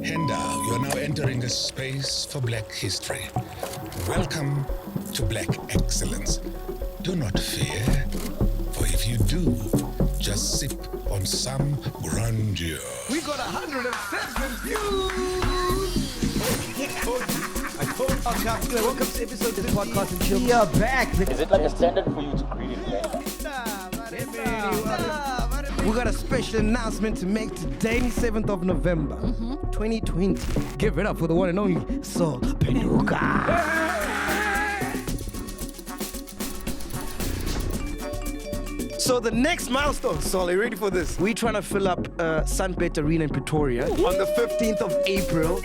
Henda, you are now entering a space for Black history. Welcome to Black excellence. Do not fear, for if you do, just sip on some grandeur. We got 107 views! Welcome to episode of the podcast and chill. We are back. Is it like a standard for you to greet it? We got a special announcement to make today, 7th of November, 2020. Give it up for the one and only Sol Penuka. So the next milestone, Sol, are you ready for this? We're trying to fill up SUNBET Arena in Pretoria on the 15th of April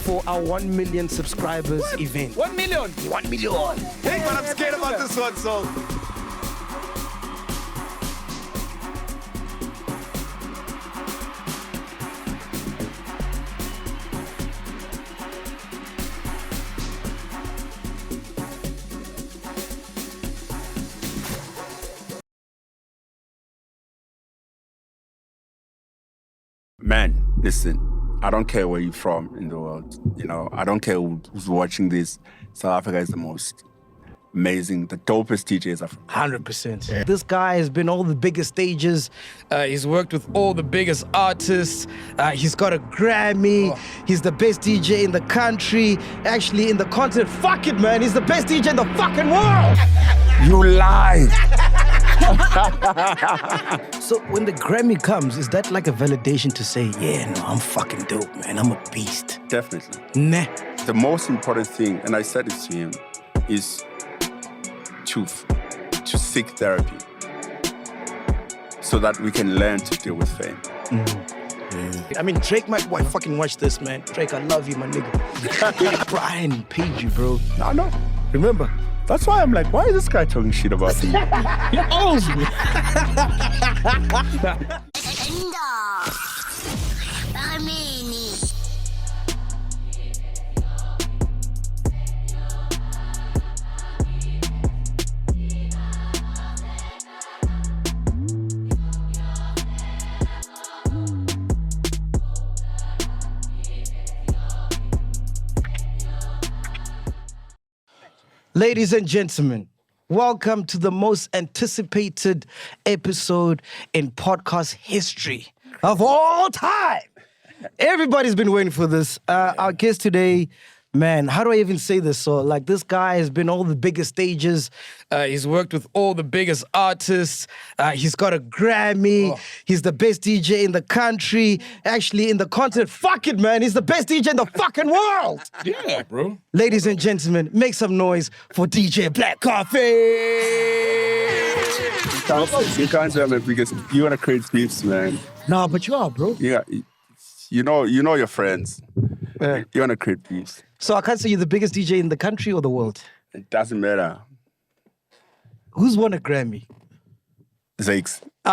for our 1 million subscribers event. 1 million? 1 million. Hey, but I'm scared about this one, Sol. Man, listen, I don't care where you're from in the world. You know, I don't care who's watching this. South Africa is the most amazing, the dopest DJs I've 100%. Yeah. This guy has been all the biggest stages. He's worked with all the biggest artists. He's got a Grammy. He's the best DJ in the country. Actually, in the continent. Fuck it, man. He's the best DJ in the fucking world. You lied. So when the Grammy comes, is that like a validation to say, yeah, no, I'm fucking dope, man. I'm a beast? Definitely. Nah. The most important thing, and I said it to him, is to seek therapy so that we can learn to deal with fame. Yeah. I mean, Drake might fucking watch this, man. Drake, I love you, my nigga. Brian paid you, bro. No. Remember? That's why I'm like, why is this guy talking shit about me? He owes me. Ladies and gentlemen, welcome to the most anticipated episode in podcast history of all time. Everybody's been waiting for this. Our guest today, man, how do I even say this? So, like, this guy has been all the biggest stages. He's worked with all the biggest artists. He's got a Grammy. He's the best DJ in the country. Actually, in the continent. Fuck it, man. He's the best DJ in the fucking world. Yeah, bro. Ladies and gentlemen, make some noise for DJ Black Coffee. You can't tell me because you want to create beefs, man. Nah, but you are, bro. Yeah, you know your friends. Yeah. You want to create beefs. So I can't say you're the biggest DJ in the country or the world. It doesn't matter. Who's won a Grammy? Zakes. But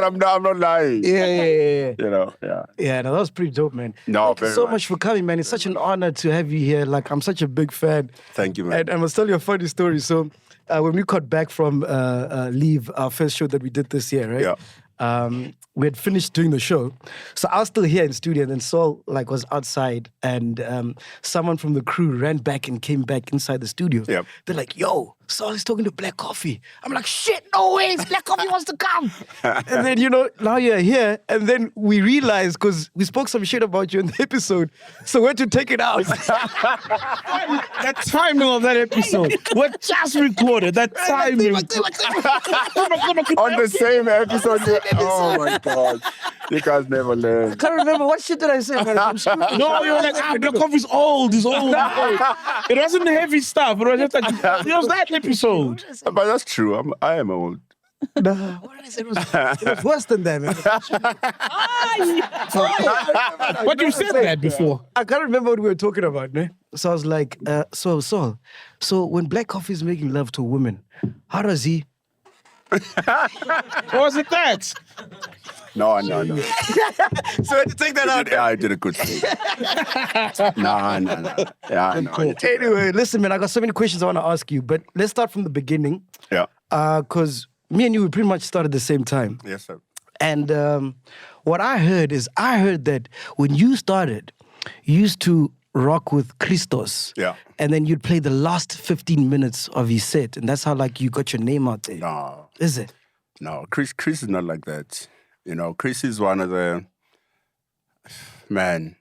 I'm not lying. Yeah. You know, yeah. Yeah, no, that was pretty dope, man. No, Thank you very so much. much for coming, man. It's such an honor to have you here. Like, I'm such a big fan. Thank you, man. And I must tell you a funny story. So, when we got back from leave, our first show that we did this year, right? Yeah. We had finished doing the show. So I was still here in studio, and then Sol was outside, and someone from the crew ran back and came back inside the studio. Yep. They're like, yo, Sol is talking to Black Coffee. I'm like, shit, no way, Black Coffee wants to come. And then, now you're here, and then we realized, because we spoke some shit about you in the episode, so we had to take it out. That timing of that episode. We're just recorded. That timing. On the same episode. Oh my God. You guys never learn. I can't remember, what shit did I say? Man? I'm stupid. No, you're like, Black Coffee's old. He's old. It wasn't heavy stuff. It was just like, it was that episode. But that's true. I am old. Nah, what did I say? It was worse than that, man. But you said that before. I can't remember what we were talking about, man. So I was like, so when Black Coffee is making love to a woman, how does he? Was it that? No. So I had to take that out. Yeah, I did a good thing. No. Yeah, I know. Anyway, listen, man, I got so many questions I want to ask you, but let's start from the beginning. Yeah. because me and you, we pretty much started the same time. Yes, sir. And what I heard that when you started, you used to rock with Christos. Yeah. And then you'd play the last 15 minutes of his set. And that's how like you got your name out there. No. Is it? No, Chris is not like that. Chris is one of the, man,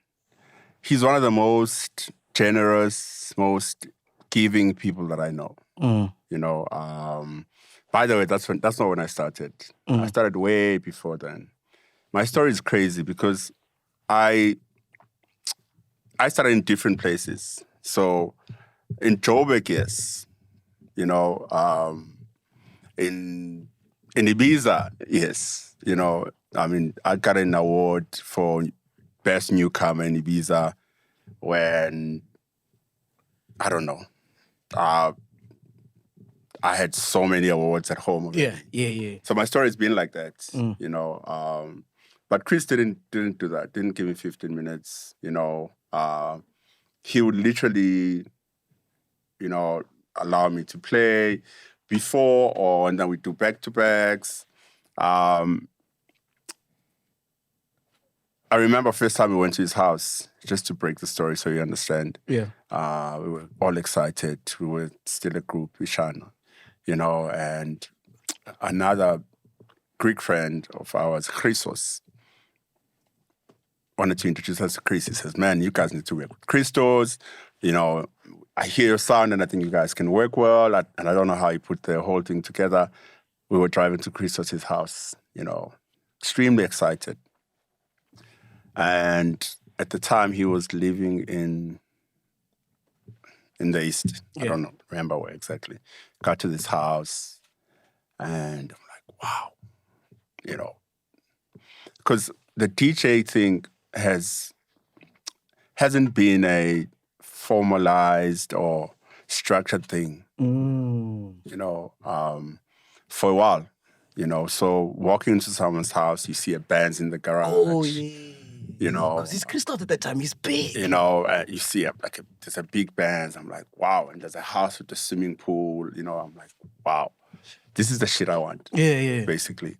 he's one of the most generous, most giving people that I know. By the way, that's not when I started. I started way before then. My story is crazy because I started in different places. So in Joburg, yes. In Ibiza, yes. I got an award for Best Newcomer in Ibiza when, I don't know, I had so many awards at home already. Yeah. So my story has been like that, But Chris didn't do that. Didn't give me 15 minutes. He would literally, allow me to play before, and then we do back-to-backs. I remember first time we went to his house, just to break the story so you understand. Yeah. We were all excited. We were still a group, Ishana, and another Greek friend of ours, Christos, wanted to introduce us to Chris. He says, man, you guys need to work with Christos. I hear your sound and I think you guys can work well. And I don't know how he put the whole thing together. We were driving to Christos' house, extremely excited. And at the time, he was living in the East. I don't remember where exactly. Got to this house, and I'm like, wow. Because the DJ thing hasn't been a formalized or structured thing, for a while. So walking into someone's house, you see a band's in the garage. Oh, yeah. Because he's Christos at that time. He's big. You see there's a big band. I'm like, wow. And there's a house with a swimming pool. I'm like, wow. This is the shit I want. Yeah. Basically.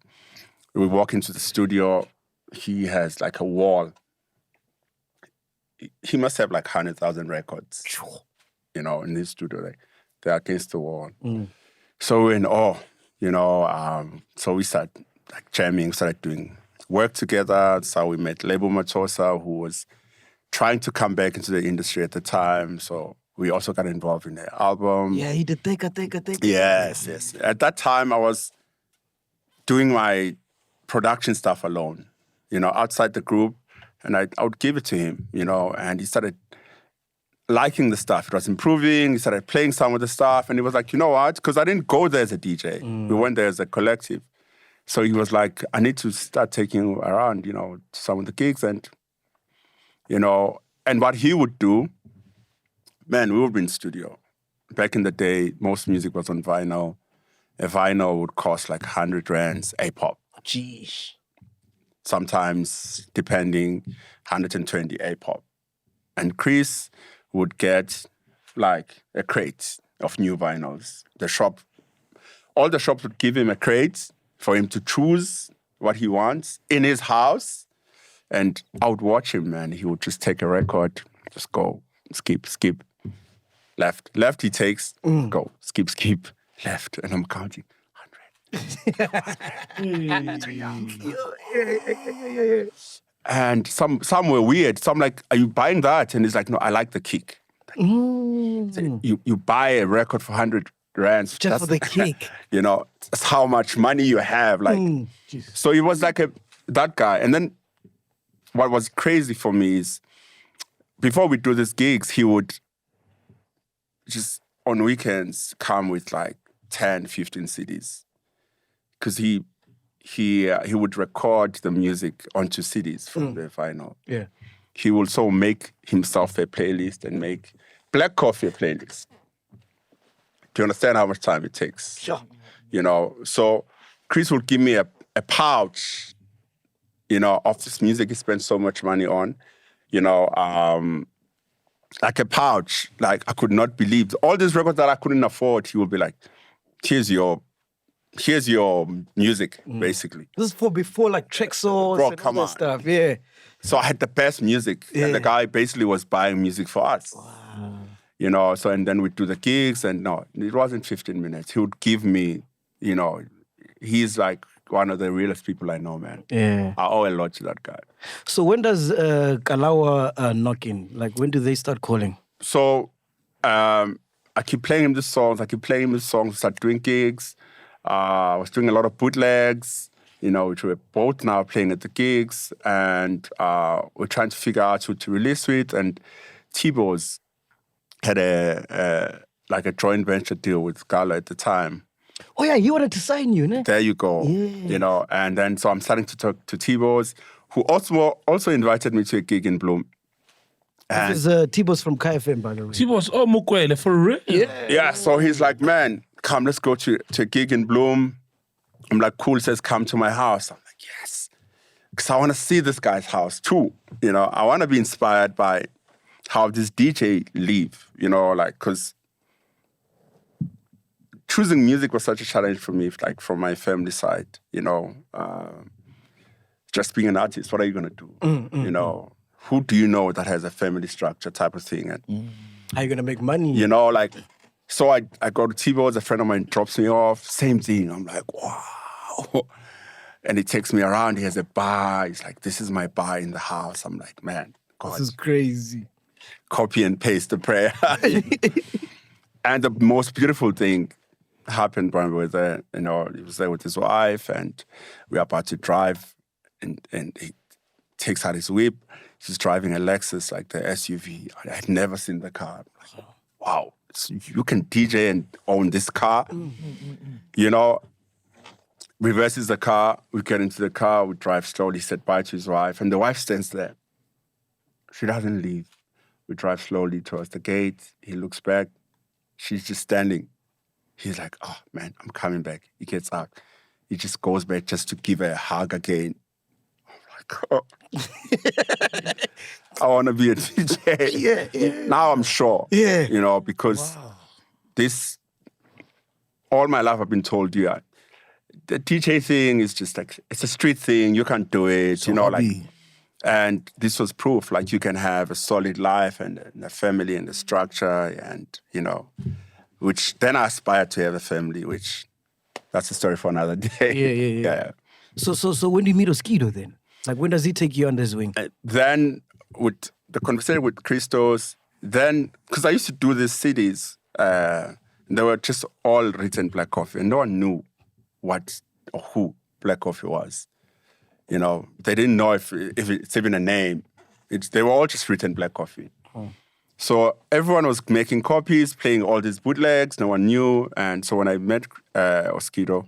We walk into the studio. He has like a wall. He must have like 100,000 records, in his studio. They're against the wall. So we're in awe, so we started like jamming, started doing work together. So we met Lebo Matosa, who was trying to come back into the industry at the time. So we also got involved in the album. Yeah, he did Teka. Yes. At that time, I was doing my production stuff alone, outside the group. And I would give it to him, and he started liking the stuff. It was improving. He started playing some of the stuff. And he was like, you know what? Because I didn't go there as a DJ. We went there as a collective. So he was like, I need to start taking you around, to some of the gigs. And, and what he would do, man, we would be in studio. Back in the day, most music was on vinyl. A vinyl would cost like 100 rands, A-pop. Jeez. Sometimes, depending, 120 A-pop. And Chris would get like a crate of new vinyls. All the shops would give him a crate for him to choose what he wants in his house. And I would watch him, man. He would just take a record, just go, skip, left. Left he takes, go, skip, left. And I'm counting. And some were weird. Some like, are you buying that? And he's like, no, I like the kick. So you buy a record for 100 rands just for the kick. That's how much money you have. So he was like that guy. And then what was crazy for me is before we do these gigs, he would just on weekends come with like 10, 15 CDs. Because he would record the music onto CDs from the vinyl. Yeah. He will also make himself a playlist and make Black Coffee a playlist. Do you understand how much time it takes? Sure. So Chris would give me a pouch, of this music he spent so much money on, like a pouch. Like I could not believe all these records that I couldn't afford. He would be like, here's your here's your music, basically. This is for before like track songs Bro, and come all that on. stuff. Yeah. So I had the best music. Yeah. And the guy basically was buying music for us. Wow. You know, so and then we'd do the gigs and no, it wasn't 15 minutes. He would give me, you know, he's like one of the realest people I know, man. Yeah. I owe a lot to that guy. So when does Kalawa knock in? Like when do they start calling? So I keep playing him the songs. Start doing gigs. I was doing a lot of bootlegs, you know, which we're both now playing at the gigs. And we're trying to figure out who to release with. And T-Boz had a joint venture deal with Gala at the time. Oh yeah, he wanted to sign you, ne? There you go. Yeah. You know, and then so I'm starting to talk to T-Boz, who also invited me to a gig in Bloom. And This is T-Boz from KFM, by the way. T-Boz, oh, Mukwele, for real? yeah, so he's like, man, come, let's go to a gig in Bloom. I'm like, cool, he says, come to my house. I'm like, yes. Because I want to see this guy's house too. You know, I want to be inspired by how this DJ live, you know, like, because choosing music was such a challenge for me, like from my family side, you know. Just being an artist, what are you going to do? You know, who do you know that has a family structure type of thing? And How you gonna make money? you know, like, so I go to T-Boz, a friend of mine drops me off, same thing. I'm like, wow. And he takes me around, he has a bar. He's like, this is my bar in the house. I'm like, man, God, This is crazy. copy and paste the prayer. And the most beautiful thing happened when we were there. You know, he was there with his wife and we were about to drive and he takes out his whip. He's driving a Lexus, like the SUV. I had never seen the car. I'm like, wow, so you can DJ and own this car? You know, reverses the car. We get into the car. We drive slowly, said bye to his wife. And the wife stands there. She doesn't leave. We drive slowly towards the gate. He looks back. She's just standing. He's like, oh, man, I'm coming back. He gets out. He just goes back just to give her a hug again. I'm like, oh. I want to be a DJ. Yeah. Now I'm sure. Yeah. You know, because this, all my life I've been told, the DJ thing is just like, it's a street thing. You can't do it, you know, like. And this was proof, like you can have a solid life and a family and a structure and, you know, which then I aspired to have a family, which that's a story for another day. Yeah. So when do you meet Oskido then? Like when does he take you under his wing? Then with the conversation with Christos, then, because I used to do these CDs, they were just all written Black Coffee and no one knew what or who Black Coffee was. You know, they didn't know if it's even a name. They were all just written Black Coffee. Oh. So everyone was making copies, playing all these bootlegs. No one knew. And so when I met Oskido,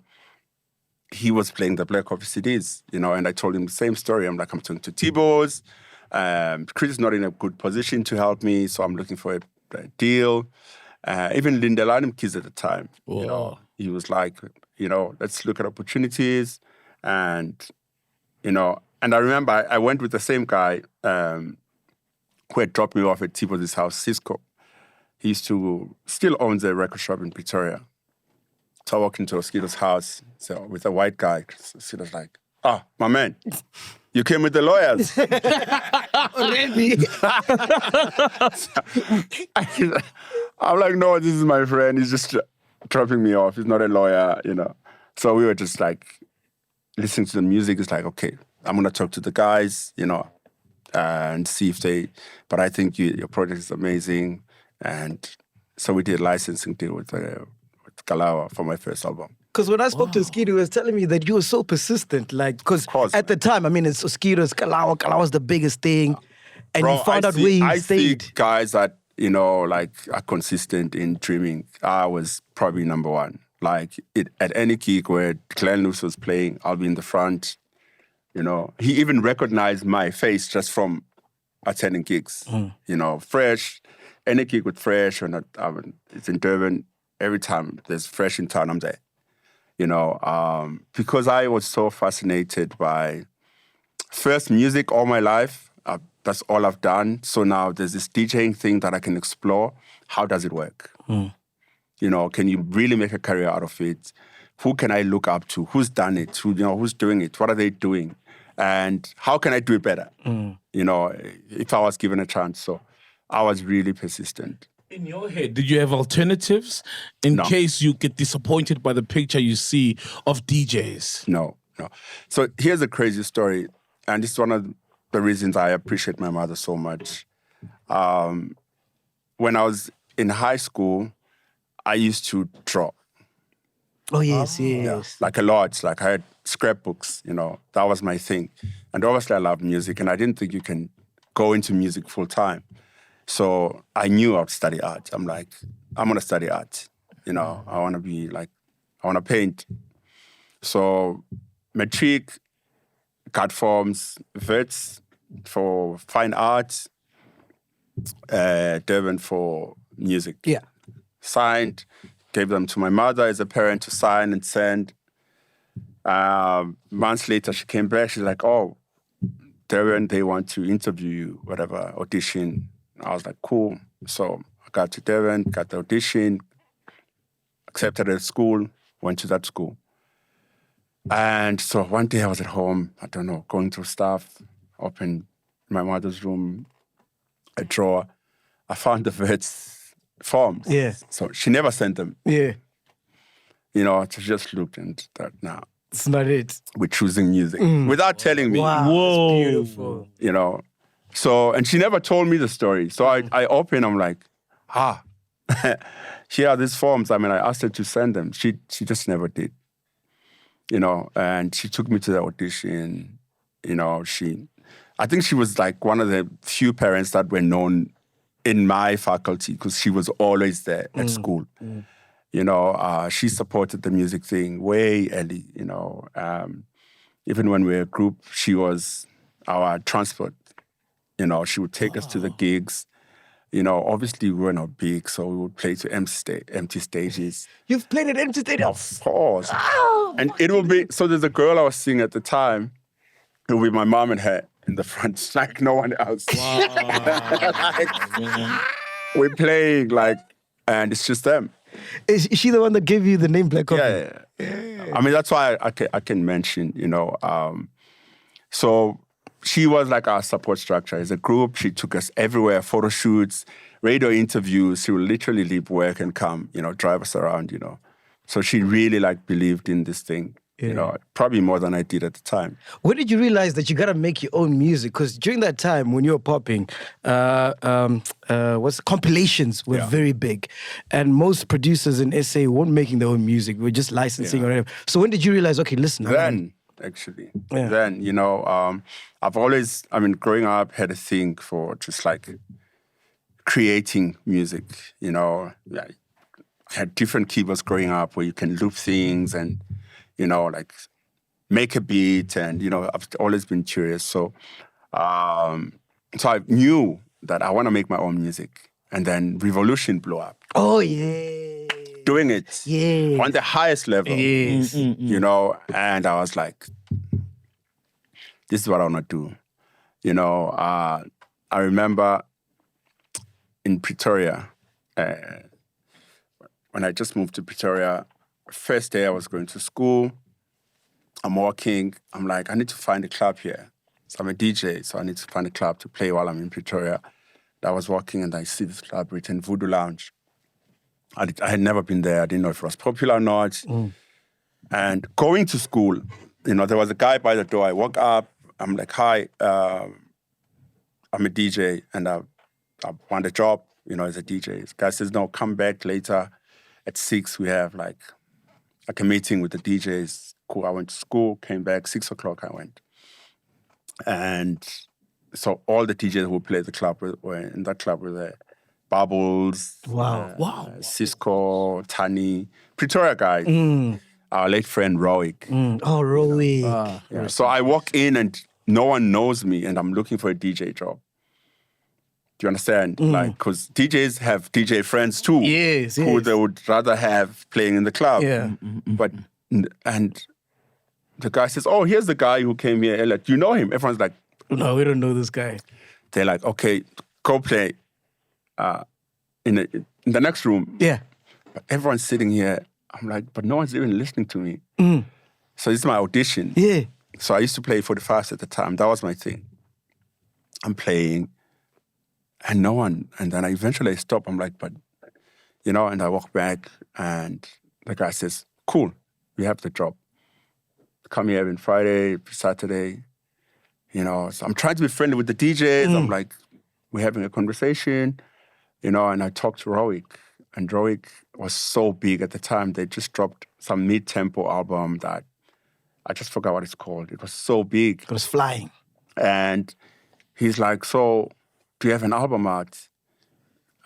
he was playing the Black Coffee CDs, you know, and I told him the same story. I'm like, I'm talking to T-Boz. Chris is not in a good position to help me, so I'm looking for a deal. Even Lindelanum Kids at the time, you know, he was like, you know, let's look at opportunities. And, you know, and I remember I went with the same guy who had dropped me off at T-Boz's house, Cisco. He still owns a record shop in Pretoria. So I walked into Oskido's house with a white guy. Oskido's like, my man, you came with the lawyers. Already? I'm like, no, this is my friend. He's just dropping me off. He's not a lawyer, you know. So we were just like, listening to the music. It's like, okay, I'm going to talk to the guys, you know, and see if but I think your project is amazing. And so we did a licensing deal with Kalawa for my first album. Because when I spoke to Oskido, he was telling me that you were so persistent. Like, because at the time, I mean, it's Oskido's Kalawa's the biggest thing. And you found out where you stayed. I see guys that, you know, like are consistent in dreaming. I was probably number one. Like, at any gig where Glenn Lewis was playing, I'll be in the front. You know, he even recognized my face just from attending gigs. You know, Fresh, any gig with Fresh, or it's in Durban, every time there's Fresh in town, I'm there. You know, because I was so fascinated by, first, music all my life. That's all I've done. So now there's this DJing thing that I can explore. How does it work? You know, can you really make a career out of it? who can I look up to? Who's done it? Who's doing it? What are they doing? And how can I do it better? If I was given a chance. So I was really persistent. In your head, did you have alternatives in case you get disappointed by the picture you see of DJs? No. So here's a crazy story. And this is one of the reasons I appreciate my mother so much. When I was in high school, I used to draw. Oh, yes. Like a lot. Like I had scrapbooks, that was my thing. And obviously I love music, and I didn't think you can go into music full time. So I knew I'd study art. I'm like, I'm going to study art. I want to paint. So matric, cut forms, vets for fine arts, Durban for music. Yeah. Signed, gave them to my mother as a parent to sign and send. Months later, she came back. She's like, oh, Durban, they want to interview you, whatever, audition. I was like, cool. So I got to Durban, got the audition, accepted at school, went to that school. And so one day I was at home, I don't know, going through stuff, opened my mother's room, a drawer. I found the vets forms. Yeah. So she never sent them. Yeah. She just looked and thought, nah, it's not it. we're choosing music without telling me. Wow. Whoa. That's beautiful. So, and she never told me the story. So I open, I'm like, here are these forms. I asked her to send them. She just never did. And she took me to the audition. I think she was like one of the few parents that were known in my faculty because she was always there at school. She supported the music thing way early, even when we were a group, she was our transport. She would take us to the gigs. Obviously we were not big, so we would play to empty stages. You've played at empty stadiums? Of course. And it will be, so there's a girl I was seeing at the time, it will be my mom and her in the front, like no one else. Wow. We're playing and it's just them. Is she the one that gave you the name Black Coffee? Yeah. That's why I can mention, so she was like our support structure. As a group, she took us everywhere, photo shoots, radio interviews. She would literally leave work and come, drive us around, So she really believed in this thing, probably more than I did at the time. When did you realize that you got to make your own music? Because during that time when you were popping, compilations were very big. And most producers in SA weren't making their own music. We were just licensing or whatever. So when did you realize, okay, listen. Then, I've always, growing up, had a thing for just creating music, I had different keyboards growing up where you can loop things and, make a beat and, I've always been curious. So I knew that I want to make my own music. And then Revolution blew up. Oh, yeah. Doing it Yes. on the highest level, Yes. And I was like, this is what I want to do. I remember in Pretoria, when I just moved to Pretoria, first day I was going to school, I'm walking, I'm like, I need to find a club here. So I'm a DJ, so I need to find a club to play while I'm in Pretoria. I was walking and I see this club written Voodoo Lounge. I had never been there. I didn't know if it was popular or not. And going to school, there was a guy by the door. I walk up. I'm like, hi, I'm a DJ and I want a job, as a DJ. This guy says, no, come back later at 6. We have like a meeting with the DJs. Cool. I went to school, came back, 6 o'clock I went. And so all the DJs who played the club were in that club were there. Bubbles, Cisco, Tani, Pretoria guys, our late friend Rowick. Oh, Rowick. So I walk in and no one knows me and I'm looking for a DJ job. Do you understand? Because DJs have DJ friends too. Yes, who they would rather have playing in the club. Yeah. And the guy says, oh, here's the guy who came here. Like, do you know him? Everyone's like, no, we don't know this guy. They're like, okay, go play in the next room. Yeah. But everyone's sitting here. I'm like, but no one's even listening to me. So this is my audition. Yeah. So I used to play 45s at the time. That was my thing. I'm playing and no one. And then I eventually stop. I'm like, but, you know, and I walk back and the guy says, cool, we have the job. Come here every Friday, Saturday. You know, so I'm trying to be friendly with the DJs. I'm like, we're having a conversation, you know, and I talked to Rowick. And Rowick was so big at the time. They just dropped some mid-tempo album that I just forgot what it's called. It was so big. It was flying. And he's like, so do you have an album out?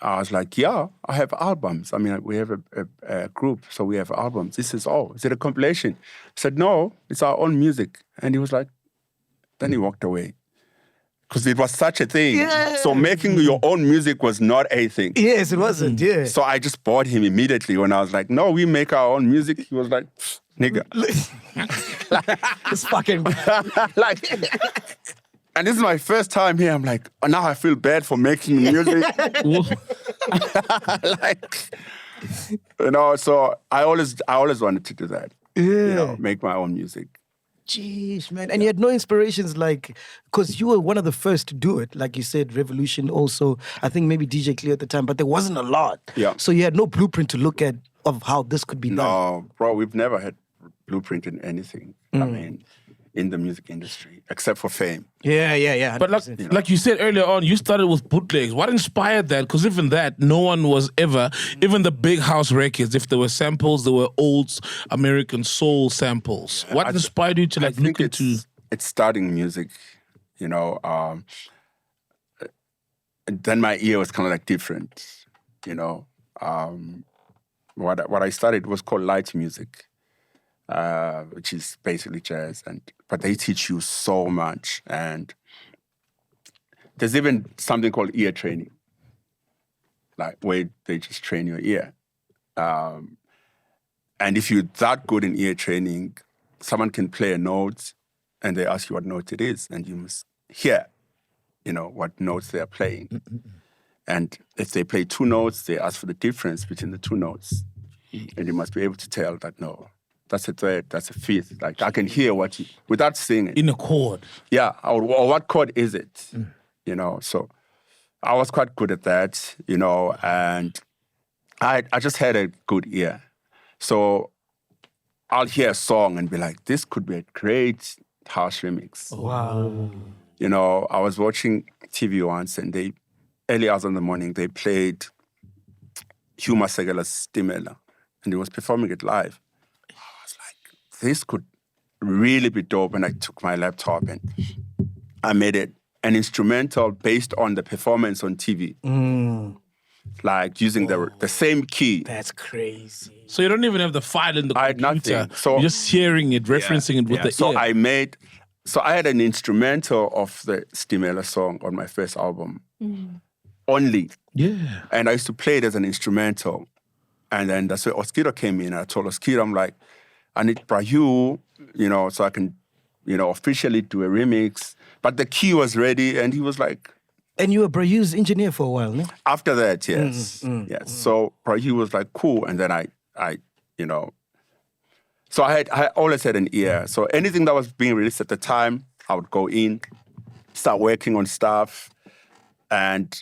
I was like, yeah, I have albums. I mean, we have a group, so we have albums. This is all. Is it a compilation? I said, no, it's our own music. And he was like, then he walked away. Because it was such a thing. Yeah. So making your own music was not a thing. Yes, it wasn't. Yeah. So I just bought him immediately when I was like, no, we make our own music. He was like, nigga. It's fucking. Like, and this is my first time here. I'm like, oh, now I feel bad for making music. Like, you know, so I always wanted to do that. Yeah. You know, make my own music. Jeez, man. And you had no inspirations, like, because you were one of the first to do it. Like you said, Revolution also, I think maybe DJ Clear at the time, but there wasn't a lot. Yeah. So you had no blueprint to look at of how this could be done. No, bro, we've never had blueprint in anything. I mean, in the music industry, except for fame. Yeah. But like you said earlier on, you started with bootlegs. What inspired that? Because even that, no one was ever, even the big house records, if there were samples, there were old American soul samples. What inspired you to like look into? It's starting music, you know. Then my ear was kind of like different, you know. What I studied was called light music. Which is basically jazz, but they teach you so much. And there's even something called ear training, like where they just train your ear. And if you're that good in ear training, someone can play a note and they ask you what note it is, and you must hear, you know, what notes they are playing. And if they play two notes, they ask for the difference between the two notes. And you must be able to tell that, no, that's a third, that's a fifth. Like, I can hear what you, without singing. In a chord. Yeah, or what chord is it? You know, so I was quite good at that, you know, and I just had a good ear. So I'll hear a song and be like, this could be a great house remix. Wow. You know, I was watching TV once and early hours in the morning, they played Hugh Masegela's Stimela and he was performing it live. This could really be dope. And I took my laptop and I made it an instrumental based on the performance on TV. Like using the same key. That's crazy. So you don't even have the file in the I had computer. nothing. So you're just hearing it, referencing it with the so ear. I had an instrumental of the Stimela song on my first album. Only. Yeah. And I used to play it as an instrumental. And then that's where Oskiro came in. And I told Oskiro, I'm like, I need Brahu, you know, so I can, you know, officially do a remix. But the key was ready, and he was like... And you were Brahu's engineer for a while, no? After that, yes. So Brahu was like, cool. And then I, you know... So I always had an ear. So anything that was being released at the time, I would go in, start working on stuff. And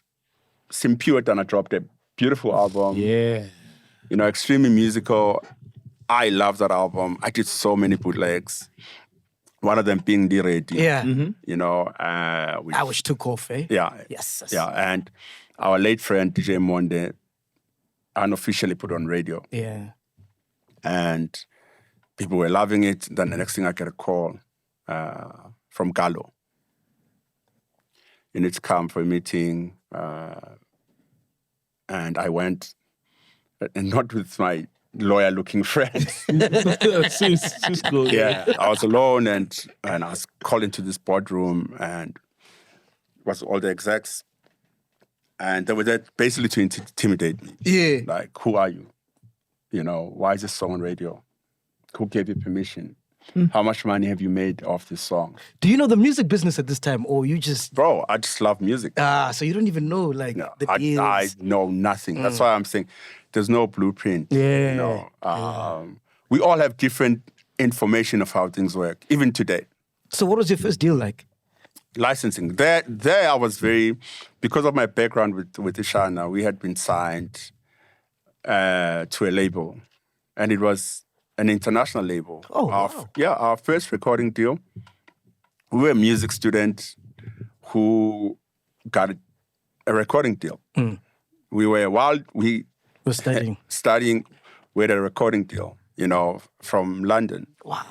Simpiotana dropped a beautiful album. Yeah. You know, extremely musical. I love that album. I did so many bootlegs. One of them being The Ready. Yeah. You know. Which took off, eh? Yeah. Yes. Yeah, and our late friend DJ Monde unofficially put on radio. Yeah. And people were loving it. Then the next thing I get a call from Gallo. You need to come for a meeting. And I went, and not with my lawyer-looking friends. Cisco, Yeah, I was alone and I was called into this boardroom and it was all the execs. And they were there basically to intimidate me. Yeah. Like, who are you? You know, why is this song on radio? Who gave you permission? How much money have you made off this song? Do you know the music business at this time, or you just... Bro, I just love music. So you don't even know, like, the deals? I know nothing. That's why I'm saying there's no blueprint. Yeah. You know, we all have different information of how things work, even today. So what was your first deal like? Licensing. There I was very, because of my background with Ishana, we had been signed to a label, and it was an international label. Oh, wow. Our first recording deal. We were a music student who got a recording deal. We were, while we We're studying. studying with a recording deal, you know, from London. Wow.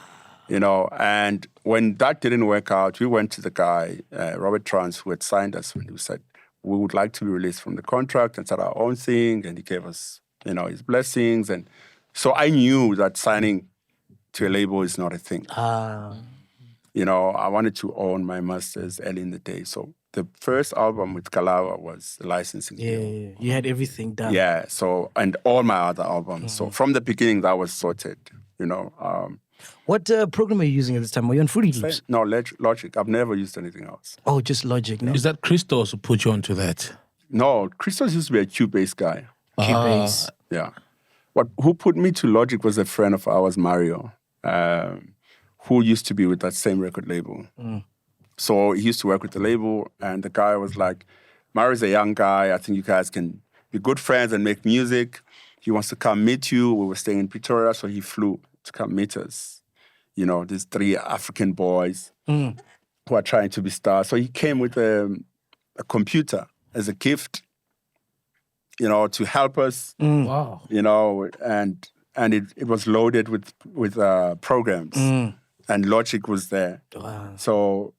You know, and when that didn't work out, we went to the guy, Robert Trans, who had signed us, and he said, we would like to be released from the contract and start our own thing. And he gave us, you know, his blessings. And so I knew that signing to a label is not a thing. You know, I wanted to own my masters early in the day. So the first album with Kalawa was the licensing deal. Yeah. You had everything done. Yeah, so, and all my other albums. So from the beginning, that was sorted, you know. What program are you using at this time? Were you on Fruity Loops? No, Logic. I've never used anything else. Oh, just Logic. No. Is that Christos who put you onto that? No, Christos used to be a Cubase guy. Cubase. Yeah. Who put me to Logic was a friend of ours, Mario, who used to be with that same record label. So he used to work with the label, and the guy was like, Mario's a young guy. I think you guys can be good friends and make music. He wants to come meet you. We were staying in Pretoria, so he flew to come meet us. You know, these 3 African boys who are trying to be stars. So he came with a computer as a gift, you know, to help us. Wow. You know, and it was loaded with programs, and Logic was there. Wow. So,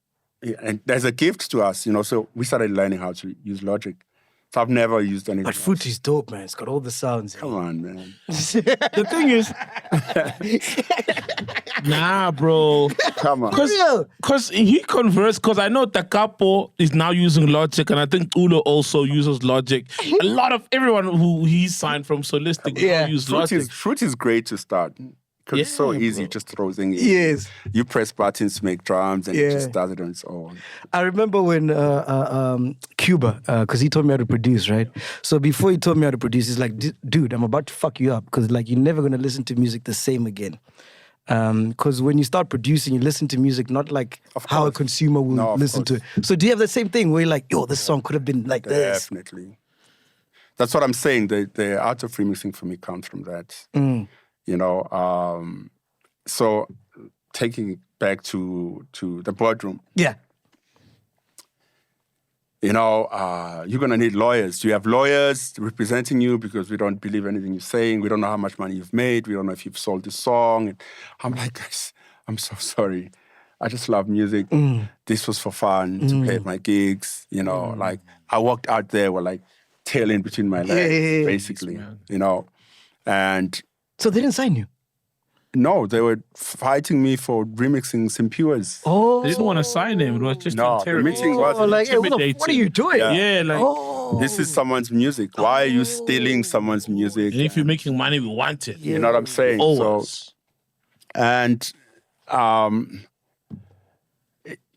and there's a gift to us, you know. So we started learning how to use Logic. So I've never used anything. But Fruity's dope, man. It's got all the sounds. Come on, man. The thing is, nah, bro. Come on. Because he converts, because I know Takapo is now using Logic, and I think Ulo also uses Logic. A lot of everyone who he signed from Soulistic now use Logic. Fruit is great to start. Because it's so easy, just throw things in. Yes. You press buttons to make drums, and it just does it on its own. I remember when Cuba, because he taught me how to produce, right? So before he taught me how to produce, he's like, dude, I'm about to fuck you up, because like you're never going to listen to music the same again. Because when you start producing, you listen to music not like how a consumer will listen to it. So do you have the same thing where you're like, yo, this song could have been like this? Definitely. That's what I'm saying. The art of remixing for me comes from that. You know, so taking it back to the boardroom. Yeah. You know, you're going to need lawyers. You have lawyers representing you because we don't believe anything you're saying. We don't know how much money you've made. We don't know if you've sold this song. And I'm like, guys, I'm so sorry. I just love music. This was for fun, to pay my gigs. You know, like I walked out there with like tail in between my legs, basically, you know. And so they didn't sign you? no, they were fighting me for remixing Simpiwa's. Oh. They didn't want to sign him. It was just No, the meeting was like, hey, what are you doing? Yeah, like, this is someone's music. Why are you stealing someone's music? and if you're making money, we want it. You know what I'm saying? Always. So, and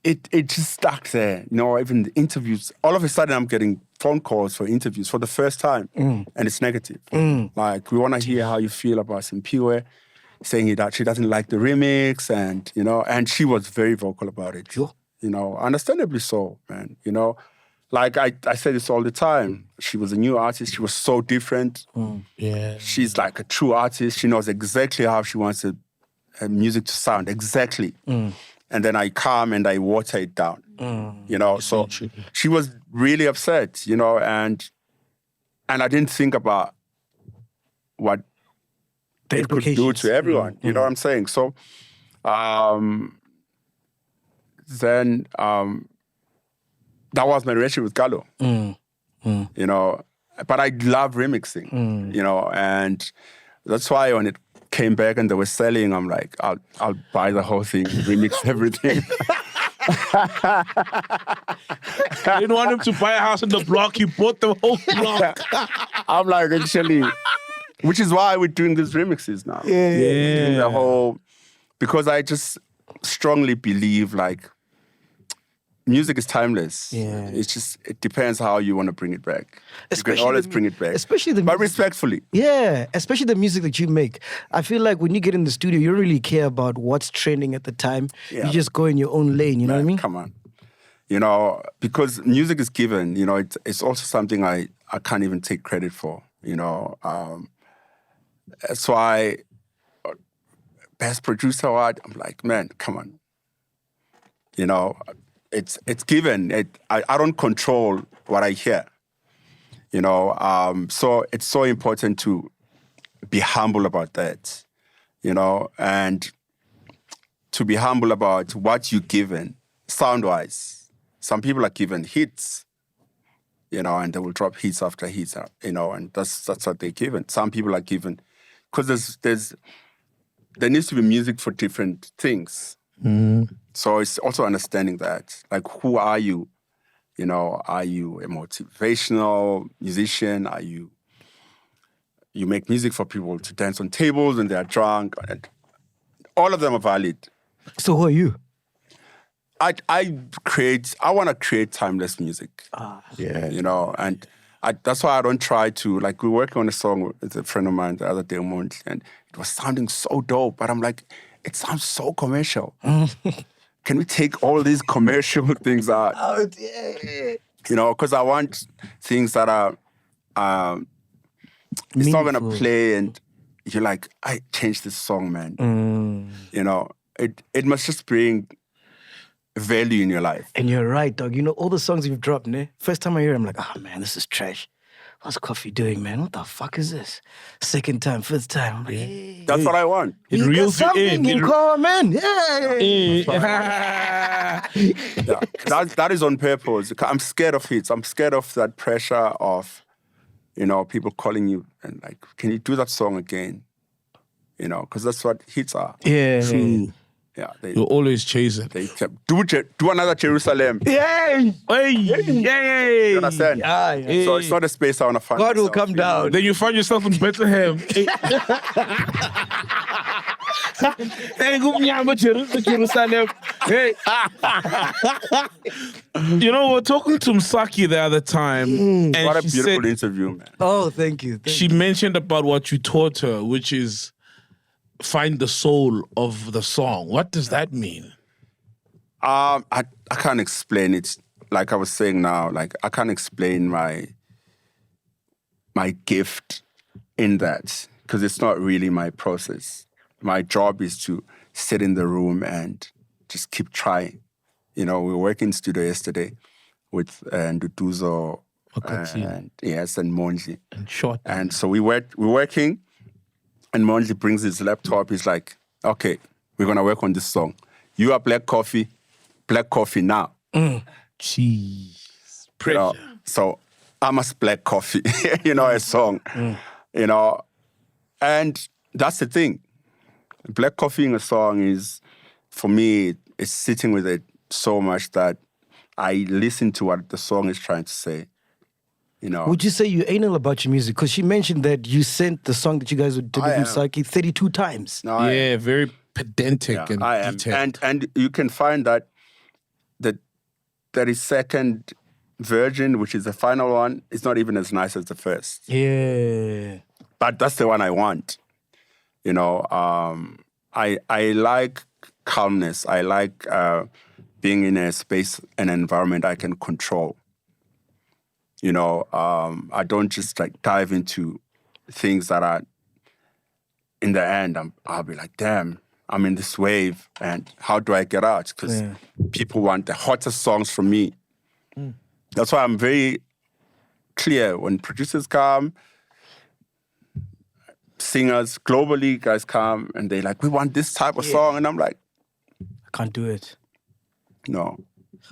it just stuck there. You know, even the interviews, all of a sudden I'm getting phone calls for interviews for the first time, and it's negative. Like, we want to hear how you feel about Simpiwe, saying that she doesn't like the remix, and, you know, and she was very vocal about it. Sure. You know, understandably so, man. You know, like I say this all the time. She was a new artist. She was so different. Yeah. She's like a true artist. She knows exactly how she wants her music to sound, exactly. And then I come and I water it down, you know. So she was really upset, you know, and I didn't think about what it could do to everyone, you know what I'm saying? So then that was my relationship with Gallo, you know. But I love remixing, you know, and that's why when it came back and they were selling, I'm like, I'll buy the whole thing, remix everything. I didn't want him to buy a house in the block. He bought the whole block. I'm like, actually, which is why we're doing these remixes now. Doing the whole, because I just strongly believe, like, music is timeless. Yeah. It depends how you want to bring it back. You can Especially always the- bring it back. especially the but music. respectfully. Yeah, especially the music that you make. I feel like when you get in the studio, you don't really care about what's trending at the time. Yeah. You just go in your own lane, you know what I Man, mean? Come on. You know, because music is given, you know, it's also something I can't even take credit for, you know. That's why Best Producer Award, I'm like, man, come on. You know, it's given. I don't control what I hear, you know. So it's so important to be humble about that, you know, and to be humble about what you're given, sound-wise. Some people are given hits, you know, and they will drop hits after hits, you know, and that's what they're given. Some people are given, because there needs to be music for different things. So it's also understanding that, like, who are you? You know, are you a motivational musician? Are you make music for people to dance on tables when they are drunk? And all of them are valid. So who are you? I want to create timeless music. Yeah. You know, and that's why I don't try to, like, we were working on a song with a friend of mine the other day, and it was sounding so dope, but I'm like, it sounds so commercial. Can we take all these commercial things out? Oh, yeah. You know, because I want things that are, it's not going to Meaningful. play and you're like, I changed this song, man. You know, it must just bring value in your life. And you're right, dog. You know, all the songs you've dropped, ne? First time I hear it, I'm like, oh, man, this is trash. What's Coffee doing, man? What the fuck is this? Second time, fifth time. I'm like, hey. That's what I want. It You got reels you something in common. Hey. Yeah, that is on purpose. I'm scared of hits. I'm scared of that pressure of, you know, people calling you and like, can you do that song again? You know, because that's what hits are. Yeah. Yeah, You always chase it. they kept, do another Jerusalem. Yay! Hey, yay! You understand? Yeah, yeah. So it's not a space I want to find God will myself, come you know? down. Then you find yourself in Bethlehem. Hey, go nyama Jerusalem. Hey. You know, we're talking to Msaki the other time, and What a she beautiful said, interview, man. Oh, thank you. she mentioned about what you taught her, which is find the soul of the song. What does that mean? I can't explain it. Like I was saying now, like I can't explain my gift in that, because it's not really my process. My job is to sit in the room and just keep trying. You know, we were working in studio yesterday with Nduduzo and Monji. And short. And so we're working, and Monji brings his laptop. He's like, okay, we're going to work on this song. You are Black Coffee now. Jeez. You Pressure. know? So I must Black Coffee, you know, a song, you know. And that's the thing. Black Coffee in a song is, for me, it's sitting with it so much that I listen to what the song is trying to say. You know, Would you say you're anal about your music? Because she mentioned that you sent the song that you guys did with I am. Msaki 32 times. no, I- Yeah, very pedantic yeah, and I am. detailed. And you can find that the 32nd version, which is the final one, is not even as nice as the first. Yeah. But that's the one I want. You know, I like calmness. I like being in a space, an environment I can control. You know, I don't just like dive into things that are, in the end, I'll be like, damn, I'm in this wave, and how do I get out? Because people want the hottest songs from me. That's why I'm very clear when producers come, singers globally, guys come, and they like, we want this type of song, and I'm like, I can't do it. no.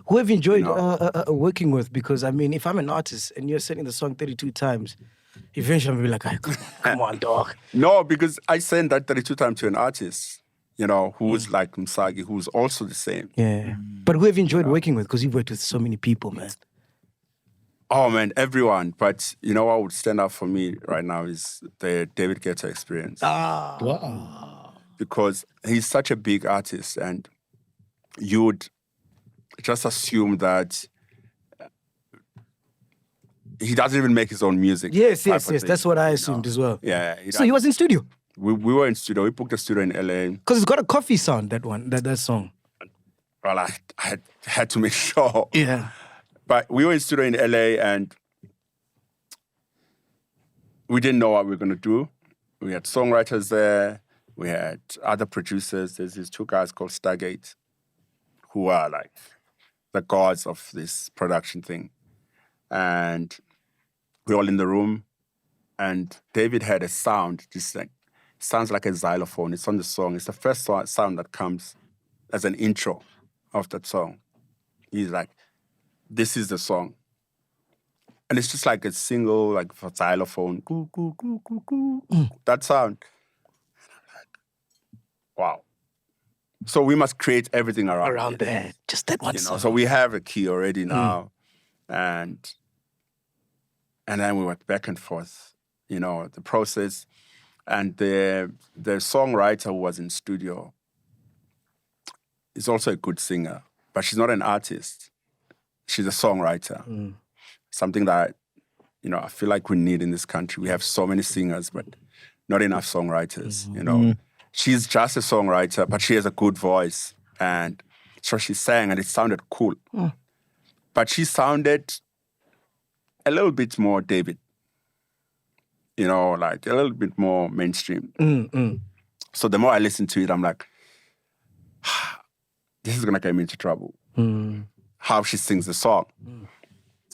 Who have you enjoyed No. working with? Because, I mean, if I'm an artist and you're sending the song 32 times, eventually I'll be like, "Ay, come on, dog. No, because I send that 32 times to an artist, you know, who's like Msagi, who's also the same. Yeah. But who have you enjoyed working with? Because you've worked with so many people, man. Oh, man, everyone. But you know what would stand out for me right now is the David Guetta experience. Wow. Because he's such a big artist, and you would just assume that he doesn't even make his own music. Yes. type of thing, That's what I you assumed know. as well. Yeah. So he was in studio We were in studio. We booked a studio in LA. because it's got a coffee sound. That song. Well, I had to make sure. Yeah. But we were in studio in LA and we didn't know what we were going to do. We had songwriters there. We had other producers. There's these two guys called Stargate who are like the gods of this production thing. And we're all in the room. And David had a sound, just like, sounds like a xylophone. It's on the song. It's the first sound that comes as an intro of that song. He's like, this is the song. And it's just like a single, like for xylophone, coo, coo, coo, coo, coo. That sound. And I'm like, wow. So we must create everything around it, there. Just that one you know. song. So we have a key already now. And then we went back and forth, you know, the process. And the songwriter who was in studio is also a good singer, but she's not an artist. She's a songwriter. Something that, you know, I feel like we need in this country. We have so many singers, but not enough songwriters, you know. She's just a songwriter, but she has a good voice. And so she sang and it sounded cool. But she sounded a little bit more David. You know, like a little bit more mainstream. So the more I listen to it, I'm like, this is going to get me into trouble. How she sings the song.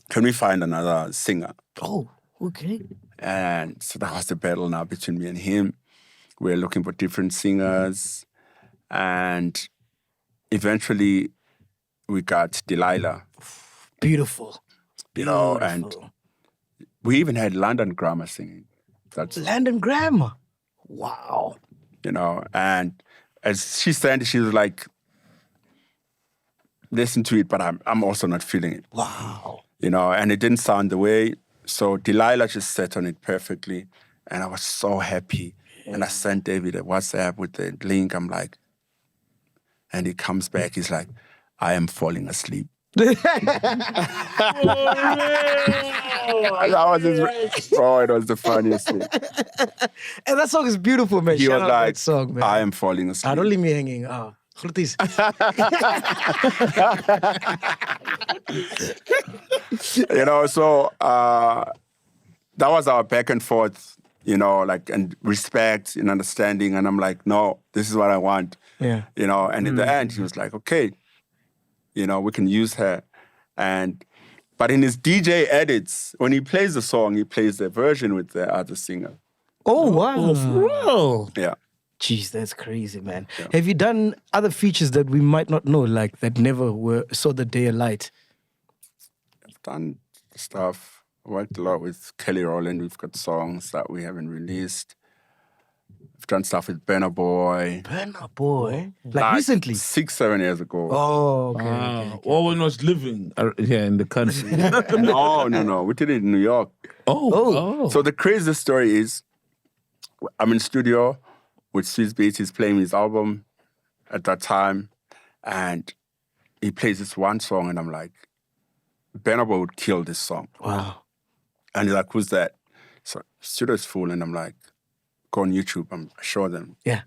Can we find another singer? Oh, okay. And so that was the battle now between me and him. We were looking for different singers. And eventually we got Delilah. Beautiful. You know, and we even had London Grammar singing. That's, London Grammar. Wow. you know, and as she said, she was like, listen to it, but I'm also not feeling it. Wow. You know, and it didn't sound the way. So Delilah just sat on it perfectly. And I was so happy. And I sent David a WhatsApp with the link. I'm like, and he comes back. He's like, I am falling asleep. That was it was the funniest thing. And that song is beautiful, man. He Shout was out like, that song, man. I am falling asleep. Don't leave me hanging. Groeties. You know, so that was our back and forth, you know, like, and respect and understanding. And I'm like, no, this is what I want. Yeah. You know, and in the end, he was like, okay, you know, we can use her. But in his DJ edits, when he plays the song, he plays the version with the other singer. Oh, wow. Oh, for real? Yeah. Jeez, that's crazy, man. Yeah. Have you done other features that we might not know, like that never saw the day of light? I've done stuff. I worked a lot with Kelly Rowland. We've got songs that we haven't released. I've done stuff with Burna Boy. Burna Boy? Like recently? 6-7 years ago. Oh, okay. Or when I was living here in the country. No. We did it in New York. Oh. So the craziest story is, I'm in studio with Swizz Beatz. He's playing his album at that time. And he plays this one song and I'm like, Burna Boy would kill this song. Wow. And he's like, who's that? So studio's full and I'm like, go on YouTube. I show them. Yeah.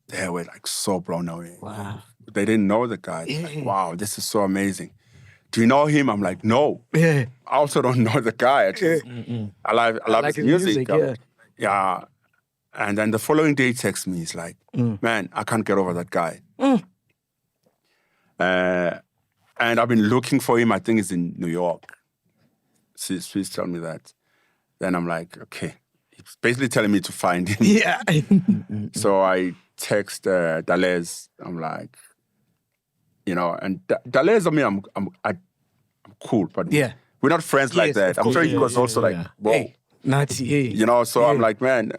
They were like so blown away. Wow. They didn't know the guy. Like, wow, this is so amazing. Do you know him? I'm like, no. Yeah. I also don't know the guy. I love his music. Yeah. And then the following day he texts me. He's like, man, I can't get over that guy. And I've been looking for him. I think he's in New York. Please tell me that. Then I'm like, okay. He's basically telling me to find him. Yeah. So I text Dalez. I'm like, you know, and Dalez, I mean, I'm cool, but we're not friends like that. I'm sure he was also like, whoa. Hey, Nazi, hey. You know, so I'm like, man,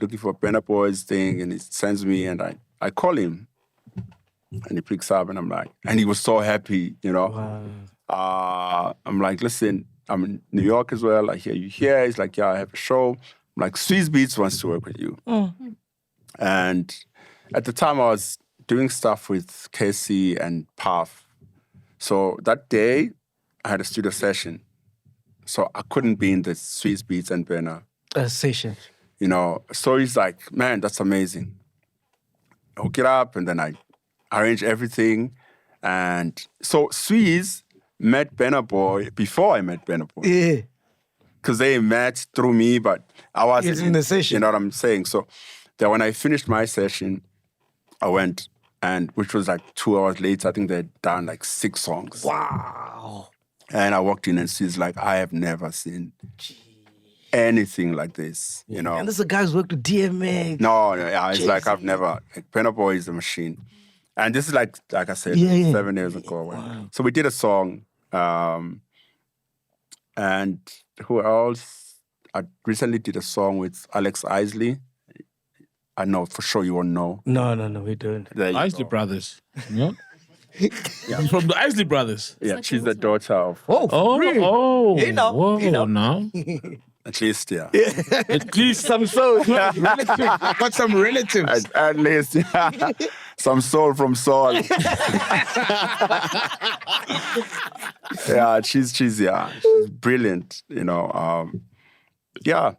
looking for Burna Boy's thing, and he sends me, and I call him, and he picks up, and I'm like, and he was so happy, you know. Wow. I'm like, listen, I'm in New York as well. I hear you here. He's like, yeah, I have a show. I'm like, Swizz Beatz wants to work with you. And at the time, I was doing stuff with Casey and Puff. So that day, I had a studio session. So I couldn't be in the Swiss Beats and Benna. Session. You know, so he's like, man, that's amazing. I hook it up, and then I arrange everything. And so Swiss met Benna Boy before I met Benna Boy. Yeah. Because they met through me, but I wasn't in the session. You know what I'm saying? So then when I finished my session, I went, and which was like 2 hours later, I think they'd done like 6 songs. Wow. And I walked in, and she's like, I have never seen anything like this, you know? And this is a guy who's worked with DMX. No, yeah, it's like I've never, like, Benna Boy is a machine. And this is like I said, Yeah. 7 years ago. Wow. So we did a song, and who else? I recently did a song with Alex Isley. I know for sure you won't know. No, we don't. There you Isley go. Brothers. Yeah. From the Isley Brothers. Yeah, she's the daughter of, Oh, You know, whoa, you know. now. at least, yeah. At least Some soul. relatives. I got some relatives. At least, yeah. Some soul from soul. Yeah, she's brilliant, you know. Yeah,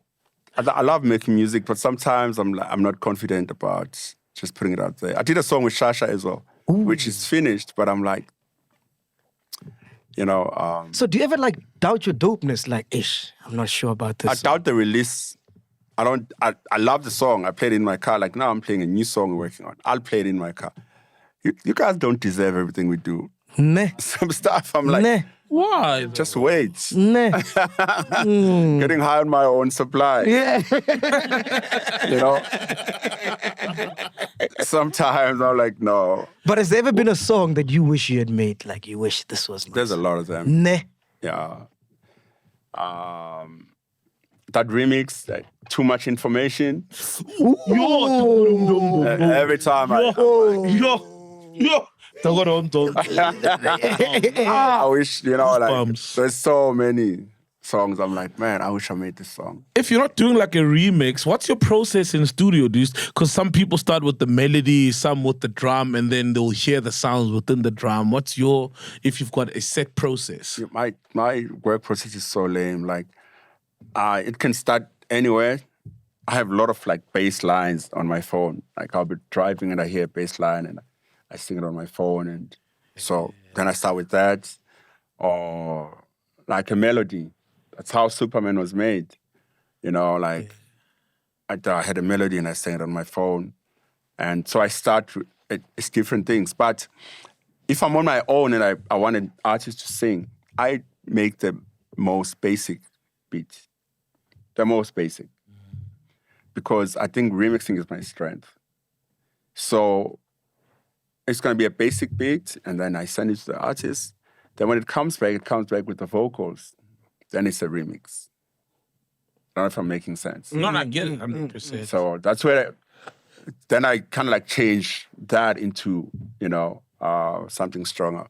I love making music, but sometimes I'm not confident about just putting it out there. I did a song with Shasha as well, which is finished, but I'm like, you know. So do you ever like doubt your dopeness? Like, ish, I'm not sure about this. I doubt the release. I love the song. I played it in my car. Like, now I'm playing a new song we're working on. I'll play it in my car. You guys don't deserve everything we do. Nah. Some stuff, I'm like, Nah. Why? just wait. Nah. Getting high on my own supply. Yeah. You know? Sometimes I'm like, no. But has there ever been a song that you wish you had made? Like, you wish this was my There's a lot of them. Nah. Yeah. That remix, like, Too Much Information. Every time Yo. I wish, you know, like, Goosebumps. there's so many songs. I'm like, man, I wish I made this song. If you're not doing like a remix, what's your process in studio? Because some people start with the melody, some with the drum, and then they'll hear the sounds within the drum. What's your, if you've got a set process? My work process is so lame. Like, it can start anywhere. I have a lot of like bass lines on my phone. Like, I'll be driving and I hear a bass line and I sing it on my phone. And so then I start with that. Or like a melody. That's how Superman was made. You know, like, I had a melody and I sang it on my phone. And so I start with, it's different things. But if I'm on my own and I want an artist to sing, I make the most basic beat. The most basic. Because I think remixing is my strength. So it's going to be a basic beat, and then I send it to the artist. Then when it comes back with the vocals. Then it's a remix. I don't know if I'm making sense. No, I get it 100%. So that's where then I kind of like change that into, you know, something stronger.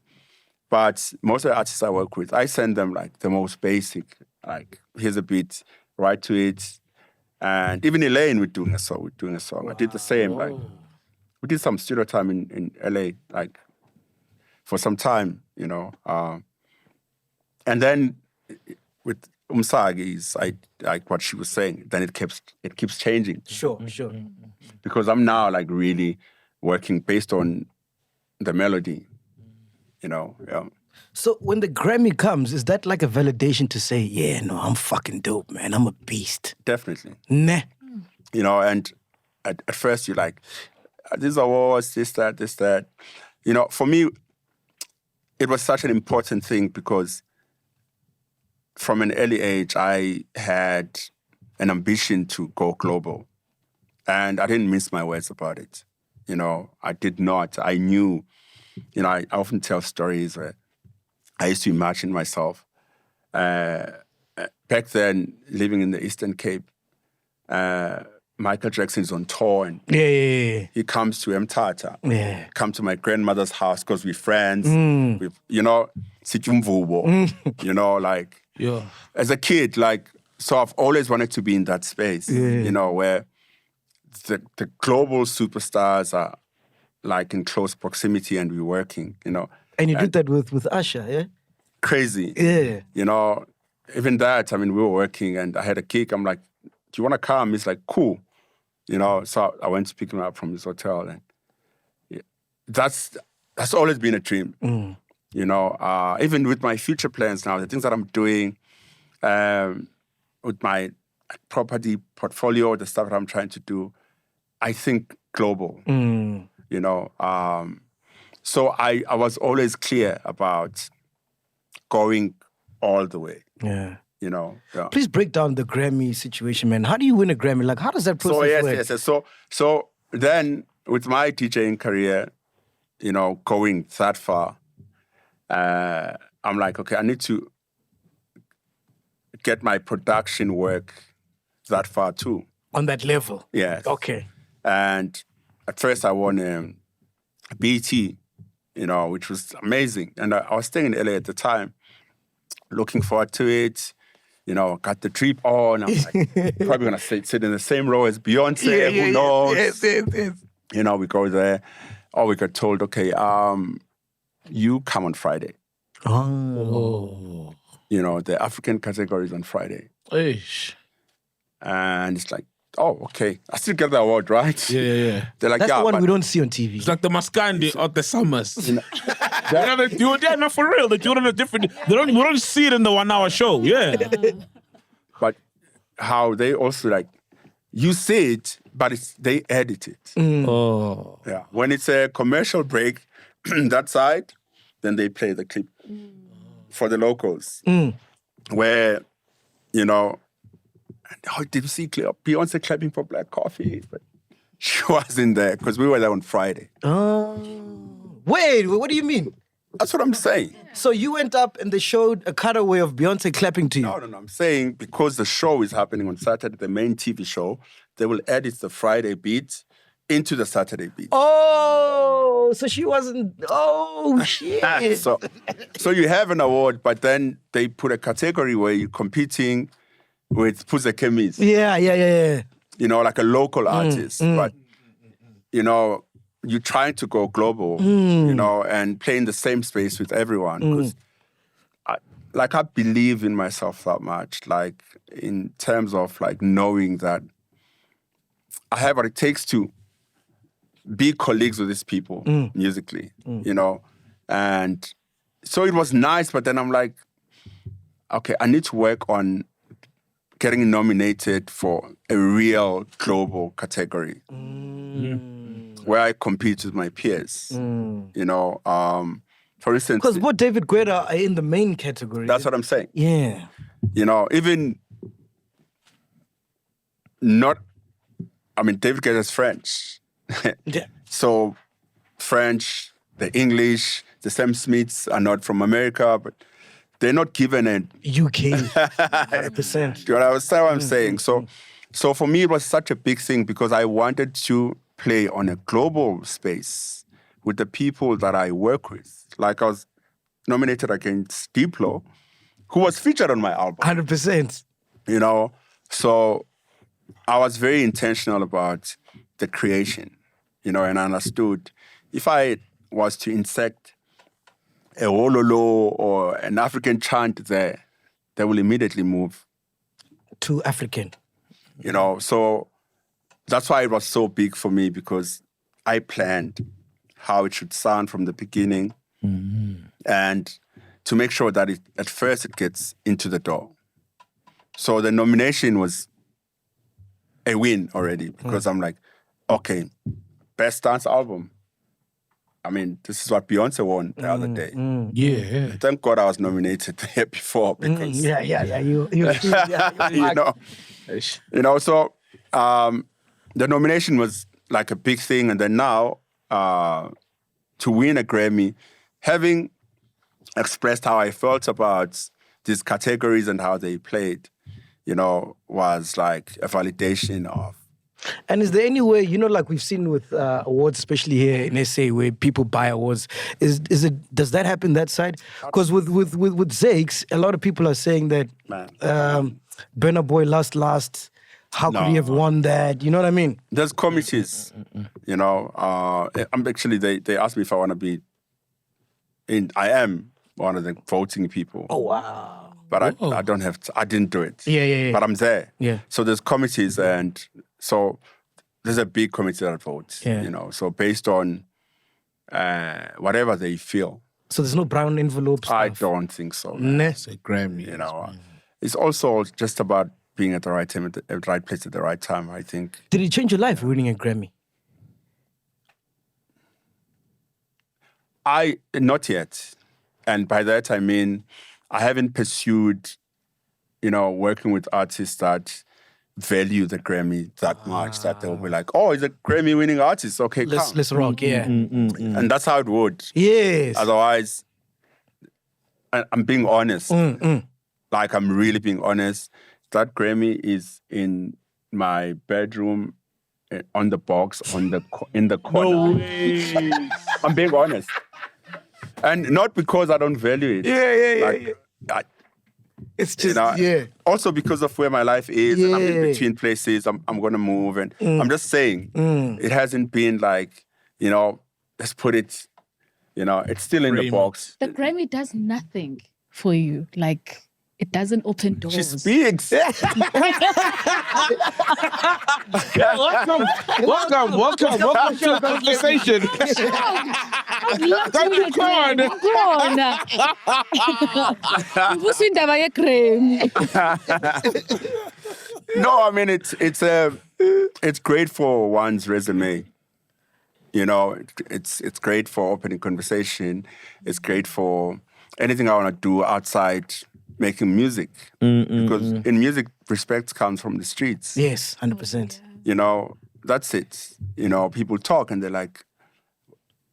But most of the artists I work with, I send them like the most basic, like, here's a beat, write to it. And even Elaine, we're doing a song. I did the same. Like, we did some studio time in LA, like, for some time, you know. And then with Umsagi's, like what she was saying, then it keeps changing. Sure. Because I'm now like really working based on the melody, you know. Yeah. So when the Grammy comes, is that like a validation to say, yeah, no, I'm fucking dope, man. I'm a beast. Definitely. Nah. You know, and at first you're like, these awards, this, that. You know, for me, it was such an important thing because from an early age, I had an ambition to go global. And I didn't mince my words about it. You know, I did not. I knew, you know, I often tell stories where I used to imagine myself. Back then, living in the Eastern Cape, Michael Jackson is on tour and Yeah. he comes to Mthatha. Yeah. Come to my grandmother's house because we're friends. You know, you know, like, Yeah. as a kid, like, so I've always wanted to be in that space, you know, where the global superstars are like in close proximity and we're working, you know. And you did that with Usher, yeah? Crazy. Yeah. You know, even that, I mean, we were working and I had a gig. I'm like, do you want to come? He's like, cool. You know, so I went to pick him up from his hotel. And that's always been a dream. You know, even with my future plans now, the things that I'm doing with my property portfolio, the stuff that I'm trying to do, I think global. You know, so I was always clear about going all the way. Yeah. You know. Yeah. Please break down the Grammy situation, man. How do you win a Grammy? Like, how does that process work? Yes. So then with my DJing career, you know, going that far, I'm like, okay, I need to get my production work that far too. On that level? Yes. Okay. And at first I won BET, you know, which was amazing. And I was staying in LA at the time, looking forward to it. You know, got the drip on. I'm like, probably gonna sit in the same row as Beyoncé. Who knows? Yes. You know, we go there. Or we got told, okay, you come on Friday. Oh. You know, the African category is on Friday. Eish. And it's like, oh, okay. I still get the award, right? Yeah. They're like, That's yeah, the one but we don't see on TV. It's like the Mascandi of the summers. They do it, not for real. They do it in a different. We don't see it in the 1 hour show. Yeah. But how they also like, you see it, but they edit it. Oh. Yeah. When it's a commercial break, that side, then they play the clip for the locals. Where, you know, oh, did you see Beyoncé clapping for Black Coffee? But she wasn't there because we were there on Friday. Oh. Wait, what do you mean? That's what I'm saying. So you went up and they showed a cutaway of Beyonce clapping to you? No. I'm saying because the show is happening on Saturday, the main TV show, they will edit the Friday beat into the Saturday beat. Oh, so she wasn't. Oh, shit. So you have an award, but then they put a category where you're competing with Puza Kemis. Yeah. You know, like a local artist. But, you know, you're trying to go global, you know, and play in the same space with everyone. Because I believe in myself that much, like in terms of like knowing that I have what it takes to be colleagues with these people musically, you know. And so it was nice, but then I'm like, okay, I need to work on getting nominated for a real global category where I compete with my peers, you know. For instance... Because both David Guetta are in the main category. That's what I'm saying. Yeah. You know, even not... I mean, David Guetta is French. Yeah. So French, the English, the Sam Smiths are not from America, but they're not given a... UK, 100%. You know what I'm saying? So for me, it was such a big thing because I wanted to play on a global space with the people that I work with. Like I was nominated against Diplo, who was featured on my album. 100%. You know? So I was very intentional about the creation, you know, and I understood if I was to insect a wololo or an African chant there, they will immediately move to African. You know, so that's why it was so big for me because I planned how it should sound from the beginning and to make sure that at first it gets into the door. So the nomination was a win already because I'm like, okay, best dance album. I mean, this is what Beyoncé won the other day. Yeah. Thank God I was nominated the year before because... Yeah. You you know, so the nomination was like a big thing. And then now to win a Grammy, having expressed how I felt about these categories and how they played, you know, was like a validation of... And is there any way, you know, like we've seen with awards, especially here in SA, where people buy awards, does that happen that side? Because with Zakes, a lot of people are saying that Burna Boy last. How could he have won that? You know what I mean? There's committees, you know. I'm actually, they asked me if I want to be I am one of the voting people. Oh, wow. But I don't have I didn't do it. Yeah. But I'm there. Yeah. So there's committees, and so there's a big committee that votes. Yeah. You know, so based on whatever they feel. So there's no brown envelopes. I don't think so. Nah. It's a Grammy. You know, it's also just about being at the right time, at the right place at the right time, I think. Did it change your life winning a Grammy? Not yet. And by that, I mean, I haven't pursued, working with artists that value the Grammy that much, that they'll be like, oh, he's a Grammy-winning artist. Okay, come. Let's rock, yeah. And that's how it would. Yes. Otherwise, I'm being honest. Like, I'm really being honest. That Grammy is in my bedroom, on the box, in the corner. No way. I'm being honest. And not because I don't value it. Yeah. It's just, Also because of where my life is, and I'm in between places, I'm going to move. And I'm just saying, it hasn't been like, let's put it, it's still in the box. The Grammy does nothing for you. Like, it doesn't open doors. She speaks. Welcome to the conversation. Don't be crying. No, I mean, it's great for one's resume. It's great for opening conversation. It's great for anything I want to do outside making music. Because in music, respect comes from the streets. Yes, 100%. That's it. People talk and they're like,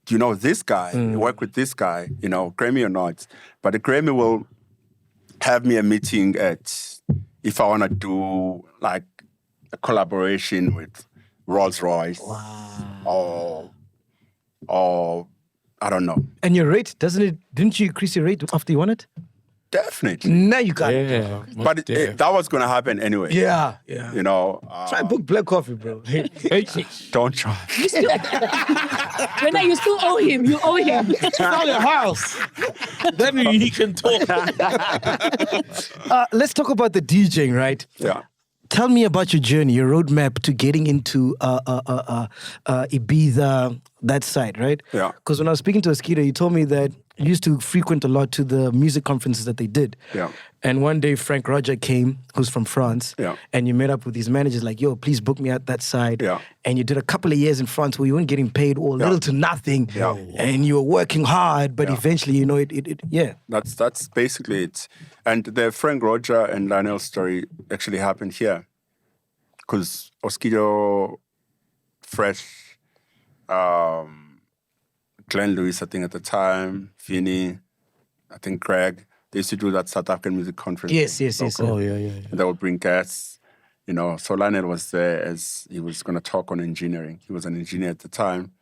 do you know this guy? You work with this guy, Grammy or not. But the Grammy will have me a meeting if I want to do like a collaboration with Rolls-Royce. Wow. Or I don't know. And your rate, didn't you increase your rate after you won it? Definitely. Now you got it. Yeah. But that was going to happen anyway. Yeah. Try book black coffee, bro. Don't try. When you still owe him, you owe him. Sell your house. Then he can talk. Let's talk about the DJing, right? Yeah. Tell me about your journey, your roadmap to getting into Ibiza, that side, right? Yeah. Because when I was speaking to Askita, you told me that you used to frequent a lot to the music conferences that they did. Yeah. And one day Frank Roger came, who's from France, and you met up with these managers like, yo, please book me at that side. Yeah. And you did a couple of years in France where you weren't getting paid or little to nothing. Yeah. And you were working hard, but eventually, That's basically it. And the Frank Roger and Lionel story actually happened here. Because Oskido, Fresh, Glenn Lewis, I think at the time, Vinny, I think Greg, they used to do that South African music conference. Yes. Oh, yeah. And they would bring guests, So Lionel was there as he was going to talk on engineering. He was an engineer at the time.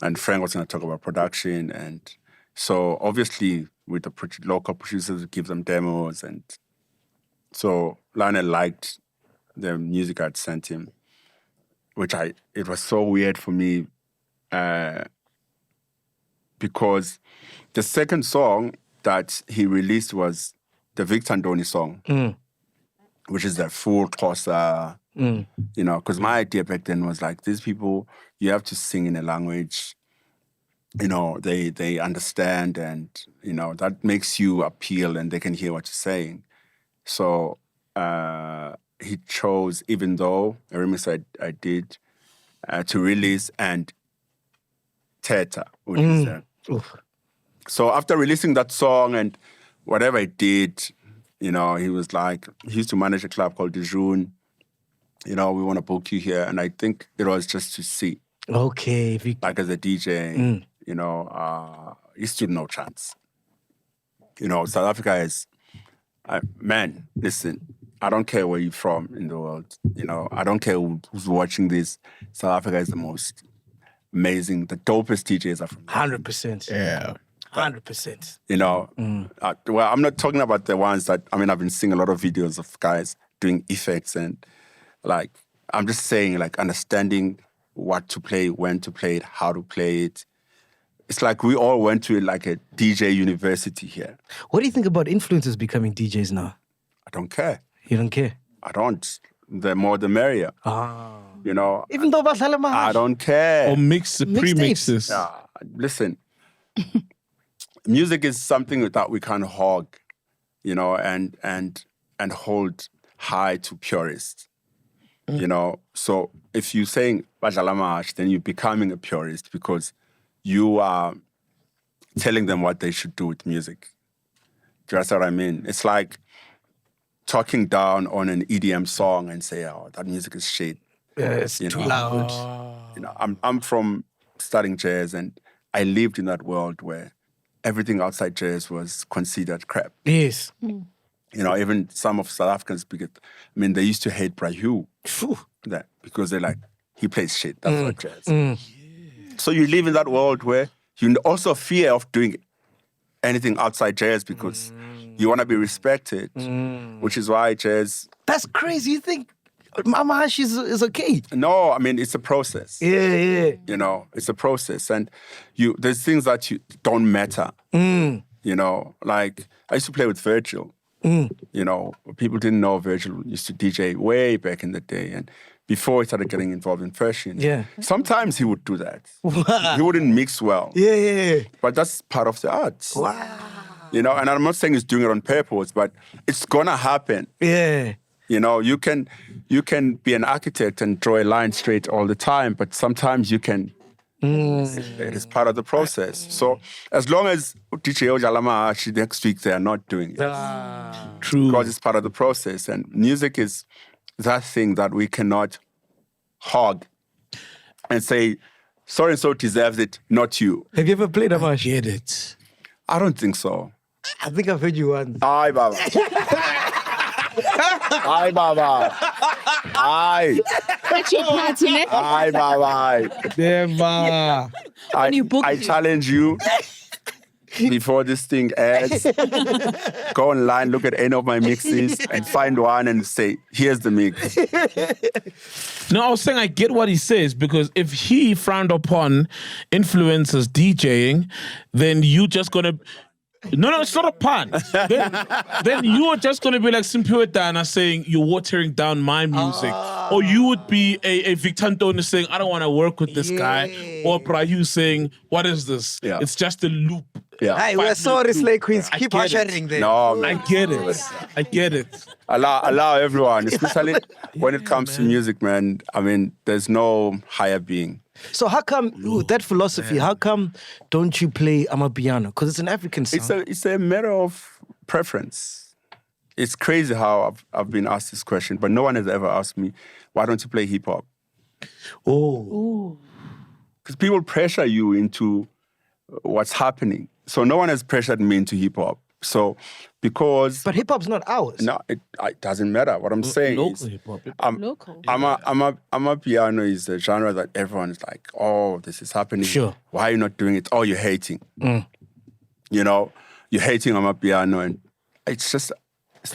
And Frank was going to talk about production. And so obviously with the local producers, we give them demos. And so Lionel liked the music I'd sent him, it was so weird for me because the second song that he released was the Victor Ndoni song, which is the full Xhosa, because my idea back then was like, these people, you have to sing in a language, they understand and, that makes you appeal and they can hear what you're saying. So, he chose, even though a remix I did, to release and Teta, which is so after releasing that song and whatever I did, he was like, he used to manage a club called Dijon. We want to book you here. And I think it was just to see. Okay. Like as a DJ, you stood no chance. South Africa is, man, listen, I don't care where you're from in the world. I don't care who's watching this. South Africa is the most amazing, the dopest DJs are from 100%. Yeah. 100%. Well, I'm not talking about the ones that, I've been seeing a lot of videos of guys doing effects and like, I'm just saying like understanding what to play, when to play it, how to play it, it's like we all went to like a DJ university here. What do you think about influencers becoming DJs now? I don't care. You don't care? I don't. The more the merrier. You know, Even though I don't care. Or pre-mixes. Listen, music is something that we can't hog, you know, and hold high to purists. You know, so if you're saying Bajalamash, then you're becoming a purist because you are telling them what they should do with music. Do you understand what I mean? It's like talking down on an EDM song and say, "Oh, that music is shit." Yeah, it's too loud. You know, I'm from studying jazz, and I lived in that world where everything outside jazz was considered crap. Yes. You know, even some of South Africans, they used to hate Brahu that because they're like, he plays shit. That's not jazz. So you live in that world where you also fear of doing anything outside jazz because you want to be respected, which is why jazz. That's crazy. You think Mamash is okay? No, I mean, it's a process. Yeah. You know, it's a process. And there's things that don't matter. You know, like I used to play with Virgil. You know, people didn't know Virgil used to DJ way back in the day. And before he started getting involved in fashion, sometimes he would do that. He wouldn't mix well. Yeah. But that's part of the art. Wow. You know, and I'm not saying he's doing it on purpose, but it's gonna happen. Yeah. You know, you can be an architect and draw a line straight all the time, but sometimes you can. It is part of the process. So as long as DJ Ojalama next week they are not doing it, True, because it's part of the process, and music is that thing that we cannot hog and say so and so deserves it, not you. Have you ever played I Amash? get it. I don't think so. I think I've heard you once. Aye, Baba. Aye, Baba. Aye. That's your part, ne? Aye, Baba. Never. I challenge you before this thing airs. Go online, look at any of my mixes, and find one and say, "Here's the mix." No, I was saying I get what he says because if he frowned upon influencers DJing, then you just gonna. No, it's not a pun. Then you are just going to be like Simpiwe Dana saying you're watering down my music. Or you would be a Victor Ntoni saying, I don't want to work with this guy. Or Brahu saying, what is this? Yeah. It's just a loop. Yeah. Hey, we're sorry, Slay Queens. Keep get it. ushering there. No, I get it. I get it. allow everyone, especially when it comes to music, man. I mean, there's no higher being. So how come, with that philosophy, how come don't you play Amapiano? Because it's an African song. It's a matter of preference. It's crazy how I've been asked this question, but no one has ever asked me, why don't you play hip hop? Oh. Because people pressure you into what's happening. So no one has pressured me into hip hop. So because But hip hop's not ours. no, it doesn't matter. What I'm saying Local is, hip hop. Local. Amapiano is a genre that everyone is like, oh, this is happening. Sure. Why are you not doing it? Oh, you're hating. You know, you're hating Amapiano, and it's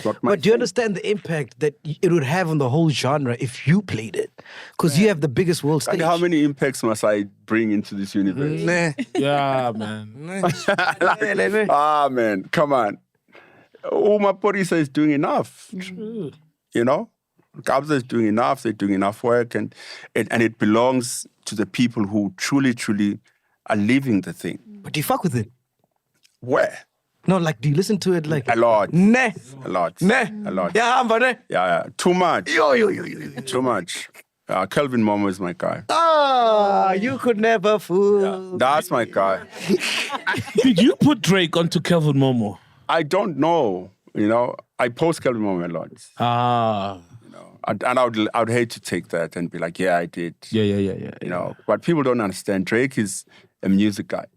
not my But do you thing. understand the impact that it would have on the whole genre if you played it? Because you have the biggest world stage. Like, how many impacts must I bring into this universe? Yeah, man. Ah, man, come on. Uma Porisa is doing enough. True. You know? Kabza is doing enough. They're doing enough work. And it belongs to the people who truly, truly are living the thing. But do you fuck with it? Where? No, like, do you listen to it like... A lot. Nah. A lot. Nah. A lot. Yeah, but nah. Yeah. Too much. Yo. Too much. Kelvin Momo is my guy. Ah, you could never fool. That's my guy. Did you put Drake onto Kelvin Momo? I don't know. You know, I post Kelvin Momo a lot. Ah. You know, and I would hate to take that and be like, yeah, I did. Yeah. You know, but people don't understand. Drake is a music guy.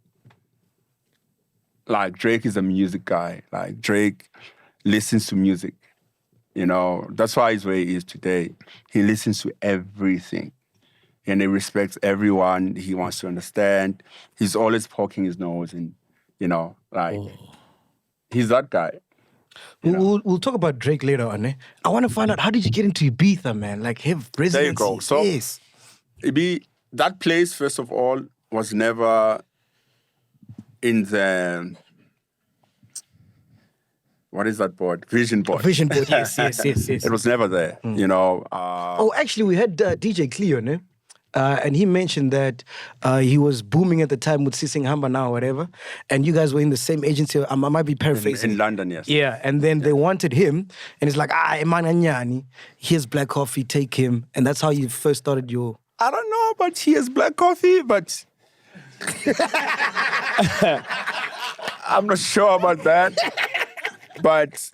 Like, Drake is a music guy. Like, Drake listens to music. You know, that's why he's where he is today. He listens to everything. And he respects everyone. He wants to understand. He's always poking his nose and, you know, like, he's that guy. We'll talk about Drake later on. Eh? I want to find out, how did you get into Ibiza, man? Like, have residency. There you go. So, yes. that place, first of all, was never in the, what is that board? Vision board. Vision board, yes. It was never there, you know. Oh, actually, we had DJ Cleo, no? And he mentioned that he was booming at the time with Sising Hamba now, whatever. And you guys were in the same agency. I might be paraphrasing. In London, yes. Yeah, and then they wanted him, and it's like, Emananyani, here's Black Coffee, take him. And that's how you first started your... I don't know about here's Black Coffee, but I'm not sure about that. But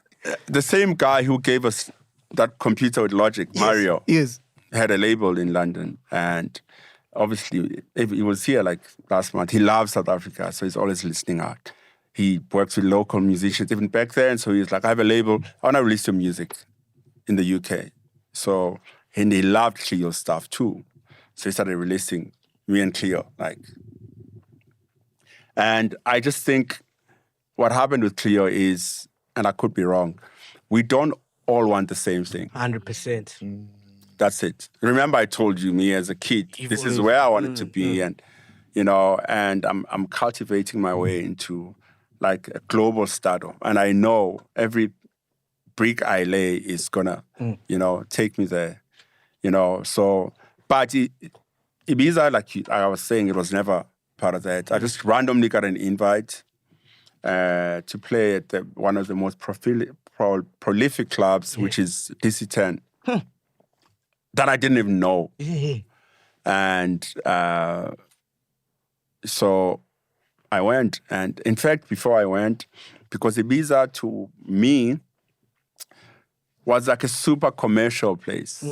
the same guy who gave us that computer with Logic, Mario, Yes. had a label in London. And obviously, he was here like last month. He loves South Africa, so he's always listening out. He works with local musicians, even back then. So he's like, I have a label. I want to release your music in the UK. So, and he loved Cleo's stuff too. So he started releasing me and Cleo, like. And I just think what happened with Cleo is, and I could be wrong, we don't all want the same thing. 100%. That's it. Remember I told you, me as a kid, this is where I wanted to be. And, you know, and I'm cultivating my way into like a global stardom. And I know every brick I lay is gonna, you know, take me there, you know. So, but Ibiza, like I was saying, it was never part of that. I just randomly got an invite to play at one of the most prolific clubs, which is DC-10, that I didn't even know. And so I went. And in fact, before I went, because Ibiza to me was like a super commercial place.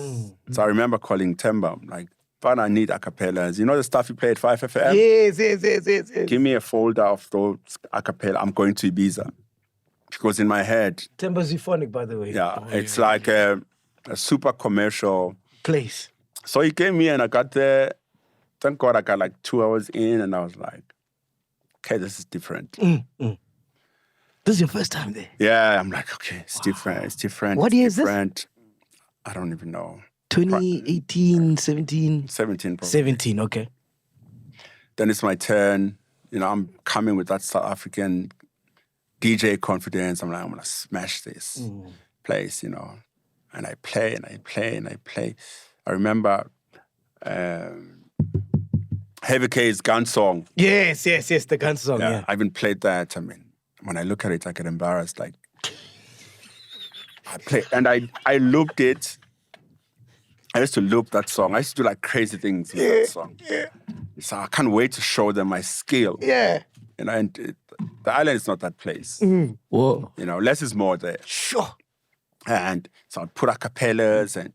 So I remember calling Temba, like, Fana, I need acapellas. You know the stuff you play at 5FM? Yes. Give me a folder of those acapella. I'm going to Ibiza. Because in my head... Temba's euphonic, by the way. Yeah, it's like a super commercial... place. So he gave me and I got there. Thank God I got like 2 hours in and I was like, okay, this is different. This is your first time there? Yeah, I'm like, okay, it's different. It's different. What year is this? I don't even know. 2018, 17? 17 probably. 17, okay. Then it's my turn. You know, I'm coming with that South African DJ confidence. I'm like, I'm going to smash this place, you know. And I play and I play and I play. I remember Heavy K's Gun Song. Yes, the gun song, yeah. I even played that. I mean, when I look at it, I get embarrassed. Like, I play, and I looped it. I used to loop that song. I used to do like crazy things with that song. So I can't wait to show them my skill. Yeah. You know, and the island is not that place. Whoa. You know, less is more there. Sure. And so I'd put acapellas and,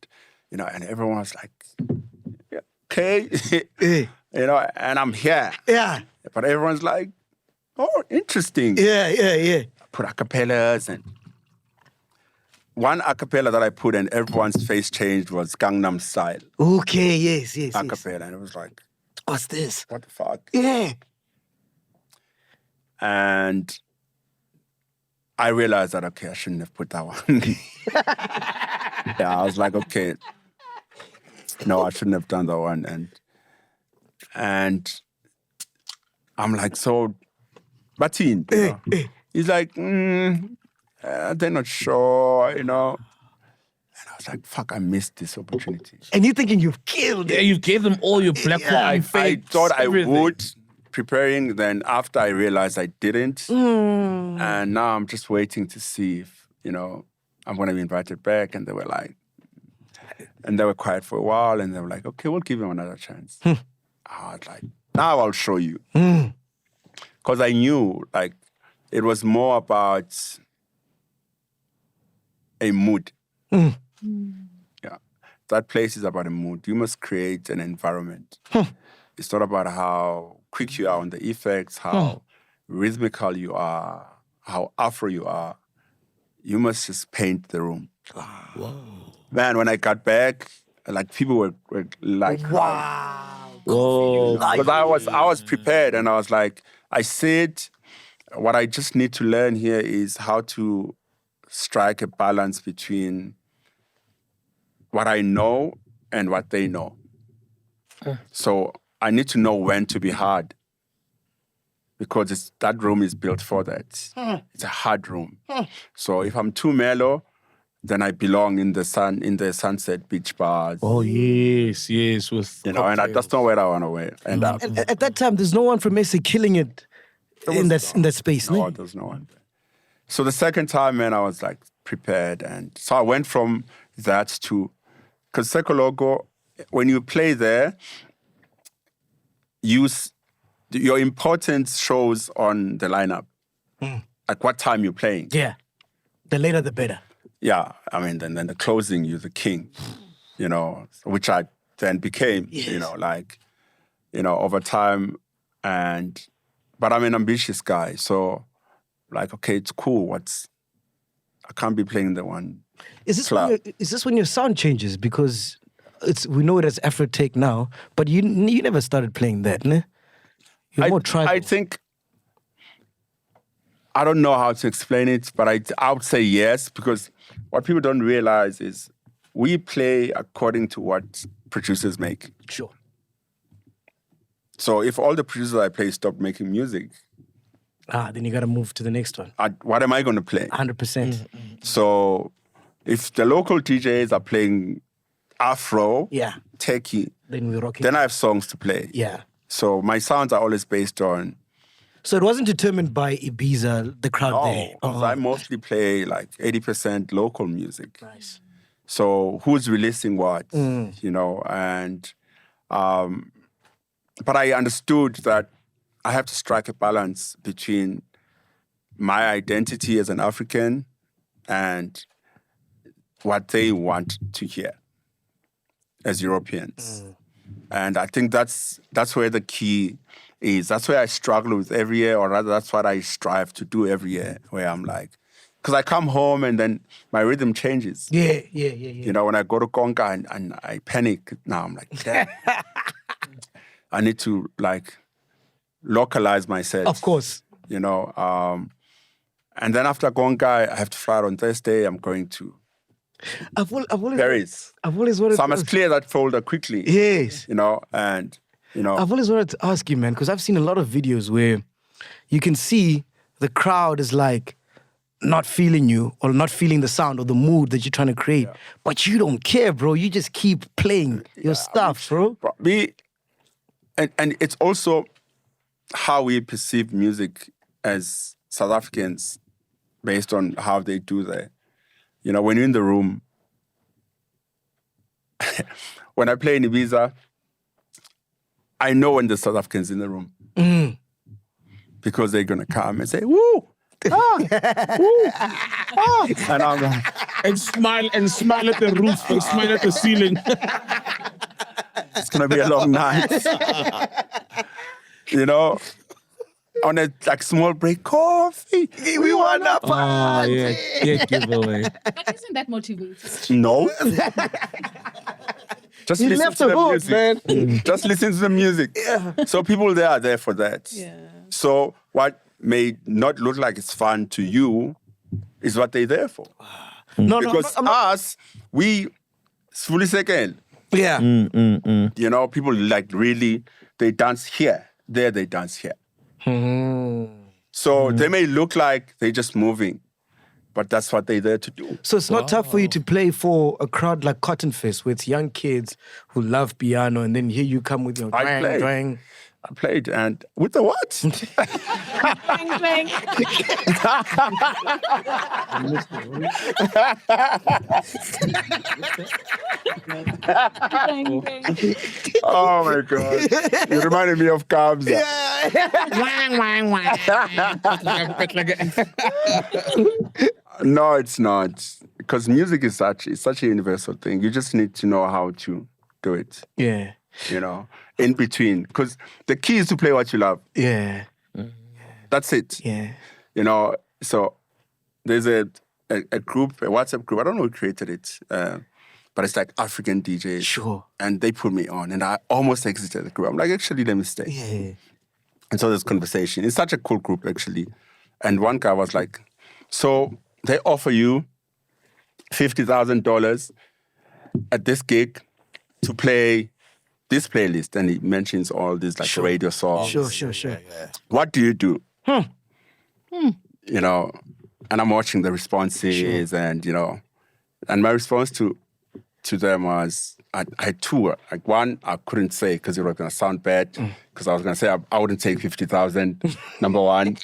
you know, and everyone was like, yeah, okay. You know, and I'm here. Yeah. But everyone's like, oh, interesting. Yeah. I put acapellas and one acapella that I put and everyone's face changed was Gangnam Style. Okay, yes. Acapella. And it was like, what's this? what the fuck? Yeah. And I realized that, okay, I shouldn't have put that one. Yeah, I was like, okay, no, I shouldn't have done that one. And I'm like, so, Batin, you know? He's like, they're not sure, you know. And I was like, fuck, I missed this opportunity. And you're thinking you've killed it. Yeah, you gave them all your black I fakes, thought everything. I would, preparing, then after I realized I didn't. And now I'm just waiting to see if, you know, I'm going to be invited back. And they were like, and they were quiet for a while. And they were like, okay, we'll give him another chance. I was like, now I'll show you. Because I knew, like, it was more about a mood. Yeah. That place is about a mood. You must create an environment. It's not about how quick you are on the effects, how rhythmical you are, how Afro you are. You must just paint the room. Whoa. Man, when I got back, like people were like, Wow. whoa. Because I was prepared and I was like, I said, what I just need to learn here is how to strike a balance between what I know and what they know. So I need to know when to be hard. because that room is built for that. It's a hard room. So if I'm too mellow, then I belong in the sunset beach bars. Oh yes, with And that's not where I want to end up. And at that time, there's no one from SA killing it in that space. No, No, there's no one. So the second time, man, I was like prepared, and so I went from that to, because Sekologo, when you play there, your importance shows on the lineup, like what time you're playing. Yeah, the later the better. Yeah, I mean, then the closing, you're the king, which I then became, over time. But I'm an ambitious guy, so like, okay, it's cool. I can't be playing the one. Is this when your sound changes? Because we know it as Afro Take now, but you never started playing that, ne? You're more tribal. I think, I don't know how to explain it, but I would say yes, because what people don't realize is we play according to what producers make. Sure. So if all the producers I play stop making music, then you got to move to the next one. What am I going to play? 100%. So if the local DJs are playing Afro, techie, then we rock it. Then I have songs to play. Yeah. So my sounds are always based on. So it wasn't determined by Ibiza, the crowd there. Because I mostly play like 80% local music. Nice. So who's releasing what, and but I understood that I have to strike a balance between my identity as an African and what they want to hear as Europeans. And I think that's where the key is. That's where I struggle with every year, or rather that's what I strive to do every year, where I'm like, because I come home and then my rhythm changes. Yeah. When I go to Konka and I panic, now I'm like, damn. I need to like localize myself. Of course. And then after Konka, I have to fly out on Thursday. I'm going to I've always Paris. I've always wanted So I to must clear that folder quickly. Yes. And I've always wanted to ask you, man, because I've seen a lot of videos where you can see the crowd is like not feeling you or not feeling the sound or the mood that you're trying to create. Yeah. But you don't care, bro. You just keep playing your stuff, bro. And it's also how we perceive music as South Africans based on how they do there. When you're in the room, when I play in Ibiza, I know when the South Africans in the room. Because they're going to come and say, woo! Woo! And I'm like, and smile at the roof and smile at the ceiling. It's going to be a long night. On a small break, coffee. We want a party. Yeah, giveaway. But isn't that motivating? No. Just You listen left to the the boat, music. man. Just listen to the music. Yeah. So people there are there for that. Yeah. So what may not look like it's fun to you is what they're there for. Because us, we Soulistic. Yeah. People like really, they dance here. There they dance here. So they may look like they're just moving, but that's what they're there to do. So it's not tough for you to play for a crowd like Cotton Fest with young kids who love piano, and then here you come with your twang. I played, and with the what? Twang, twang. Twang, twang. Oh my God. You reminded me of Kabza. No, it's not. Because music is such a universal thing. You just need to know how to do it. Yeah. In between. Because the key is to play what you love. Yeah. That's it. Yeah. So there's a group, a WhatsApp group. I don't know who created it. But it's like African DJs. Sure. And they put me on, and I almost exited the group. I'm like, actually, let me stay. Yeah. And so there's conversation. It's such a cool group, actually. And one guy was like, so they offer you $50,000 at this gig to play this playlist, and he mentions all these like radio songs. Sure. What do you do? You know, and I'm watching the responses, and you know, and my response to them was, I had two. Like one, I couldn't say because it was going to sound bad. Because I was going to say I wouldn't take 50,000. Number one,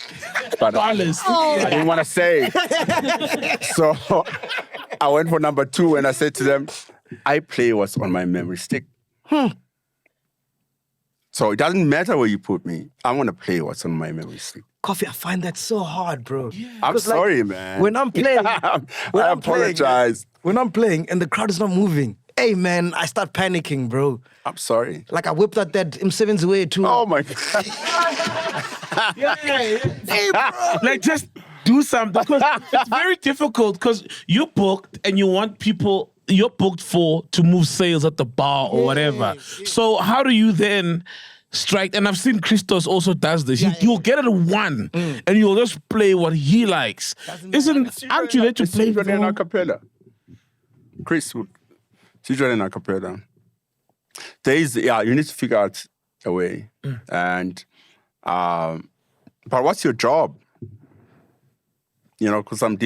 but I didn't want to say. So I went for number two, and I said to them, I play what's on my memory stick. So it doesn't matter where you put me. I want to play what's on my memory stick. Coffee, I find that so hard, bro. I'm sorry, man. When I'm playing, I apologize. When I'm playing and the crowd is not moving, hey, man, I start panicking, bro. I'm sorry. Like I whipped out that M7's way too. Oh my God. Hey, bro. Like, just do something. Because it's very difficult because you're booked and you want people you're booked for to move sales at the bar or whatever. So how do you then strike? And I've seen Christos also does this. You'll get it at one and you'll just play what he likes. Aren't you there to play Usually in for? a cappella. Chris, it's usually in a cappella. You need to figure out a way. And but what's your job? You know, because there's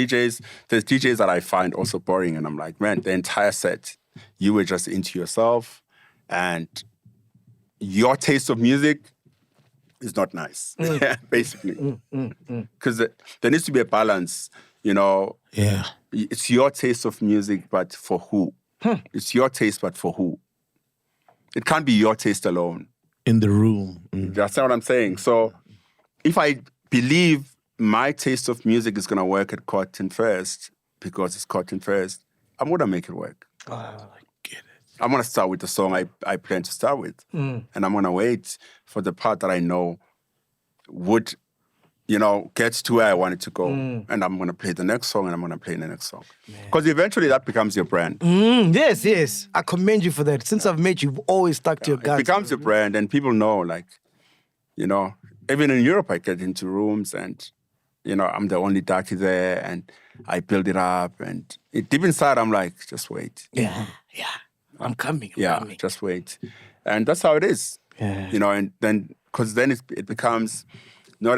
DJs that I find also boring, and I'm like, man, the entire set, you were just into yourself, and your taste of music is not nice, basically. Because there needs to be a balance, you know. Yeah. It's your taste of music, but for who? It's your taste, but for who? It can't be your taste alone. In the room. That's what I'm saying. So if I believe my taste of music is going to work at Cotton First, because it's Cotton First, I'm going to make it work. I get it. I'm going to start with the song I plan to start with. And I'm going to wait for the part that I know would, you know, get to where I want it to go. And I'm going to play the next song, and I'm going to play the next song. Because eventually that becomes your brand. Yes. I commend you for that. Since I've met you, you've always stuck to your guns. It becomes your brand, and people know, like, you know, even in Europe, I get into rooms and, you know, I'm the only darky there, and I build it up, and deep inside, I'm like, just wait. Yeah. I'm coming. Just wait. And that's how it is. Yeah. You know, and then, because then it becomes not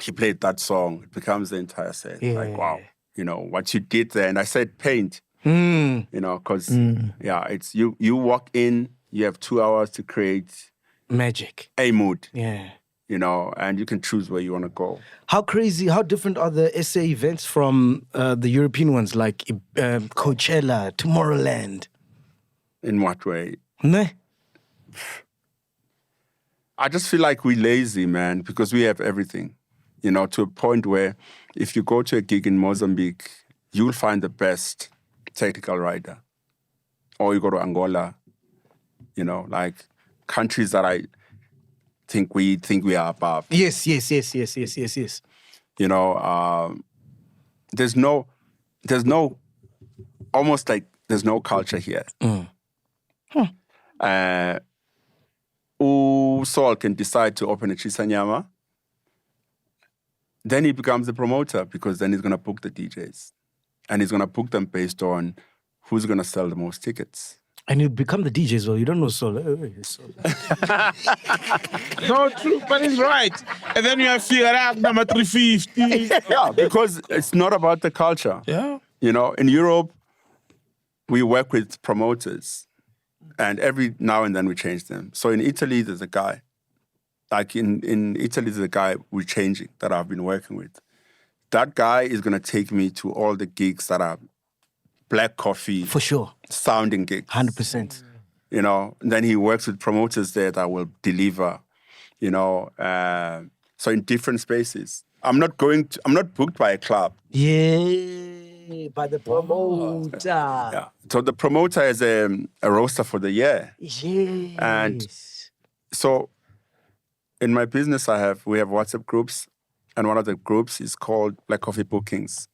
he played that song, it becomes the entire set. Yeah. Like, wow, you know, what you did there. And I said paint, you know, because, it's you walk in, you have 2 hours to create Magic. a mood. Yeah. You know, and you can choose where you want to go. How different are the SA events from the European ones, like Coachella, Tomorrowland? In what way? Ne? I just feel like we're lazy, man, because we have everything. You know, to a point where if you go to a gig in Mozambique, you'll find the best technical rider. Or you go to Angola, you know, like countries that I think we are above. Yes. You know, there's no culture here. Saul can decide to open a Chisanyama, then he becomes the promoter, because then he's going to book the DJs. And he's going to book them based on who's going to sell the most tickets. And you become the DJ as well. You don't know Sol. No, true, but he's right. And then you have figure out number 350. Yeah, because it's not about the culture. Yeah. You know, in Europe, we work with promoters, and every now and then we change them. So in Italy, there's a guy. Like in Italy, there's a guy we're changing that I've been working with. That guy is going to take me to all the gigs that are black coffee. For sure. Sounding gigs. 100%. You know, and then he works with promoters there that will deliver, you know. So in different spaces. I'm not booked by a club. Yeah, by the promoter. Yeah. So the promoter is a roster for the year. Yes. And so in my business, we have WhatsApp groups, and one of the groups is called Black Coffee Bookings.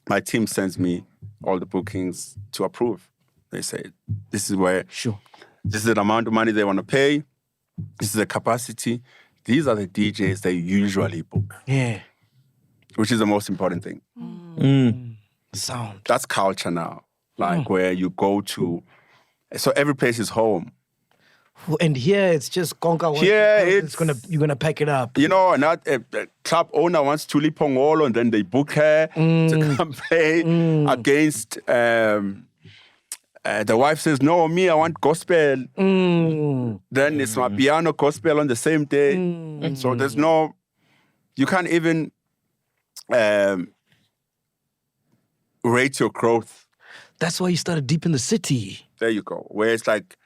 My team sends me all the bookings to approve. They say, this is the amount of money they want to pay. This is the capacity. These are the DJs they usually book. Yeah. Which is the most important thing. Sound. That's culture now. Like where you go to, so every place is home. And here it's just conquer. Here you're gonna pack it up. You know, not a club owner wants Tuli Pongolo and then they book her to come play against. The wife says, "No, me, I want gospel." Then it's my piano gospel on the same day. So there's no, you can't even rate your growth. That's why you started deep in the city. There you go. Where it's like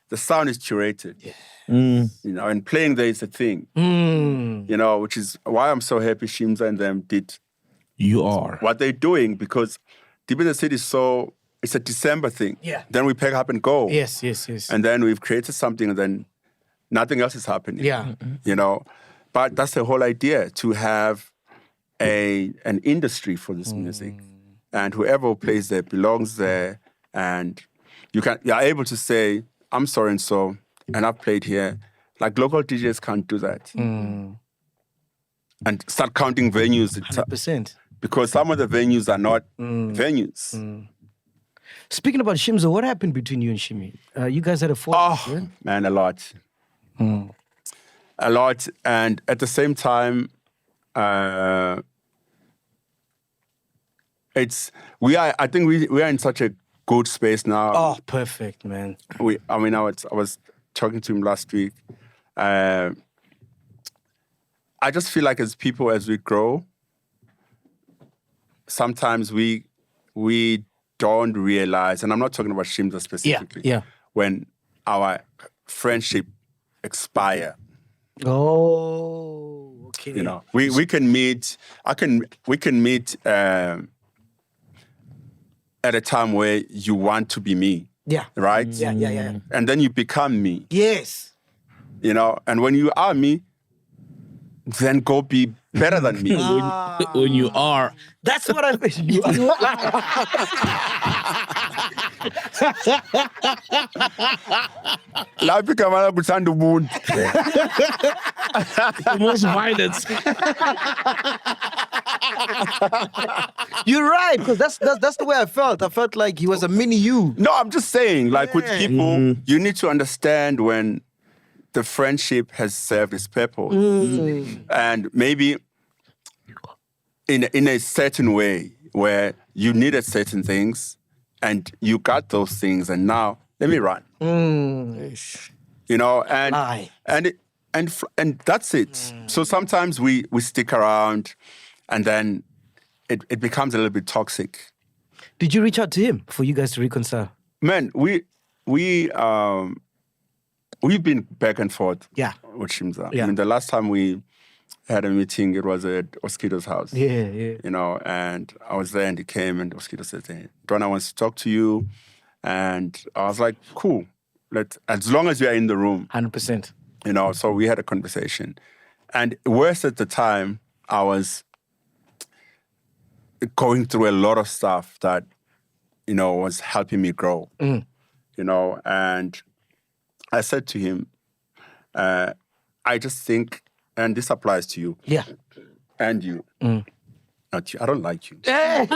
the sound is curated. You know, and playing there is a thing. You know, which is why I'm so happy Shimza and them did what they're doing, because deep in the city is so. It's a December thing. Yeah. Then we pack up and go. Yes. And then we've created something and then nothing else is happening. Yeah. You know? But that's the whole idea, to have an industry for this music. And whoever plays there belongs there. And you're able to say, I'm so and so, and I've played here. Like local DJs can't do that. And start counting venues. 100%. Because some of the venues are not venues. Speaking about Shimza, what happened between you and Shimi? You guys had a fight. Oh, man, a lot. A lot. And at the same time, I think we are in such a good space now. Oh, perfect, man. I was talking to him last week. I just feel like as people, as we grow, sometimes we don't realize, and I'm not talking about Shimza specifically, when our friendship expire. Oh, okay. You know, we can meet. We can meet at a time where you want to be me. Yeah. Right. Yeah. And then you become me. Yes. You know, and when you are me, then go be better than me. When you are. That's what I wish you are. The most violence. You're right, because that's the way I felt. I felt like he was a mini you. No, I'm just saying, like with people, you need to understand when the friendship has served its purpose. And maybe in a certain way where you needed certain things and you got those things and now let me run. You know, and that's it. So sometimes we stick around and then it becomes a little bit toxic. Did you reach out to him for you guys to reconcile? Man, we've been back and forth with Shimza. Yeah. I mean, the last time we had a meeting, it was at Oskido's house. Yeah. You know, and I was there and he came and Oskido said, "Hey, Donna wants to talk to you." And I was like, cool. As long as you're in the room. 100%. You know, so we had a conversation. And worse at the time, I was going through a lot of stuff that, you know, was helping me grow. You know, and I said to him, I just think, and this applies to you. Yeah. And you. Not you. I don't like you. The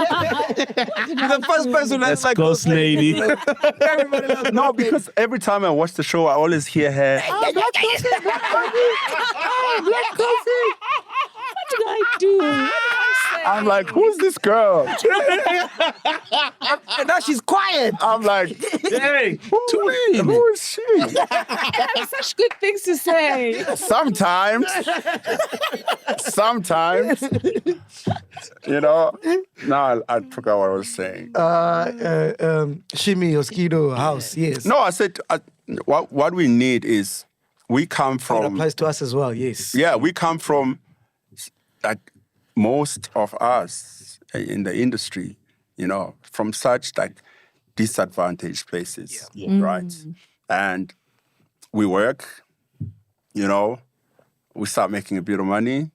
first person that's like Ghost lady. Everybody loves No, because every time I watch the show, I always hear her. What did I do? What did I say? I'm like, who's this girl? And now she's quiet. I'm like, hey, who is she? I have such good things to say. Sometimes, you know. No, I forgot what I was saying. Shimi, Oskido, house, yes. No, I said what we need is we come It from. applies to us as well, yes. Yeah, we come from like most of us in the industry, you know, from such like disadvantaged places, right? And we work, you know, we start making a bit of money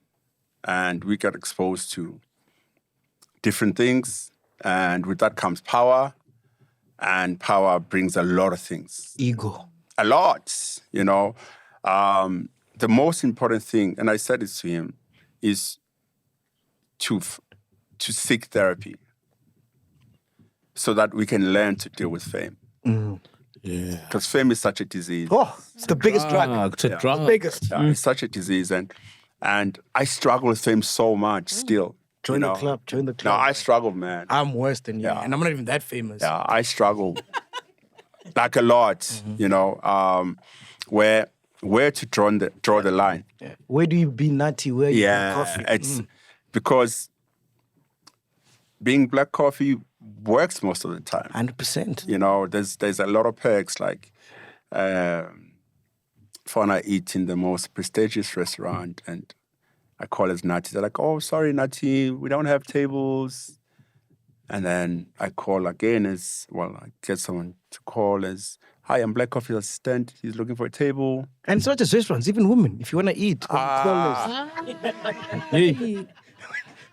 and we get exposed to different things. And with that comes power, and power brings a lot of things. Ego. A lot, you know. The most important thing, and I said it to him, is to seek therapy so that we can learn to deal with fame. Yeah. Because fame is such a disease. Oh, it's the biggest drug. It's a drug. Biggest. Yeah, it's such a disease, and I struggle with fame so much still. Join the club. Join the No, club. I struggle, man. I'm worse than you, Yeah. and I'm not even that famous. Yeah, I struggle like a lot. Where to draw the line. Yeah. Where do you be nutty? Where you Yeah, drink coffee? it's because being black coffee works most of the time. 100%. There's a lot of perks, like when I eat in the most prestigious restaurant and I call as Natty, they're like, oh, sorry, Natty, we don't have tables. And then I call again I get someone to call as, hi, I'm Black Coffee's assistant. He's looking for a table. And it's not just restaurants, even women. If you want to eat, call us. Hey.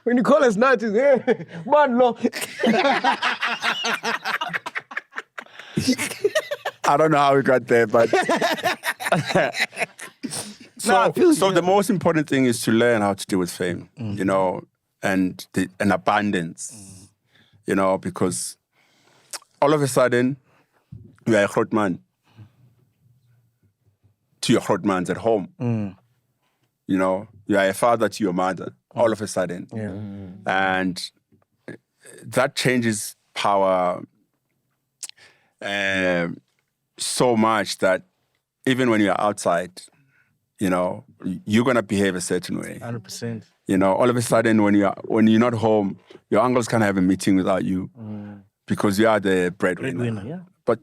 When you call us nutty, hey, man, no. I don't know how we got there, but... So the most important thing is to learn how to deal with fame, and abundance, because all of a sudden, you are a groot man to your groot mans at home. You are a father to your mother, all of a sudden. Yeah. And that changes power so much that even when you're outside, you're going to behave a certain way. 100%. All of a sudden when you're not home, your uncles can have a meeting without you because you are the breadwinner. Yeah. But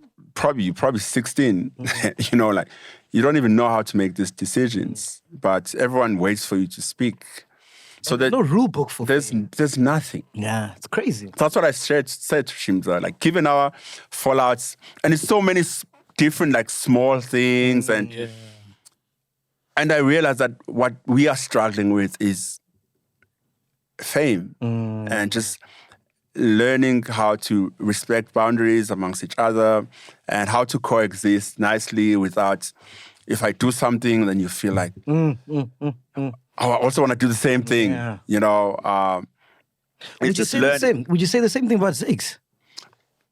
you're probably 16, you don't even know how to make these decisions, but everyone waits for you to speak. So There's no rule book for fame. There's nothing. Yeah, it's crazy. That's what I said to Shimza, like given our fallouts, and it's so many different like small things and I realized that what we are struggling with is fame and just learning how to respect boundaries amongst each other and how to coexist nicely without, if I do something, then you feel like, I also want to do the same thing, Would you say the same? Would you say the same thing about Zakes?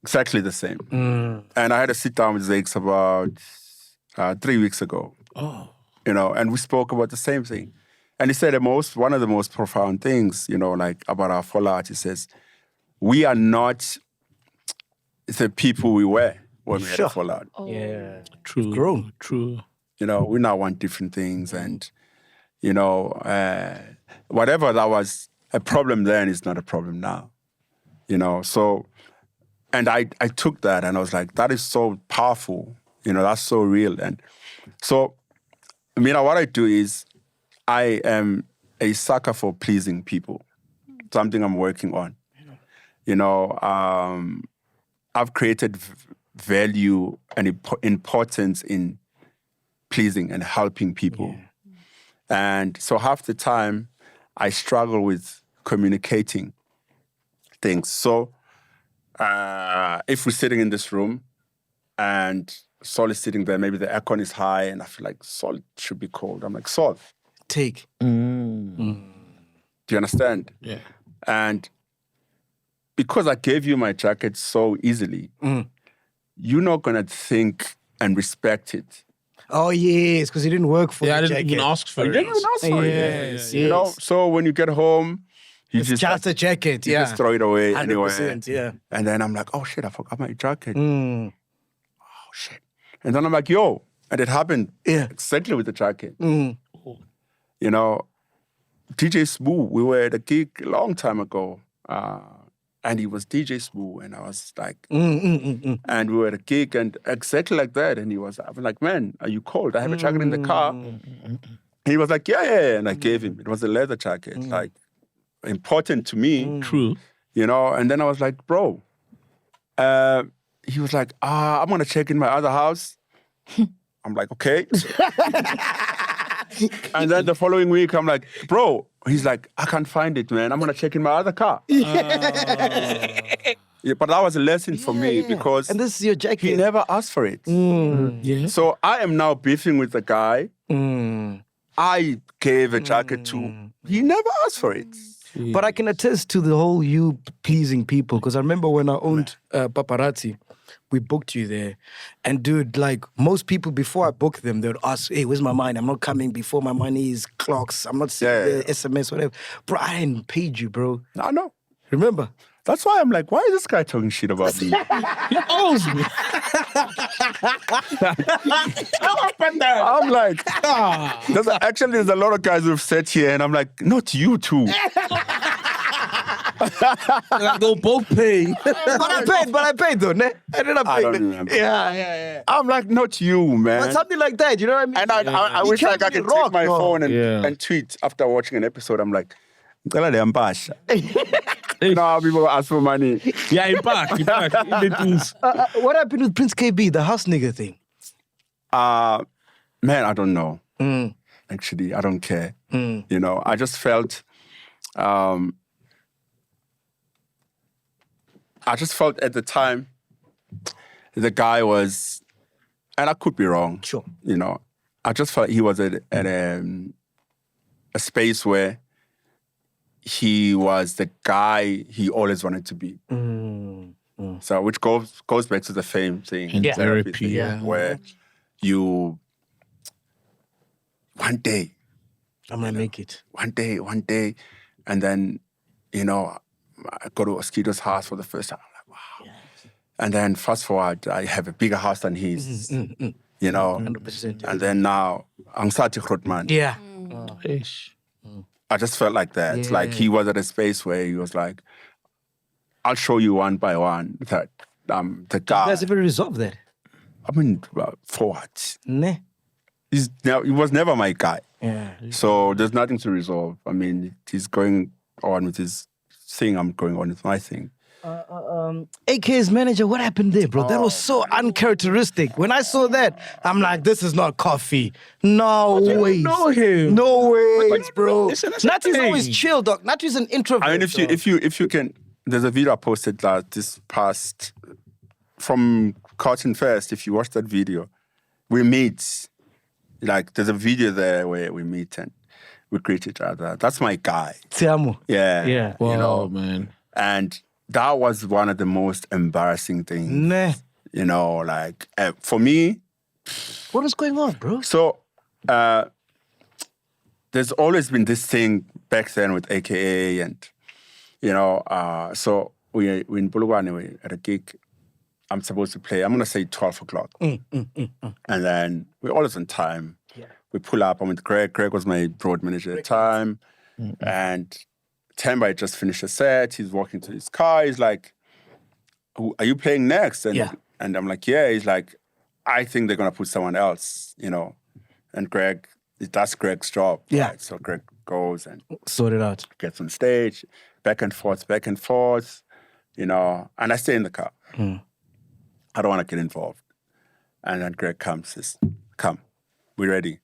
Exactly the same. And I had a sit down with Zakes about 3 weeks ago. Oh. And we spoke about the same thing. And he said one of the most profound things, about our fallout. He says, we are not the people we were when we had a fallout. Oh. Yeah. True. We've grown. True. We now want different things. And, whatever that was a problem then is not a problem now. So, and I took that and I was like, that is so powerful. That's so real. And so, what I do is I am a sucker for pleasing people, something I'm working on. I've created value and importance in pleasing and helping people. And so half the time I struggle with communicating things. So if we're sitting in this room and Sol is sitting there, maybe the aircon is high and I feel like Sol should be cold. I'm like, Sol. Take. Do you understand? Yeah. And because I gave you my jacket so easily, you're not going to think and respect it. Oh, yes, because you didn't work for Yeah, I the didn't even jacket. ask for You it. didn't even ask for Yes, it. So when you get home, you It's just just a jacket, you yeah. just throw it away 100%, anyway. yeah. And then I'm like, oh shit, I forgot my jacket. Oh shit. And then I'm like, yo. And it happened exactly with the jacket. DJ Smooth, we were at a gig a long time ago. And he was DJ Smooth. And I was like, and we were at a gig and exactly like that. And I was like, man, are you cold? I have a jacket in the car. And he was like, yeah. And I gave him. It was a leather jacket, like important to me. True. And then I was like, bro. He was like, I'm going to check in my other house. I'm like, okay. And then the following week, I'm like, bro. He's like, I can't find it, man. I'm going to check in my other car. Yeah, but that was a lesson for me because And this is your jacket. he never asked for it. Yeah. So I am now beefing with the guy I gave a jacket to. He never asked for it. But I can attest to the whole you pleasing people because I remember when I owned Paparazzi, we booked you there. And dude, like most people, before I book them, they would ask, hey, where's my money? I'm not coming before my money is clocks. I'm not seeing the SMS, whatever. Bro, I hadn't paid you, bro. I know. Remember? That's why I'm like, why is this guy talking shit about me? He owes me. I'm like, there's a lot of guys who've sat here and I'm like, not you too. Like they'll both pay. But I paid though, ne? I ended up I paying. don't remember. Yeah. I'm like, not you, man. But something like that, you know what I mean? And I wish like I could take my phone and tweet after watching an episode. I'm like, you know how people ask for money. Yeah, in back. What happened with Prince KB, the house nigga thing? Man, I don't know. Actually, I don't care. You know, I just felt at the time the guy was, and I could be wrong. Sure. You know, I just felt he was at a space where he was the guy he always wanted to be. So, which goes back to the fame thing. In therapy, thing, where you, one day, I'm going to make it. One day, and then, you know, I go to Oskido's house for the first time. I'm like, wow. Yes. And then fast forward, I have a bigger house than his, you know. 100%. And then now, Angsati Grootman. Yeah. I just felt like that. Yeah. Like he was at a space where he was like, I'll show you one by one that I'm the guy. You guys ever resolved that? I mean, for what? Nah. He was never my guy. Yeah. So there's nothing to resolve. I mean, he's going on with his thing. I'm going on with my thing. AK's manager, what happened there, bro? That was so uncharacteristic. When I saw that, I'm like, this is not coffee. No way. Know him. No way, bro. That's Nati's always chill, dog. Nati's an introvert. I mean, if you can, there's a video I posted this past from Cotton Fest. If you watch that video, we meet. Like, there's a video there where we meet and we greet each other. That's my guy. Te amo. Yeah. Yeah. Wow, you know, man. And that was one of the most embarrassing things. Nah. You know, like, for me. What is going on, bro? So, there's always been this thing back then with AKA and, you know, so we in Bulugwane at a gig. I'm supposed to play, I'm going to say 12 o'clock. And then we're always on time. Yeah. We pull up, I'm with Greg. Greg was my road manager at the time. And Temba had just finished a set. He's walking to his car. He's like, are you playing next? And, and I'm like, yeah. He's like, I think they're going to put someone else, you know. And Greg, that's Greg's job. Yeah. Right? So Greg goes and sort it out. Gets on stage, back and forth, you know. And I stay in the car. I don't want to get involved. And then Greg says, come, we're ready.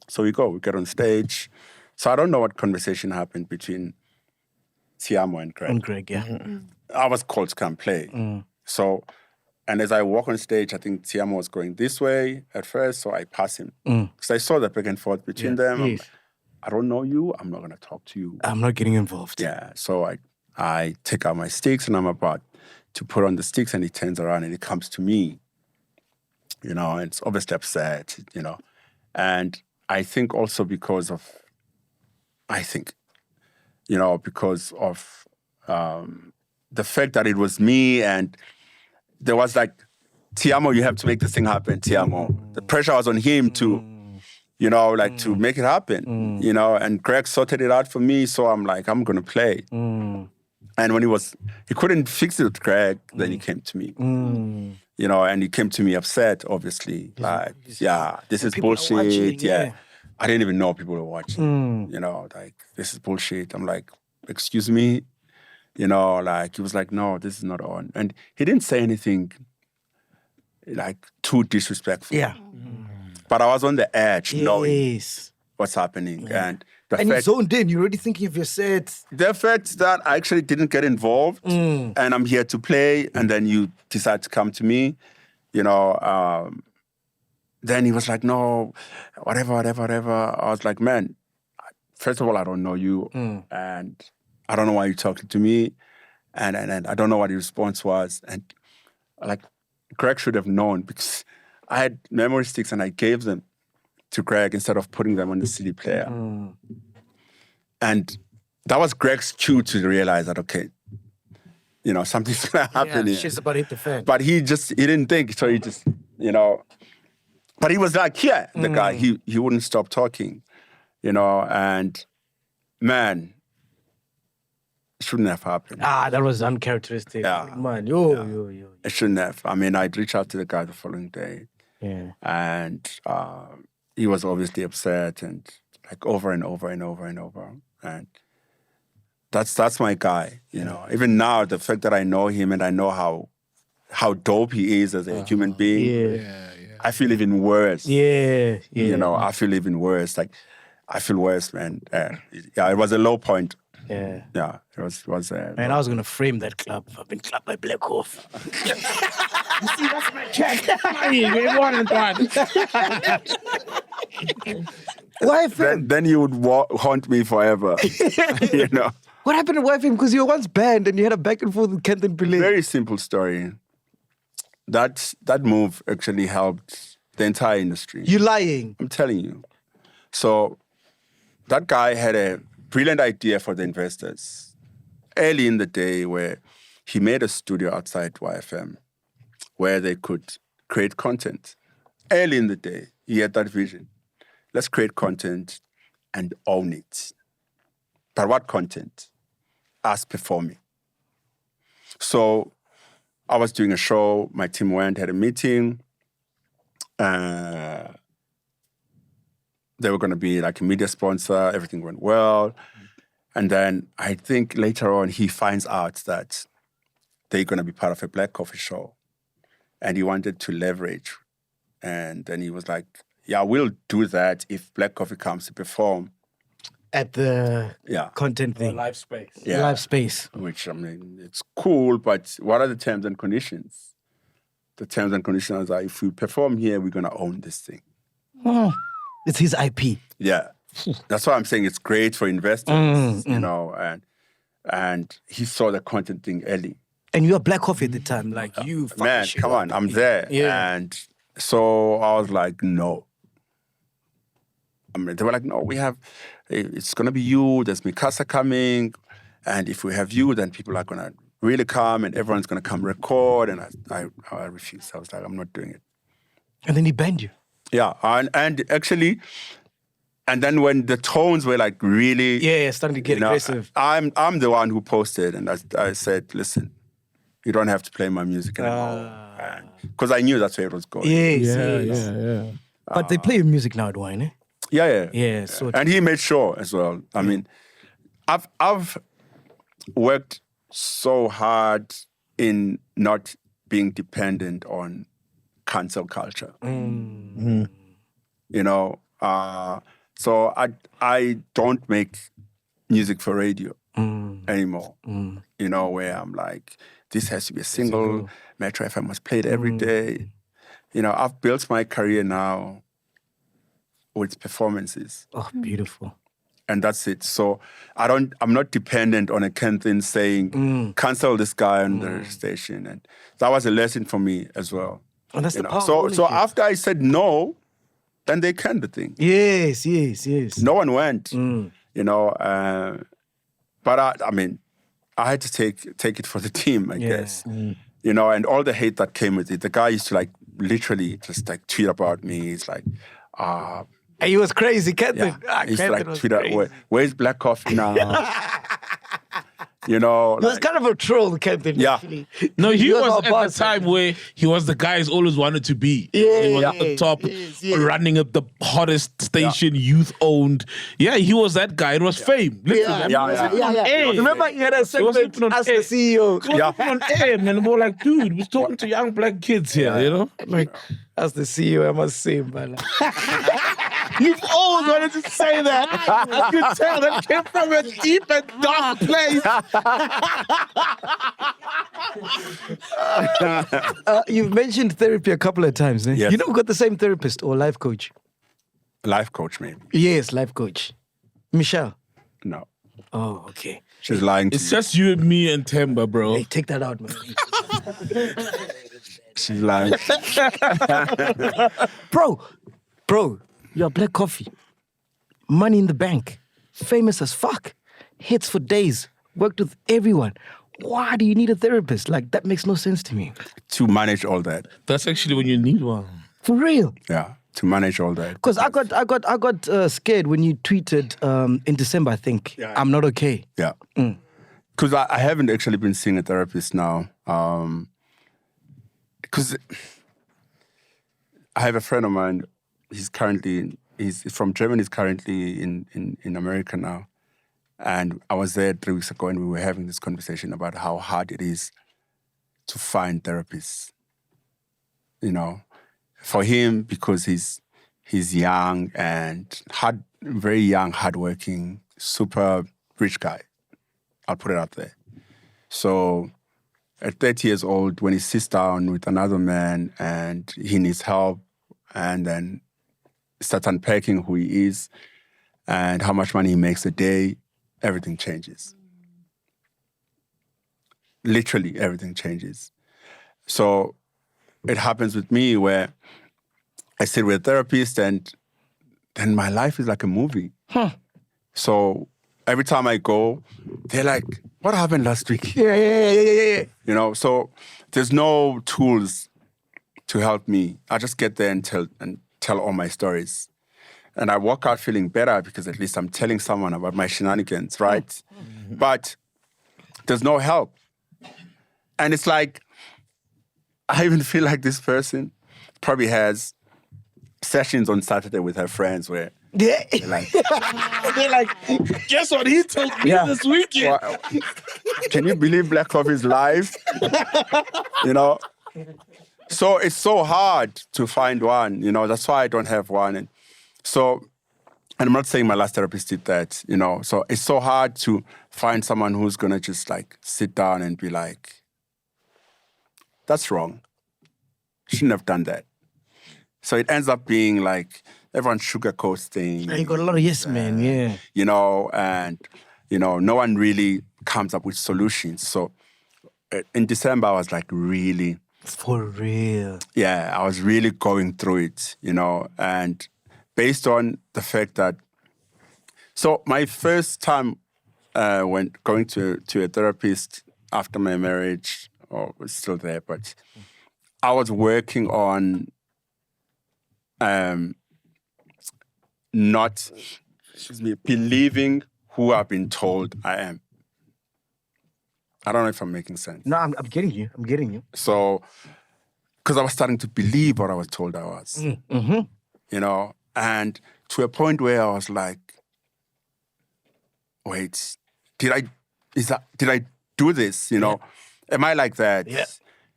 So we get on stage. So I don't know what conversation happened between Tiamo and Greg. And Greg, yeah. I was called to come play. So, and as I walk on stage, I think Tiamo was going this way at first, so I pass him. Because I saw the back and forth between them. I'm like, I don't know you, I'm not going to talk to you. I'm not getting involved. Yeah, so I take out my sticks and I'm about to put on the sticks and he turns around and he comes to me, you know, and it's obviously upset, you know. And I think also because of the fact that it was me and there was like, Tiamo, you have to make this thing happen, Tiamo. The pressure was on him to, you know, like to make it happen, you know, and Greg sorted it out for me. So I'm like, I'm going to play. And when he couldn't fix it with Greg, then he came to me. You know, and he came to me upset, obviously. Like, yeah, this is bullshit. Watching, yeah. I didn't even know people were watching. You know, like, this is bullshit. I'm like, excuse me? You know, like, he was like, no, this is not on. And he didn't say anything, like, too disrespectful. Yeah. But I was on the edge, knowing what's happening. And you zoned in. You're already thinking of your set. The fact that I actually didn't get involved and I'm here to play and then you decide to come to me, you know, then he was like, no, whatever. I was like, man, first of all, I don't know you, and I don't know why you're talking to me, and I don't know what your response was. And like, Greg should have known because I had memory sticks and I gave them to Greg instead of putting them on the CD player. And that was Greg's cue to realize that, okay, you know, something's gonna happen here. Shit's about to hit the fan. But he didn't think, so he just, you know. But he was like, yeah, the guy, he wouldn't stop talking, you know, and man, it shouldn't have happened. That was uncharacteristic. Yeah. Man, It shouldn't have. I mean, I'd reach out to the guy the following day, and he was obviously upset and like over and over and over and over. And that's my guy, you know. Even now, the fact that I know him and I know how dope he is as a human being, I feel even worse. Yeah. You know, I feel even worse. Like, I feel worse, man. Yeah, it was a low point. Yeah. Yeah, it was. Man, I was gonna frame that club. I've been clapped by Black Hawk. You see, that's my check. YFM. Then you would haunt me forever. You know. What happened to YFM? Because you were once banned and you had a back and forth with Kent and Pillay. Very simple story. That move actually helped the entire industry. You lying? I'm telling you. So that guy had a brilliant idea for the investors early in the day where he made a studio outside YFM where they could create content. Early in the day, he had that vision. Let's create content and own it. But what content? Us performing. So I was doing a show, my team went, had a meeting. They were going to be like a media sponsor, everything went well. And then I think later on he finds out that they're going to be part of a Black Coffee show. And he wanted to leverage. And then he was like, yeah, we'll do that if Black Coffee comes to perform. At the content thing. Live space. Yeah. Live space. Which, I mean, it's cool, but what are the terms and conditions? The terms and conditions are if we perform here, we're going to own this thing. Oh, it's his IP. Yeah. That's why I'm saying it's great for investors, you know, and he saw the content thing early. And you were Black Coffee at the time, like you fucking Man, shit come up. on, I'm there. Yeah. And so I was like, no. I mean, they were like, no, it's going to be you, there's Mikasa coming, and if we have you, then people are going to really come and everyone's going to come record, and I refused. I was like, I'm not doing it. And then he banned you. Yeah, and actually, and then when the tones were like really... Yeah, starting to get aggressive. I'm the one who posted, and I said, listen, you don't have to play my music anymore. Because I knew that's where it was going. Yes. But they play your music now at Wine, eh? Yeah. Yeah, so... And he made sure as well. I mean, I've worked so hard in not being dependent on cancel culture. You know, so I don't make music for radio anymore. You know, where I'm like, this has to be a single. Metro FM must play it every day. You know, I've built my career now with performances. Oh, beautiful. And that's it. So I'm not dependent on a Kenthin saying, cancel this guy on the station. And that was a lesson for me as well. And that's the power. So after I said no, then they canned the thing. Yes. No one went, you know. But I mean, I had to take it for the team, I guess. You know, and all the hate that came with it. The guy used to like literally just like tweet about me. He's like, he was crazy, Kenthin. he used to like tweet out, where's Black Coffee now? You know, He was kind of a troll, Kenthin. Yeah. Actually. No, he was our at boss. the time where he was the guy he's always wanted to be. Yeah, he was at the top, running up the hottest station, youth-owned. Yeah, he was that guy. It was fame. Literally. Yeah. Remember he had a segment, Ask the CEO. Yeah. On air, and we were like, dude, we're talking to young black kids here, you know? Like, As the CEO, I must say, man. you've always wanted to say that. I could tell that came from a deep and dark place. You've mentioned therapy a couple of times, eh? Yes. You know, we've got the same therapist or life coach. Life coach, maybe. Yes, life coach. Michelle. No. Oh, okay. She's lying to It's you. just you and me and Temba, bro. Hey, take that out, man. She's lying. Bro, you're Black Coffee. Money in the bank. Famous as fuck. Hits for days. Worked with everyone. Why do you need a therapist? Like, that makes no sense to me. To manage all that. That's actually when you need one. For real. Yeah. To manage all that. Because I got scared when you tweeted in December, I think. Yeah. I'm not okay. Yeah. Because I haven't actually been seeing a therapist now. Because I have a friend of mine. He's from Germany. He's currently in America now. And I was there 3 weeks ago and we were having this conversation about how hard it is to find therapists. You know, for him, because he's young and very young, hardworking, super rich guy. I'll put it out there. So at 30 years old, when he sits down with another man and he needs help and then starts unpacking who he is and how much money he makes a day, everything changes. Literally, everything changes. So it happens with me where I sit with a therapist and then my life is like a movie. So every time I go, they're like, what happened last week? Yeah. You know, so there's no tools to help me. I just get there and tell all my stories. And I walk out feeling better because at least I'm telling someone about my shenanigans, right? But there's no help. And it's like, I even feel like this person probably has sessions on Saturday with her friends where Yeah. they're like, Guess what he told me this weekend? can you believe Black Coffee's live? You know? So it's so hard to find one, you know, that's why I don't have one. And I'm not saying my last therapist did that, you know, so it's so hard to find someone who's gonna just like sit down and be like, that's wrong. Shouldn't have done that. So it ends up being like everyone sugarcoats things. You got a lot of yes men, yeah. You know, and, you know, no one really comes up with solutions. So in December, I was like really... For real. Yeah, I was really going through it, you know, and based on the fact that... So my first time when going to a therapist after my marriage, was still there, but I was working on not believing who I've been told I am. I don't know if I'm making sense. No, I'm getting you. I'm getting you. So, because I was starting to believe what I was told I was, you know, and to a point where I was like, wait, did I do this? You know, am I like that? Yeah.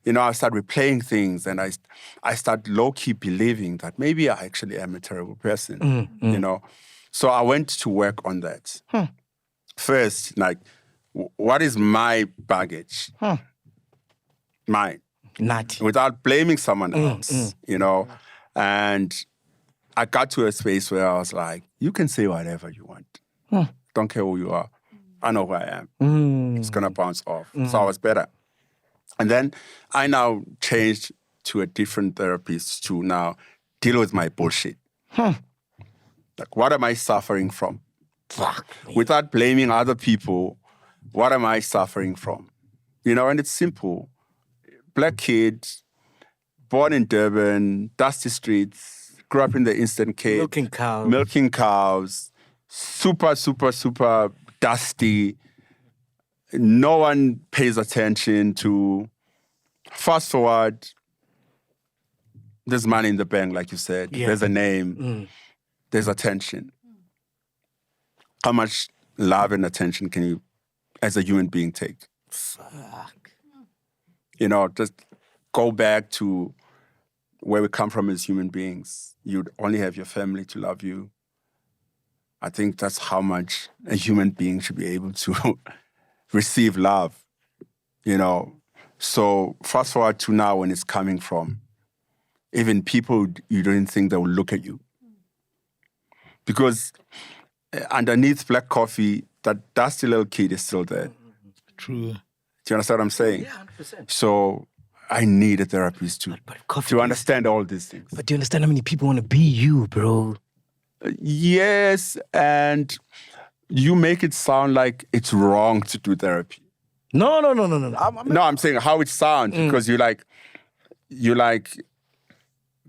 You know, I started replaying things and I started low-key believing that maybe I actually am a terrible person, you know. So I went to work on that. First, like, what is my baggage? Mine. Not. Without blaming someone else, you know. And I got to a space where I was like, you can say whatever you want. Don't care who you are. I know who I am. It's going to bounce off. So I was better. And then I now changed to a different therapist to now deal with my bullshit. Like, what am I suffering from? Fuck. Without blaming other people, what am I suffering from? You know, and it's simple. Black kid, born in Durban, dusty streets, grew up in the Eastern Cape. Milking cows. Super, super, super dusty. No one pays attention to. Fast forward, there's money in the bank, like you said. Yeah. There's a name. There's attention. How much love and attention can you, as a human being, take? Fuck. You know, just go back to where we come from as human beings. You'd only have your family to love you. I think that's how much a human being should be able to receive love, you know. So fast forward to now when it's coming from even people you don't think they will look at you. Because underneath black coffee, that dusty little kid is still there. True. Do you understand what I'm saying? Yeah, 100%. So I need a therapist But coffee to is- understand all these things. But do you understand how many people want to be you, bro? Yes, and you make it sound like it's wrong to do therapy. No. No, I'm saying how it sounds because you like,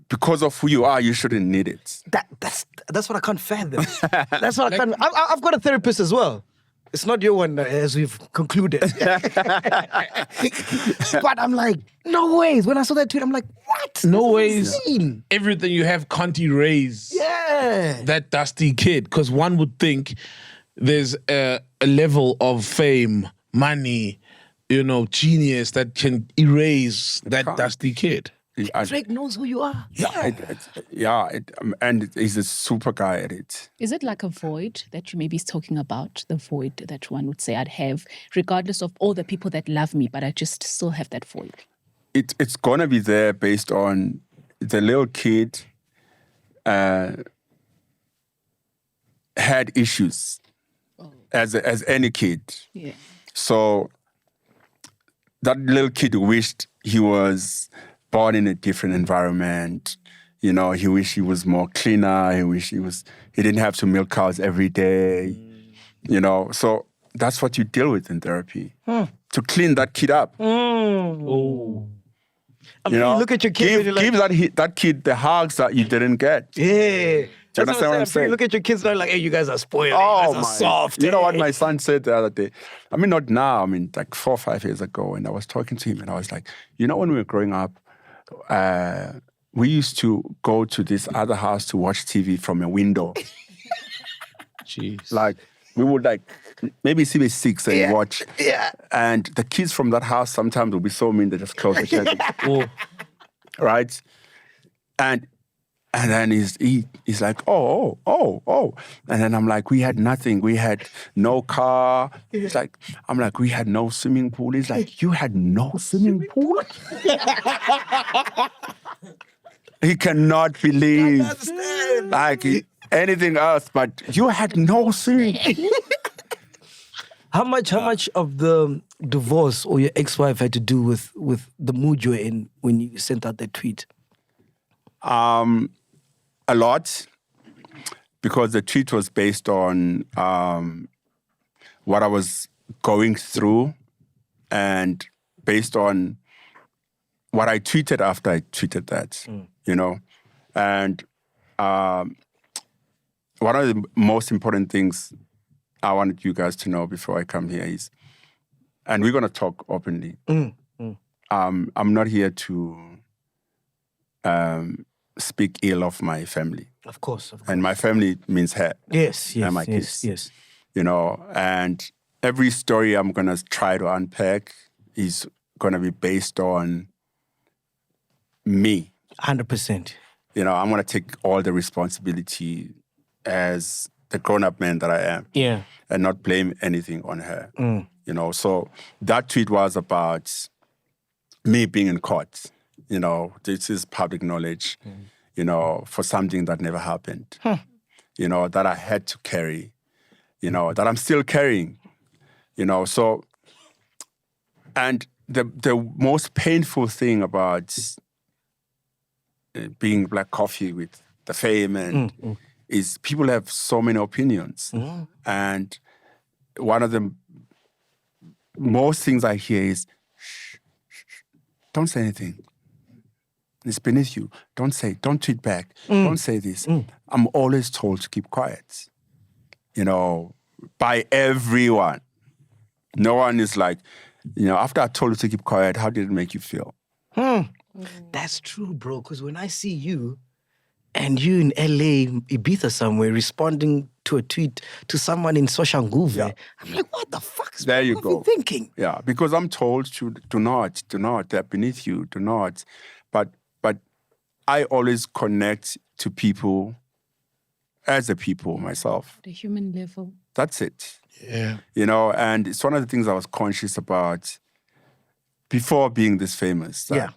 because of who you are, you shouldn't need it. That's what I can't fathom. That's what I can't. I've got a therapist as well. It's not your one, as we've concluded. But I'm like, no ways. When I saw that tweet, I'm like, what? No This is ways. insane. Everything you have can't erase Yeah. that dusty kid. Because one would think there's a level of fame, money, genius that can erase that can't. dusty kid. Drake knows who you are. And he's a super guy at it. Is it like a void that you maybe is talking about? The void that one would say I'd have, regardless of all the people that love me, but I just still have that void. It's gonna be there based on the little kid had issues as any kid. Yeah. So that little kid wished he was born in a different environment. He wished he was more cleaner. He wished he didn't have to milk cows every day. So that's what you deal with in therapy. To clean that kid up. Oh. I mean, you look at your kid and you're like, give that kid the hugs that you didn't get. yeah. Do you understand what I'm saying? You look at your kids and they're like, hey, you guys are spoiled. Oh, you guys are soft. You know what my son said the other day? I mean, not now. I mean, like 4 or 5 years ago. And I was talking to him and I was like, when we were growing up, we used to go to this other house to watch TV from a window. Jeez. Like, we would maybe see the 6 and watch. Yeah. And the kids from that house sometimes will be so mean they just close the curtain. Right? And then he's like, oh. And then I'm like, we had nothing. We had no car. He's like, I'm like, we had no swimming pool. He's like, you had no swimming pool? He cannot believe anything else, but you had no swimming pool. How much of the divorce or your ex-wife had to do with the mood you were in when you sent out that tweet? A lot, because the tweet was based on what I was going through and based on what I tweeted after I tweeted that, And one of the most important things I wanted you guys to know before I come here is, and we're going to talk openly, I'm not here to speak ill of my family. Of course. And my family means her. Yes, and my yes, kids. yes. And every story I'm going to try to unpack is going to be based on me. 100%. I'm going to take all the responsibility as the grown-up man that I am. Yeah. And not blame anything on her. So that tweet was about me being in court. This is public knowledge, for something that never happened, that I had to carry, that I'm still carrying, So, and the most painful thing about being Black Coffee with the fame and is people have so many opinions. And one of the most things I hear is, shh, don't say anything. It's beneath you. Don't tweet back. Don't say this. I'm always told to keep quiet, by everyone. No one is like, after I told you to keep quiet, how did it make you feel? That's true, bro. Because when I see you and you in LA, Ibiza somewhere, responding to a tweet to someone in Soshanguve, I'm like, what the fuck is There you Coffee go. thinking? Yeah, because I'm told to do not, they're beneath you, do not. But I always connect to people as a people myself. The human level. That's it. Yeah. And it's one of the things I was conscious about before being this famous. That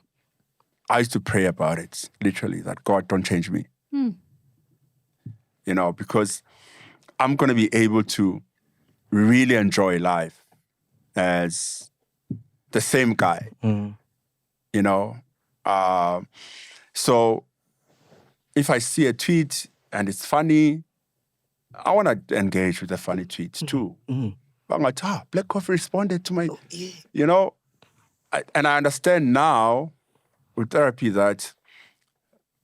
I used to pray about it, literally, that God, don't change me. Because I'm going to be able to really enjoy life as the same guy, you know? So if I see a tweet and it's funny, I want to engage with the funny tweets too. I'm like, Black Coffee responded to my, you know? And I understand now with therapy that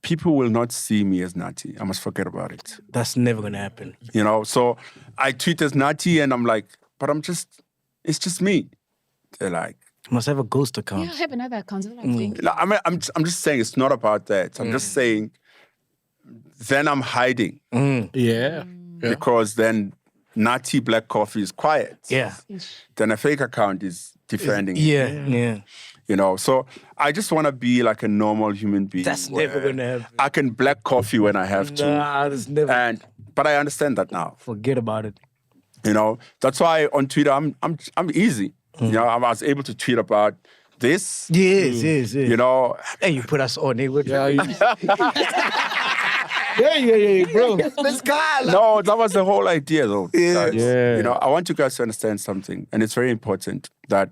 people will not see me as nutty. I must forget about it. That's never going to happen. You know, so I tweet as nutty and I'm like, but it's just me. They're like, You must have a ghost account. Yeah, I have another account. I think. I mean, I'm just saying it's not about that. I'm just saying then I'm hiding Yeah. because then nutty Black Coffee is quiet. Yeah. Then a fake account is defending it. Yeah. You know, so I just want to be like a normal human being. That's never where going to happen. I can Black Coffee when I have to. Nah, that's never. But I understand that now. Forget about it. You know, that's why on Twitter I'm easy. You know, I was able to tweet about this. Yes. You know, Hey, you put us on. Hey, Yeah, bro. This guy. no, that was the whole idea, though. Yeah. Guys. Yeah. You know, I want you guys to understand something, and it's very important that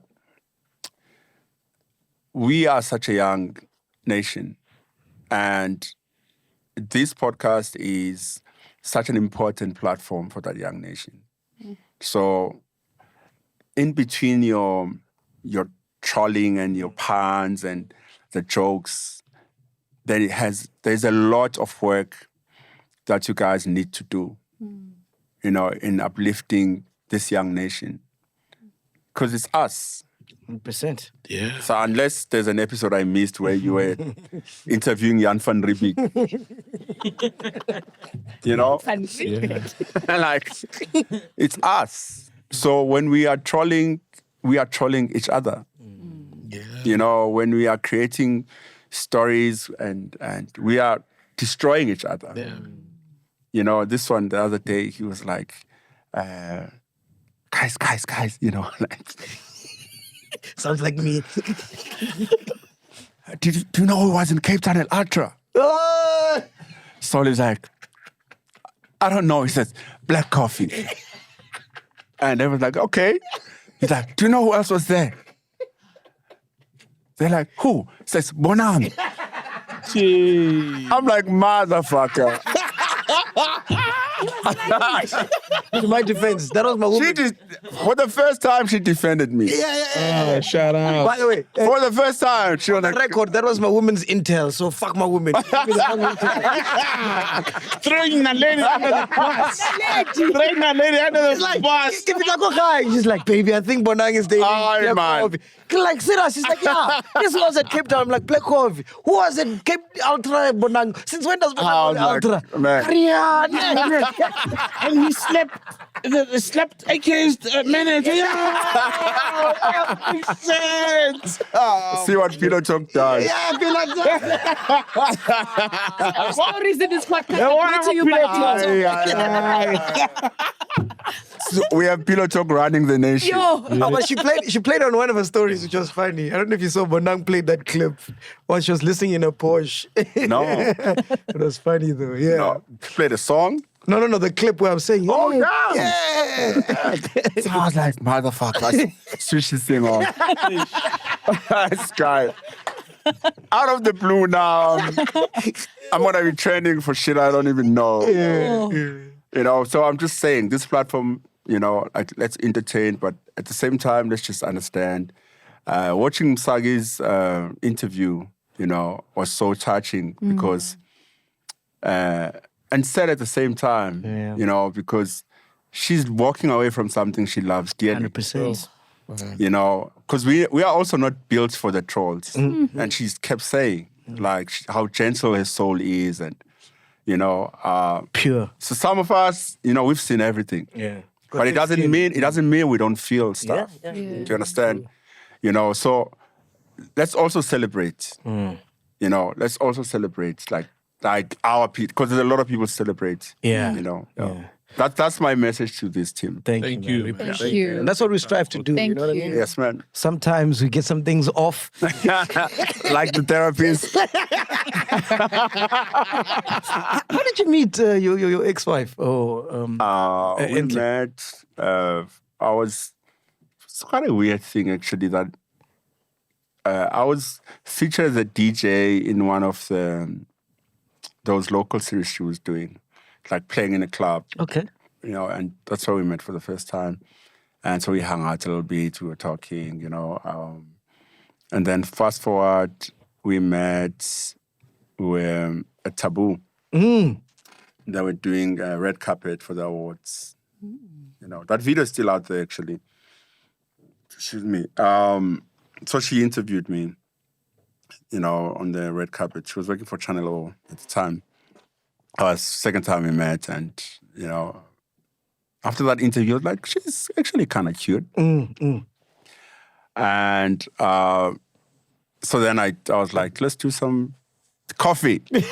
we are such a young nation, and this podcast is such an important platform for that young nation. So, in between your trolling and your puns and the jokes, there's a lot of work that you guys need to do, you know, in uplifting this young nation. Because it's us. 100%. Yeah. So unless there's an episode I missed where you were interviewing Jan van Riebeek, you know? Like, it's us. So when we are trolling each other. Yeah. You know, when we are creating stories and we are destroying each other. Yeah. You know, this one the other day, he was like, guys, you know, like, Sounds like me. do you know who was in Cape Town at Ultra? So he's like, I don't know. He says, Black Coffee. And everyone's like, okay. He's like, do you know who else was there? They're like, who? He says, Bonang. I'm like, motherfucker. In my defense, that was my woman. For the first time, she defended me. Yeah. Shout out. By the way, For the first time, she was like, record, that was my woman's intel, so fuck my woman. Throwing the lady under the bus. Throwing the lady under the bus. If it's like, okay, she's like, baby, I think Bonang is dating Aye, Black man. Coffee. Like, serious, she's like, yeah, this was at Cape Town. I'm like, Black Coffee. Who was at Cape Ultra Bonang? Since when does Bonang go to Ultra? man. Rihanna. And he slept against a manager. Makes sense. See what Peter Talk does. Yeah, I feel like that. Stories in this podcast brought to you by TikTok. So we have Pillow Talk running the nation. Yo, Oh, but she played on one of her stories, which was funny. I don't know if you saw Bonang played that clip while she was listening in a Porsche. No. It was funny though, yeah. No. Play the song. No, the clip where I'm saying, Oh, yeah. yeah. So I was like, motherfucker, switch this thing off. This guy. Out of the blue now, I'm going to be trending for shit I don't even know. You know, so I'm just saying, this platform, you know, like, let's entertain, but at the same time, let's just understand. Watching Sagi's interview, you know, was so touching because, and sad at the same time, you know, because she's walking away from something she loves dearly. 100%. You know, because we are also not built for the trolls. And she's kept saying, like, how gentle her soul is and, you know, Pure. so some of us, you know, we've seen everything. Yeah. But it doesn't mean we don't feel stuff. Yeah. Do you understand? You know, so let's also celebrate. You know, let's also celebrate like our people, because there's a lot of people celebrate. Yeah. You know. Yeah. That's my message to this team. Thank Thank you. you. Man. We thank appreciate you. it. And that's what we strive to do. Thank you know what I you. mean? Yes, man. Sometimes we get some things off. Like the therapist. How did you meet your ex-wife? We Endley? met. It's quite a weird thing actually that I was featured as a DJ in one of those local series she was doing, like playing in a club. Okay. And that's where we met for the first time. And so we hung out a little bit, we were talking, and then fast forward, we met with a Taboo. They were doing a red carpet for the awards. That video is still out there, actually. Excuse me. So she interviewed me, on the red carpet. She was working for Channel O at the time. Second time we met, and, after that interview, I was like, she's actually kind of cute. And so then I was like, let's do some coffee. That's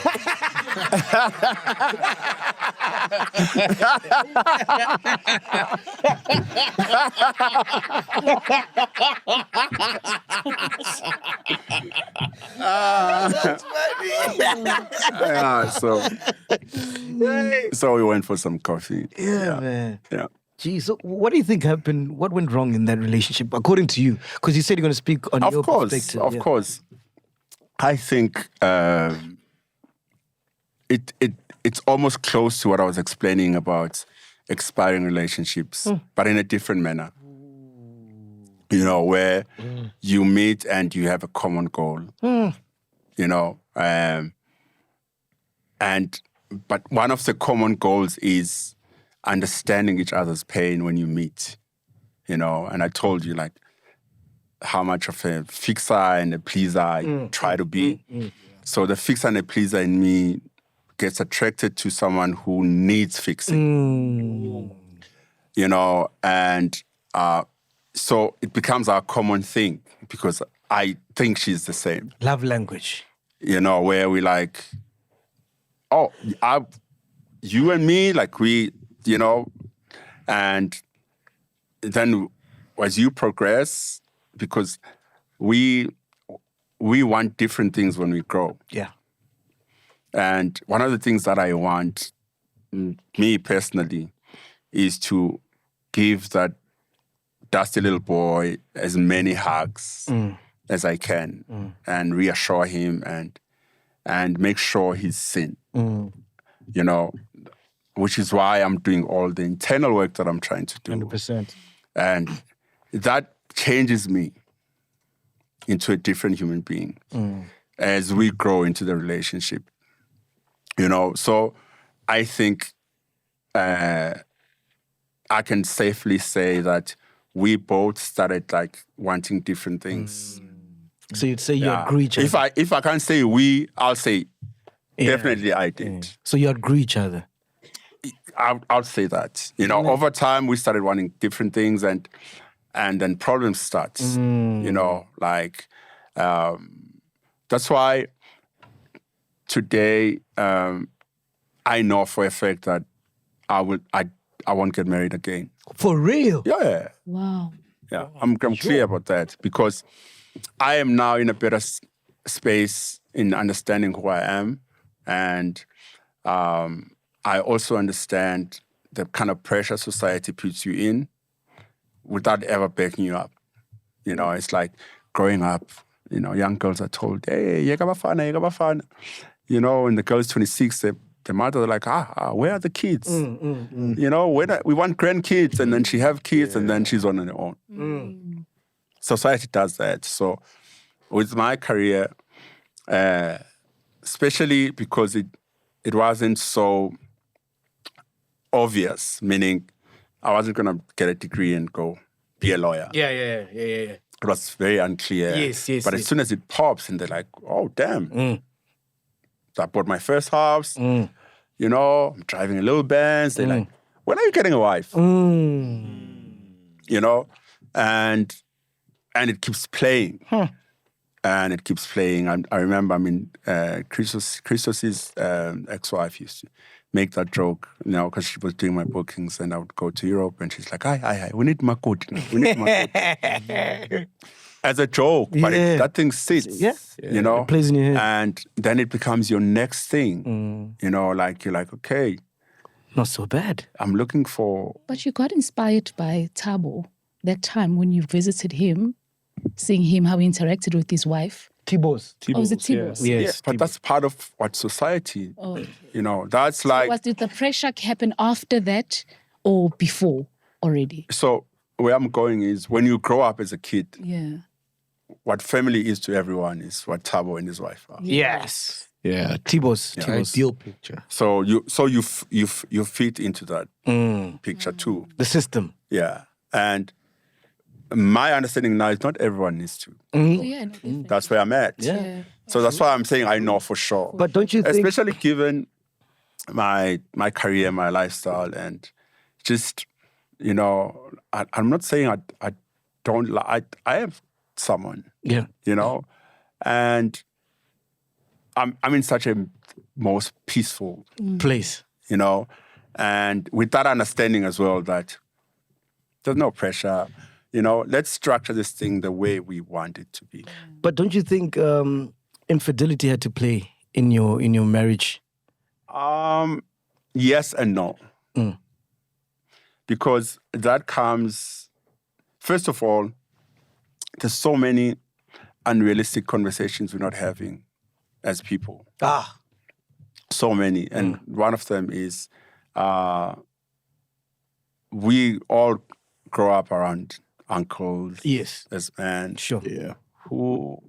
funny. So we went for some coffee. Yeah, man. Yeah. Gee, so what do you think happened? What went wrong in that relationship, according to you? Because you said you're going to speak on your perspective. Of course. I think it's almost close to what I was explaining about expiring relationships, but in a different manner. Where you meet and you have a common goal. But one of the common goals is understanding each other's pain when you meet. And I told you like how much of a fixer and a pleaser I try to be. So the fixer and the pleaser in me gets attracted to someone who needs fixing. And so it becomes our common thing because I think she's the same. Love language. Where we like, you and me, like we, and then as you progress, because we want different things when we grow. Yeah. And one of the things that I want, me personally, is to give that dusty little boy as many hugs as I can and reassure him and make sure he's seen. Which is why I'm doing all the internal work that I'm trying to do. 100%. And that changes me into a different human being as we grow into the relationship. So I think I can safely say that we both started like wanting different things. So you'd say you agree each other? If I can't say we, I'll say definitely I did. So you agree each other? I'll say that. Over time we started wanting different things and then problems starts. That's why today I know for a fact that I won't get married again. For real? Yeah. Wow. Yeah, I'm clear about that because I am now in a better space in understanding who I am, and I also understand the kind of pressure society puts you in without ever backing you up. It's like growing up, young girls are told, hey, yeka bafana. And the girl's 26, the mother are like, where are the kids? We want grandkids, and then she have kids, and then she's on her own. Society does that. So with my career, especially because it wasn't so obvious, meaning I wasn't going to get a degree and go be a lawyer. Yeah. It was very unclear. Yes. But as soon as it pops and they're like, oh, damn. So I bought my first house. I'm driving a little Benz. They're like, when are you getting a wife? And it keeps playing. And it keeps playing. I remember, Christos's ex-wife used to make that joke, because she was doing my bookings and I would go to Europe and she's like, hi, we need MacG. We need MacG. as a joke, but Yeah. that thing sits, Yeah. you know, It plays in your head. and then it becomes your next thing, you know, like you're like, okay, Not so bad. I'm looking for, But you got inspired by Thabo that time when you visited him, seeing him, how he interacted with his wife. T-Boss. Oh, was it Tibos? Yes. yeah, but that's part of what society, Oh. you know, that's like, Did the pressure happen after that or before already? so where I'm going is when you grow up as a kid, Yeah. what family is to everyone is what Thabo and his wife are. Yes. Yeah. T-Boss. The T-Boss. ideal picture. So you fit into that picture too. The system. Yeah. And my understanding now is not everyone needs to. Oh, yeah. No, definitely. That's where I'm at. Yeah. So that's why I'm saying I know for sure. But don't you think... Especially given my career, my lifestyle, and just, you know, I'm not saying I don't like, I have someone, Yeah. you know, and I'm in such a most peaceful, Place. you know, and with that understanding as well that there's no pressure, you know, let's structure this thing the way we want it to be. But don't you think infidelity had to play in your marriage? Yes and no. Because that comes, first of all, there's so many unrealistic conversations we're not having as people. So many. And one of them is we all grow up around uncles. Yes. As men. Sure. Yeah. Who,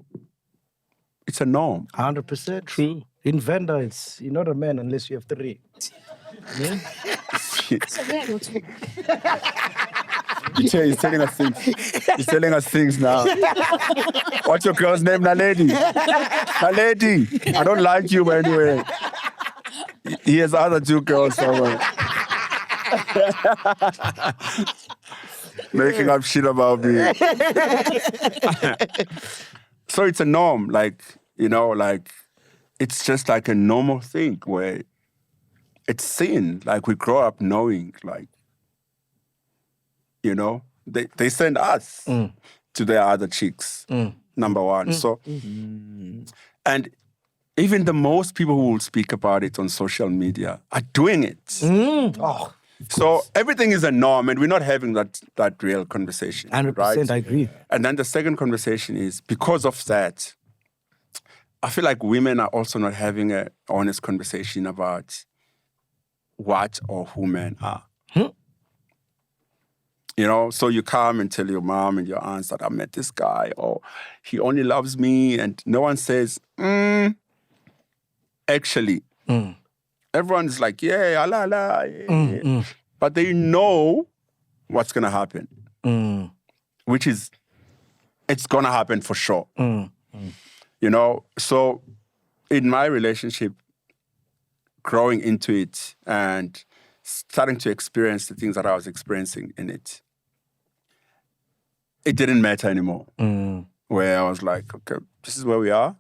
it's a norm. 100%. True. In Venda, you're not a man unless you have 3. He's telling us things. He's telling us things now. What's your girl's name, Naledi? Naledi. I don't like you, by the way. He has other 2 girls somewhere. Making up shit about me. So it's a norm, like, you know, like, it's just like a normal thing where it's seen. Like, we grow up knowing, like, you know, they send us to their other chicks, number one. So, and even the most people who will speak about it on social media are doing it. So everything is a norm, and we're not having that real conversation. 100%, right? I agree. And then the second conversation is, because of that, I feel like women are also not having an honest conversation about what or who men are. You know, so you come and tell your mom and your aunts that I met this guy, or he only loves me, and no one says, actually. Everyone's like, yeah, la la. Yeah. But they know what's going to happen, which is, it's going to happen for sure. You know, so in my relationship, growing into it and starting to experience the things that I was experiencing in it, it didn't matter anymore. Where I was like, okay, this is where we are.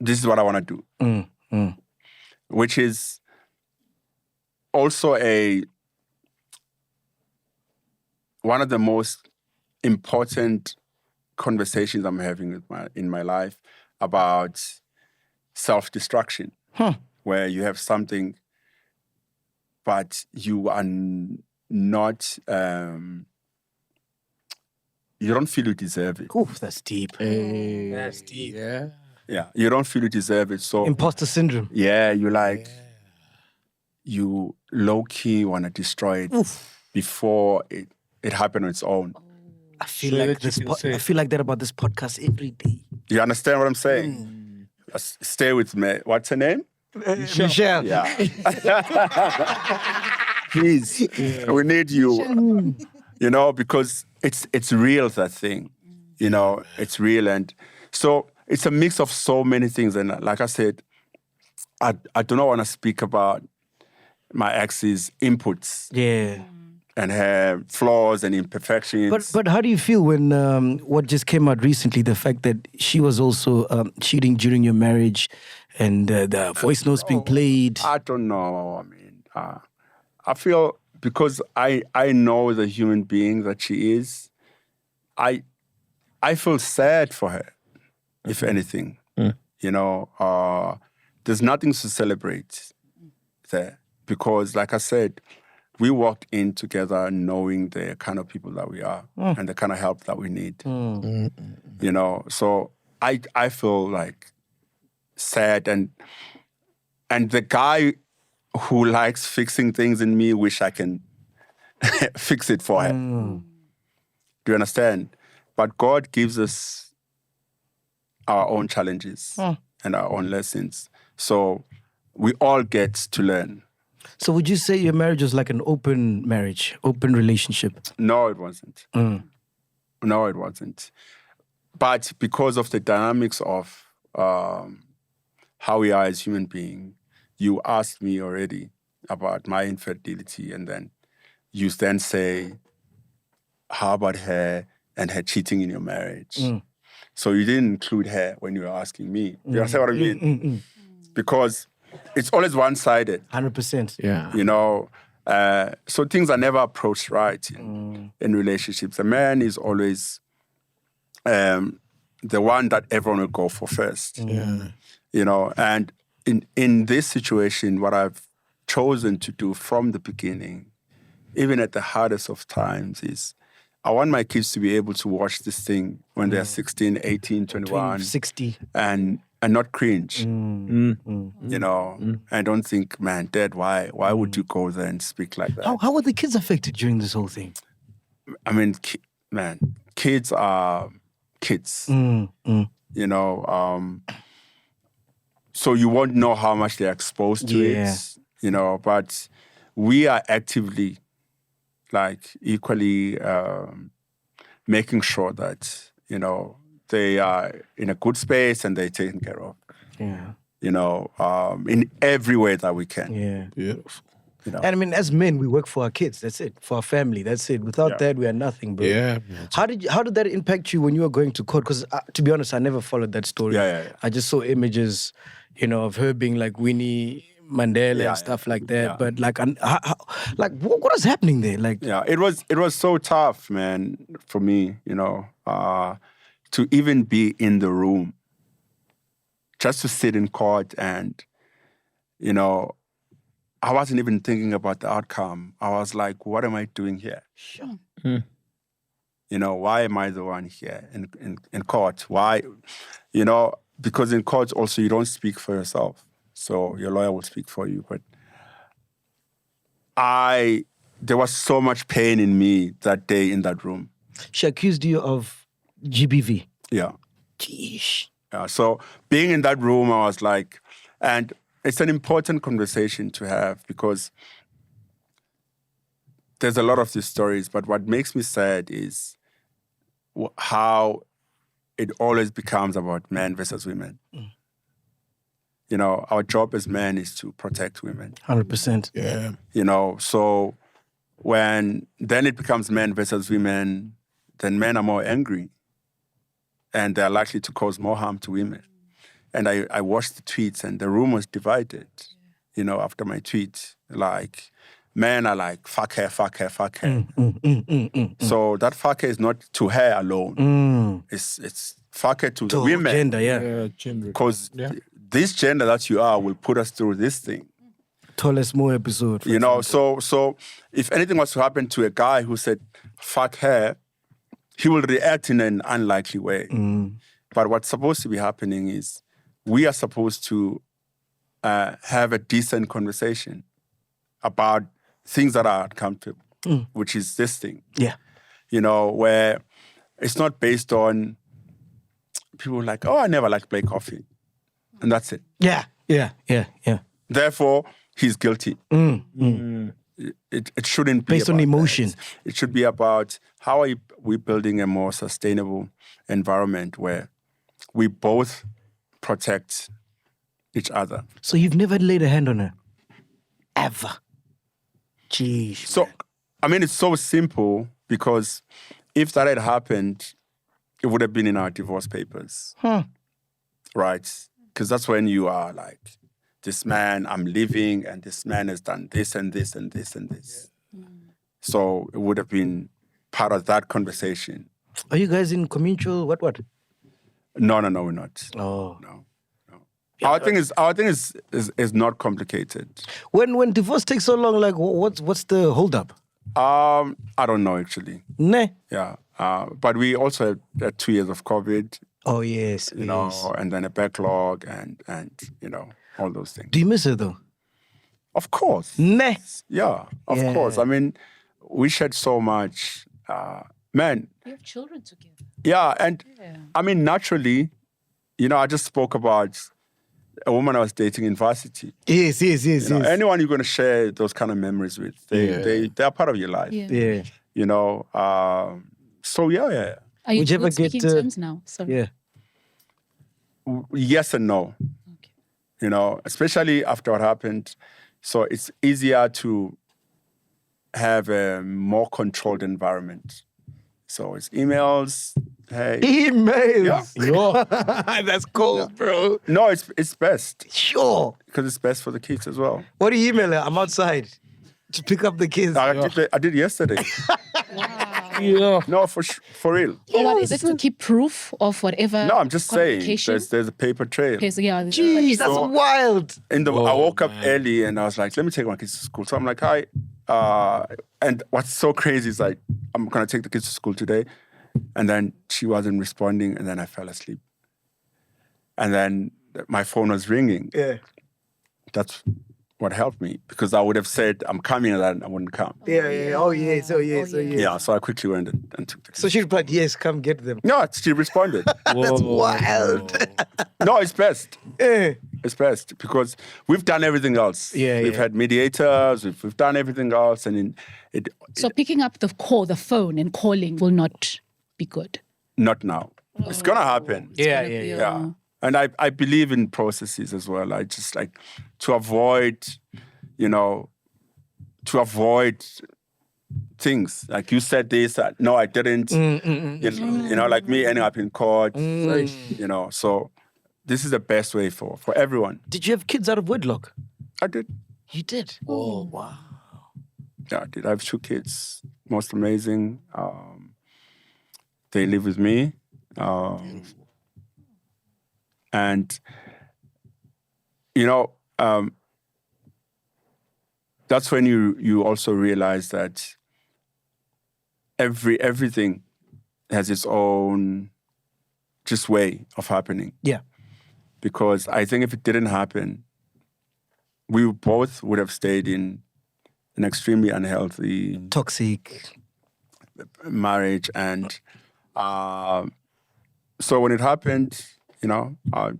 This is what I want to do. Which is also one of the most important conversations I'm having in my life about self-destruction. Where you have something, but you are not, you don't feel you deserve it. Oof, that's deep. That's deep. Yeah. Yeah, you don't feel you deserve it. So Imposter syndrome. yeah, you like, you low-key want to destroy it before it happened on its own. I feel So like that you this. can say- I feel like that about this podcast every day. You understand what I'm saying? Stay with me. What's her name? Michelle. Yeah. Please, we need you. You know, because it's real, that thing. You know, it's real. And so it's a mix of so many things. And like I said, I do not want to speak about my ex's inputs Yeah. and her flaws and imperfections. But how do you feel when what just came out recently, the fact that she was also cheating during your marriage and the voice notes being played? I don't know. I mean, I feel because I know the human being that she is, I feel sad for her, if anything. You know, there's nothing to celebrate there because, like I said, we walked in together knowing the kind of people that we are and the kind of help that we need. You know, so I feel like sad and the guy who likes fixing things in me wish I can fix it for her. Do you understand? But God gives us our own challenges and our own lessons. So we all get to learn. So would you say your marriage was like an open marriage, open relationship? No, it wasn't. No, it wasn't. But because of the dynamics of how we are as human beings, you asked me already about my infidelity, and then you then say, how about her and her cheating in your marriage? So you didn't include her when you were asking me. You understand what I mean? Because it's always one-sided. 100%. Yeah. You know, so things are never approached right in relationships. A man is always the one that everyone will go for first. You know, and in this situation, what I've chosen to do from the beginning, even at the hardest of times, is I want my kids to be able to watch this thing when they're 16, 18, 21. 60. And not cringe. You know, I don't think, man, Dad, why would you go there and speak like that? How were the kids affected during this whole thing? I mean, kids are kids. You know, so you won't know how much they're exposed to it. You know, but we are actively, like, equally making sure that, you know, they are in a good space and they're taken care of. Yeah. You know, in every way that we can. Yeah. Beautiful. You know. And I mean, as men, we work for our kids. That's it. For our family. That's it. Without that, we are nothing, bro. Yeah. How did that impact you when you were going to court? Because to be honest, I never followed that story. Yeah. I just saw images, you know, of her being like Winnie Mandela and stuff like that. Yeah. But like, what was happening there? Like, Yeah, it was so tough, man, for me, you know, to even be in the room, just to sit in court and, you know, I wasn't even thinking about the outcome. I was like, what am I doing here? Sure. You know, why am I the one here in court? Why? You know, because in court also you don't speak for yourself. So your lawyer will speak for you. But there was so much pain in me that day in that room. She accused you of GBV. Yeah. Jeez. Yeah. So being in that room, I was like, and it's an important conversation to have because there's a lot of these stories, but what makes me sad is how it always becomes about men versus women. You know, our job as men is to protect women. 100%. Yeah. You know, so when then it becomes men versus women, then men are more angry and they're likely to cause more harm to women. And I watched the tweets and the room was divided, you know, after my tweet. Like, men are like, fuck her, fuck her, fuck her. So that fuck her is not to her alone. It's fuck her to the women. Gender, yeah. Because this gender that you are will put us through this thing. Tallest more episode. You know, so if anything was to happen to a guy who said, fuck her, he will react in an unlikely way. But what's supposed to be happening is we are supposed to have a decent conversation about things that are uncomfortable, which is this thing. Yeah. You know, where it's not based on people like, oh, I never liked black coffee. And that's it. Yeah. Therefore, he's guilty. It shouldn't be based on emotion. It should be about how are we building a more sustainable environment where we both protect each other. So you've never laid a hand on her? Ever? Jeez. So, I mean, it's so simple because if that had happened, it would have been in our divorce papers. Right? Because that's when you are like, this man, I'm leaving, and this man has done this and this and this and this. So it would have been part of that conversation. Are you guys in communal? What? No, we're not. Oh. No. Our thing is not complicated. When divorce takes so long, like what's the holdup? I don't know actually. Nah. Yeah. But we also had 2 years of COVID, Oh yes. you know, and then a backlog and you know, all those things. Do you miss her though? Of course. Nah. Yeah, of Yeah. course. I mean, we shared so much. Man, You have children together. yeah. And I mean, naturally, you know, I just spoke about a woman I was dating in varsity. Yes. You know, anyone you're going to share those kind of memories with, they are part of your life. Yeah. You know, so yeah. Are you Would you ever good speaking get, terms now? Sorry. Yeah. Yes and no. Okay. You know, especially after what happened. So it's easier to have a more controlled environment. So it's emails. Hey, Emails. Yeah. That's cool, bro. no, it's best Sure. because it's best for the kids as well. What do you email her? I'm outside to pick up the kids. I did yesterday. Yeah. No, for real. Or what is it to keep proof of whatever? No, I'm just saying. communication? There's a paper trail. Okay, so yeah. Jeez, that's So- wild. I woke up early and I was like, let me take my kids to school. So I'm like, hi. And what's so crazy is like, I'm gonna take the kids to school today, and then she wasn't responding, and then I fell asleep. And then my phone was ringing. Yeah. That's what helped me because I would have said I'm coming and then I wouldn't come. Yeah. Oh, yeah. So, yeah. Yeah, so I quickly went and took the kids. So she replied, yes, come get them. No, she responded. That's wild. No, it's best. Yeah. It's best because we've done everything else. We've had mediators, we've done everything else, and So picking up the phone and calling will not be good. not now. It's gonna happen. Yeah. And I believe in processes as well. I just like to avoid things. Like you said this, no, I didn't. You know, like me ending up in court. You know, so this is the best way for everyone. Did you have kids out of wedlock? I did. You did? Oh, wow. Yeah, I did. I have 2 kids. Most amazing. They live with me. And, you know, that's when you also realize that everything has its own just way of happening. Yeah. Because I think if it didn't happen, we both would have stayed in an extremely unhealthy Toxic. marriage. And so when it happened, you know, I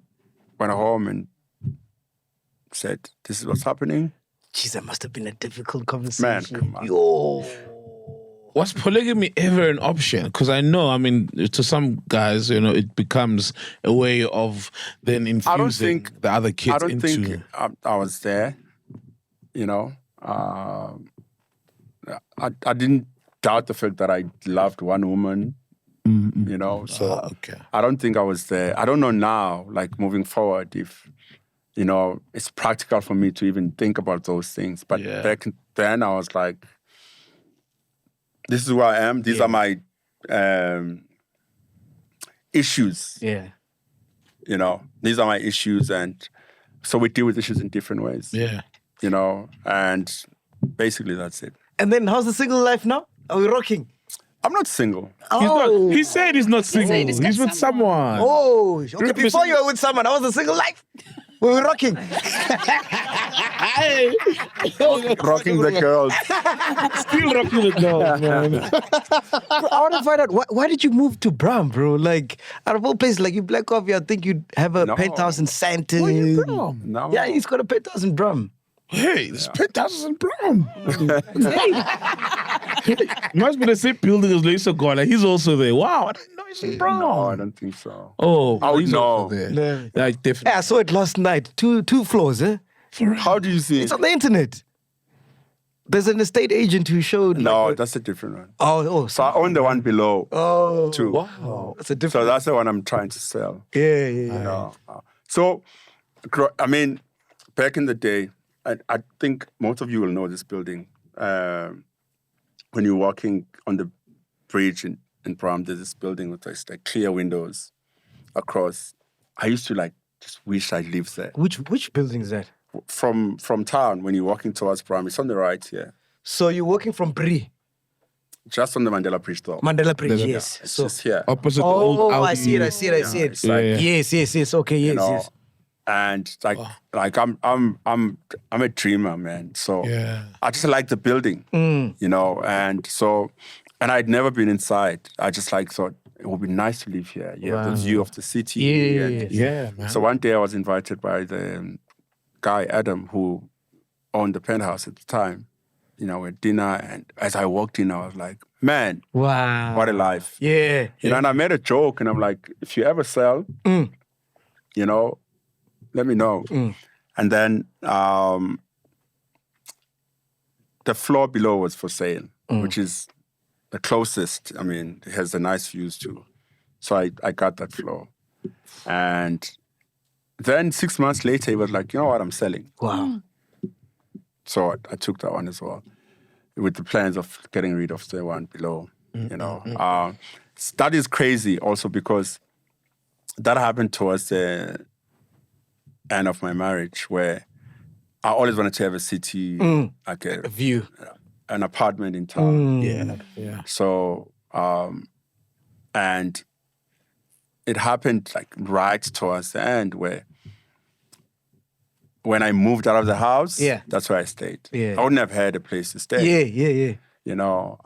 went home and said, this is what's happening. Jeez, that must have been a difficult conversation. Man, come on. Yo. Was polygamy ever an option? Because I know, I mean, to some guys, you know, it becomes a way of then infusing the other kids I don't into... think I was there, you know. I didn't doubt the fact that I loved one woman, you know. So okay. I don't think I was there. I don't know now, like moving forward, if, you know, it's practical for me to even think about those things. But back then I was like, this is who I am. These are my issues. Yeah. You know, these are my issues. And so we deal with issues in different ways. Yeah. You know, and basically that's it. And then how's the single life now? Are we rocking? I'm not single. He said he's not single. said he's got He's with someone. Oh, okay. Before you were with someone, how was the single life? We were rocking. Rocking the girls. Still rocking the girls, man. Bro, I want to find out, why did you move to Bram, bro? Like, out of all places, like you Black Coffee, I think you'd have a No. penthouse in Sandton. No. Yeah, he's got a penthouse in Bram. Hey, this penthouse is in Brum. Must be the same building as Lisa Gola. He's also there. Wow, I didn't know he's in Brum. No, I don't think so. Oh, I would he's also know. there. Yeah, definitely. Yeah, I saw it last night. Two floors, eh? How do you see It's it? on the internet. There's an estate agent who showed. No, like, that's a different one. Oh, So I own the one below too. Wow. that's a So different. that's the one I'm trying to sell. Yeah. You know. So, I mean, back in the day, I think most of you will know this building. When you're walking on the bridge in in Bram, there's this building with like clear windows across. I used to like just wish I lived there. Which building is that? From town, when you're walking towards Bram, it's on the right here. So you're working from Brie? Just on the Mandela Bridge though. Mandela Bridge, yes. It's So, just here. Opposite the old oh, Audi. I see it. It's like, Yes. Okay, yes, you know, yes. and like I'm a dreamer, man. So Yeah. I just like the building, you know, and I'd never been inside. I just like thought it would be nice to live here. You have the view of the city. and- Yeah, man. So one day I was invited by the guy Adam who owned the penthouse at the time. You know, at dinner, and as I walked in, I was like, man, Wow. what a life. Yeah. You know, and I made a joke, and I'm like, if you ever sell, you know, let me know. And then the floor below was for sale, which is the closest. I mean, it has the nice views too. So I got that floor. And then 6 months later, he was like, you know what, I'm selling. Wow. So I took that one as well, with the plans of getting rid of the one below, you know. That is crazy also because that happened towards the end of my marriage where I always wanted to have a city, like A view. an apartment in town. Yeah. So, and it happened like right towards the end where when I moved out of the house, that's where I stayed. Yeah. I wouldn't have had a place to stay. Yeah. You know,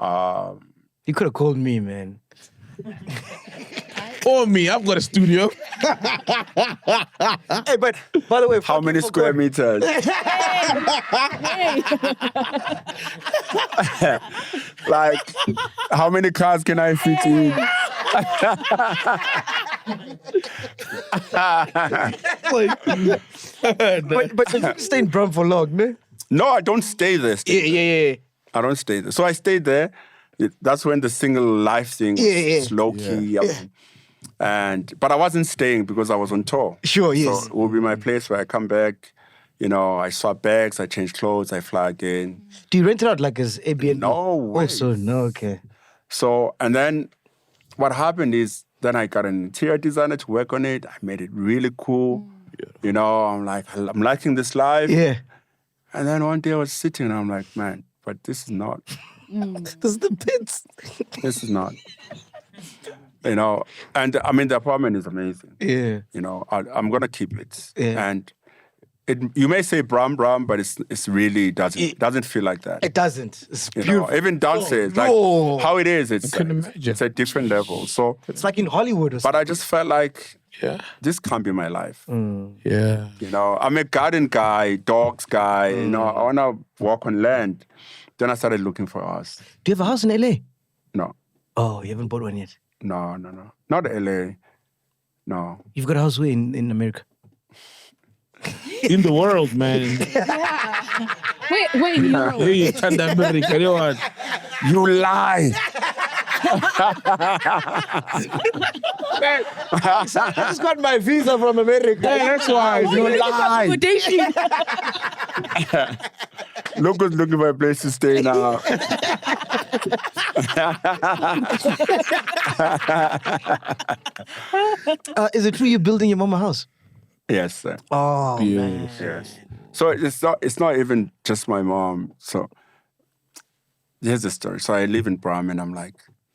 You could have called me, man. Or me, I've got a studio. Hey, but by the way, how many square meters? Like, how many cars can I fit in? But you stay in Brum for long, man. No, I don't stay there. Yeah. I don't stay there. So I stayed there. That's when the single life thing was low key. But I wasn't staying because I was on tour. Sure, yes. So it will be my place where I come back. You know, I swap bags, I change clothes, I fly again. Do you rent it out like as Airbnb? No way. Oh, so no, okay. So, and then what happened is then I got an interior designer to work on it. I made it really cool. You know, I'm like, I'm liking this life. Yeah. And then one day I was sitting and I'm like, man, but this is not. This is the pits. This is not. You know, and I mean, the apartment is amazing. Yeah. You know, I'm going to keep it. Yeah. And you may say Bram, but it's really doesn't feel like that. It doesn't. It's You beautiful. know, even downstairs, like no. how it is, it's imagine. a different level. So, It's like in Hollywood or but something. I just felt like Yeah. this can't be my life. Yeah. You know, I'm a garden guy, dogs guy. You know, I want to walk on land. Then I started looking for a house. Do you have a house in LA? No, Oh, you haven't bought one yet. no, not LA. No, You've got a house where in America? In the world, man. Wait, no. Hey, Chanda America, you know what? you lie. I just got my visa from America. That's why. You lie. Accommodation. Look who's looking for a place to stay now. Is it true you're building your mama house? Yes, sir. Oh, man. Yes. So it's not even just my mom. So here's the story. So I live in Bram and I'm like,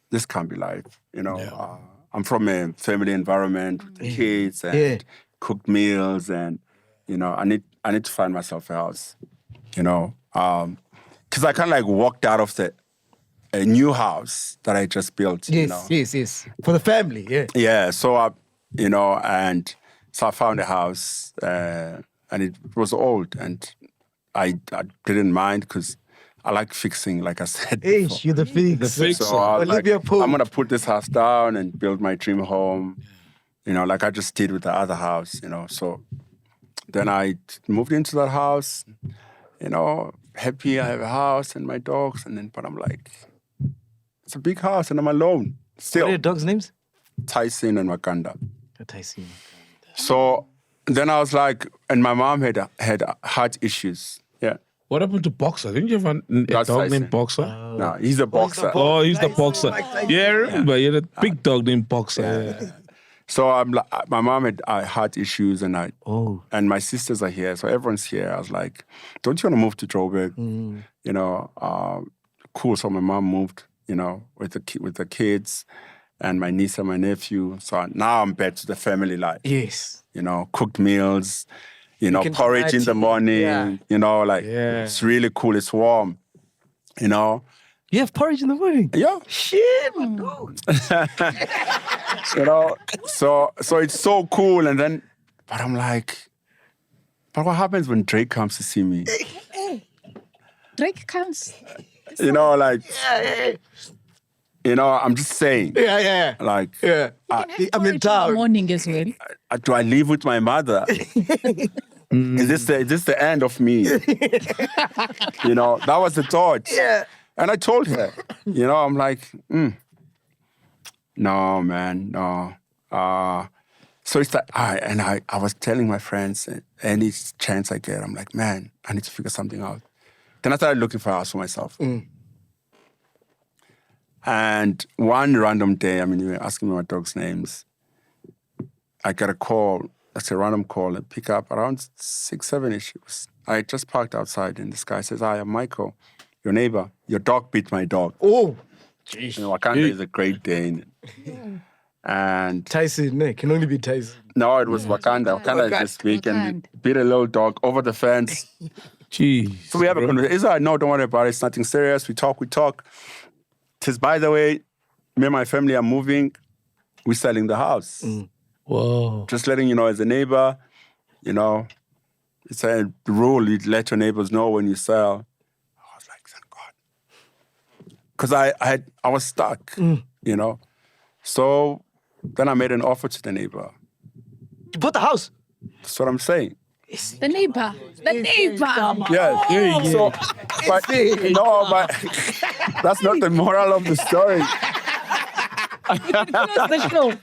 this can't be life. You know, I'm from a family environment with the kids and cooked meals and, you know, I need to find myself a house, you know. Because I kind of like walked out of a new house that I just built, you know. Yes. For the family, yeah. Yeah, so I found a house and it was old and I didn't mind because I like fixing, like I said before. You're the fixer. So I was like, Olivia Pope. I'm going to put this house down and build my dream home, you know, like I just did with the other house, you know. So then I moved into that house, you know, happy I have a house and my dogs. But I'm like, it's a big house and I'm alone. Still. What are your dogs' names? Tyson and Wakanda. Tyson. So then I was like, and my mom had heart issues. Yeah. What happened to Boxer? Didn't you have a That's dog Tyson. named Boxer? No, he's a boxer. Oh, he's the Boxer. Tyson. Yeah, I remember. You had a big dog named Boxer. Yeah. So my mom had heart issues, and and my sisters are here, so everyone's here. I was like, "Don't you want to move to Joburg?" You know, cool. So my mom moved, you know, with the kids, and my niece and my nephew. So now I'm back to the family life. Yes. You know, cooked meals, you know, can porridge in the provide morning. yeah. You know, like it's really cool. It's warm. You know. You have porridge in the morning? Yeah. Shit, my dude. You know, so it's so cool. And then, but I'm like, but what happens when Drake comes to see me? Drake comes. You know, like, you know, I'm just saying. Yeah. Like, I'm in In the town. morning as well. do I live with my mother? Is this the end of me? You know, that was the thought. Yeah. And I told her, you know, I'm like, no, man, no. So it's like, I was telling my friends, any chance I get, I'm like, man, I need to figure something out. Then I started looking for a house for myself. And one random day, I mean, you were asking me my dog's names. I got a call, that's a random call, and pick up around 6, 7-ish. I just parked outside, and this guy says, "Hi, I'm Michael, your neighbor. Your dog bit my dog." Oh. You know, Wakanda is a Great Dane. And Tyson, no, can only be Tyson. no, it was Wakanda. Wakanda is this week, and he beat a little dog over the fence. Jeez. So we have a conversation. He's like, "No, don't worry about it. It's nothing serious. We talk. Says, by the way, me and my family are moving. We're selling the house. Whoa. Just letting you know as a neighbor, you know, it's a rule. You let your neighbors know when you sell." I was like, thank God. Because I was stuck, you know. So then I made an offer to the neighbor. You bought the house? That's what I'm saying. The neighbor. The neighbor. Yes. So, but no, but that's not the moral of the story. Close the show.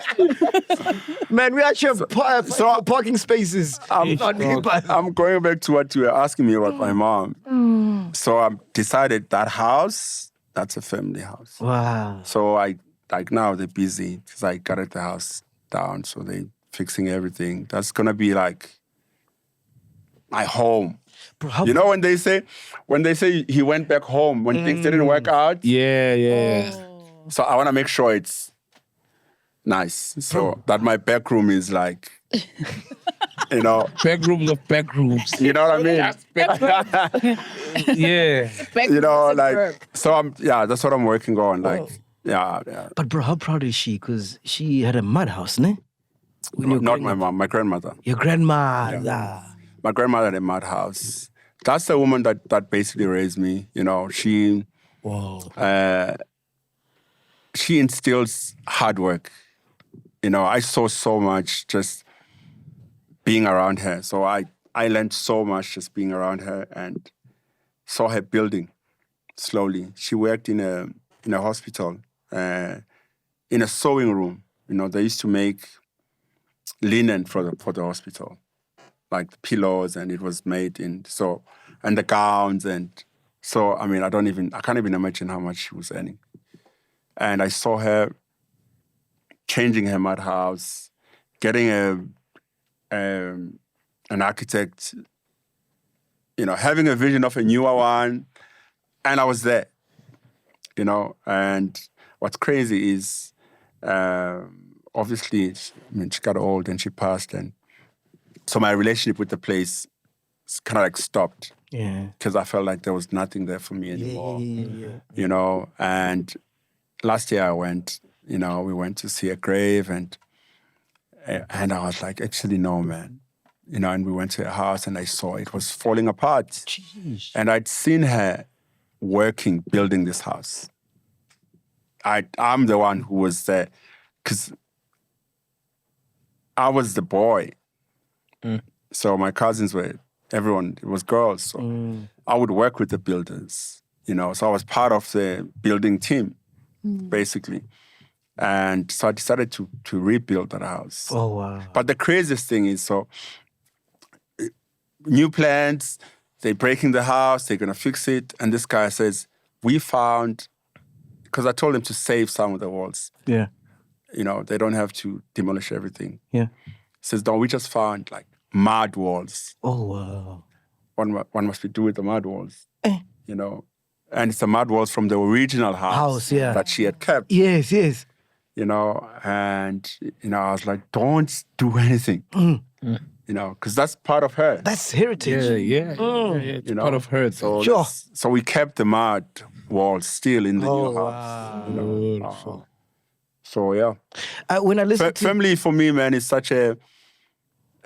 Man, we actually have parking spaces. I'm going back to what you were asking me about my mom. So I decided that house, that's a family house. Wow. So now they're busy because I got the house down. So they're fixing everything. That's going to be like my home. Bro, you know when they say he went back home when things didn't work out? Yeah. So I want to make sure it's nice. So that my back room is like, you know. Back rooms of back rooms. You know what I mean? Yeah. You know, like, so that's what I'm working on. Like, yeah. But bro, how proud is she? Because she had a mud house, ne? Not my mom, my grandmother. Your grandmother. Yeah. My grandmother had a mud house. That's the woman that basically raised me. You know, she instills hard work. You know, I saw so much just being around her. So I learned so much just being around her and saw her building slowly. She worked in a hospital, in a sewing room. You know, they used to make linen for the hospital, like the pillows, and it was made and the gowns, and so I mean I can't even imagine how much she was earning. And I saw her changing her mud house, getting an architect, you know, having a vision of a newer one, and I was there, you know. And what's crazy is, obviously, she got old and she passed, and so my relationship with the place kind of like stopped. Yeah. Because I felt like there was nothing there for me anymore. Yeah. You know, and last year I went, you know, we went to see a grave, and I was like, actually, no, man. You know, and we went to her house and I saw it was falling apart. Jeez. And I'd seen her working, building this house. I'm the one who was there because I was the boy. So my cousins everyone, it was girls. So I would work with the builders, you know. So I was part of the building team, basically. And so I decided to rebuild that house. Oh, wow. But the craziest thing is, so new plans, they're breaking the house, they're gonna fix it. And this guy says, we found, because I told him to save some of the walls. Yeah. They don't have to demolish everything. Yeah. He says, no, we just found like mud walls. Oh, wow. One must be do with the mud walls, And it's the mud walls from the original house yeah. that she had kept. Yes, yes. And I was like, don't do anything. Because that's part of her. That's heritage. Yeah. It's part of her. So, Sure. so we kept the mud walls still in the new house. Wow. So yeah. When I listen to Family for me, man, is such an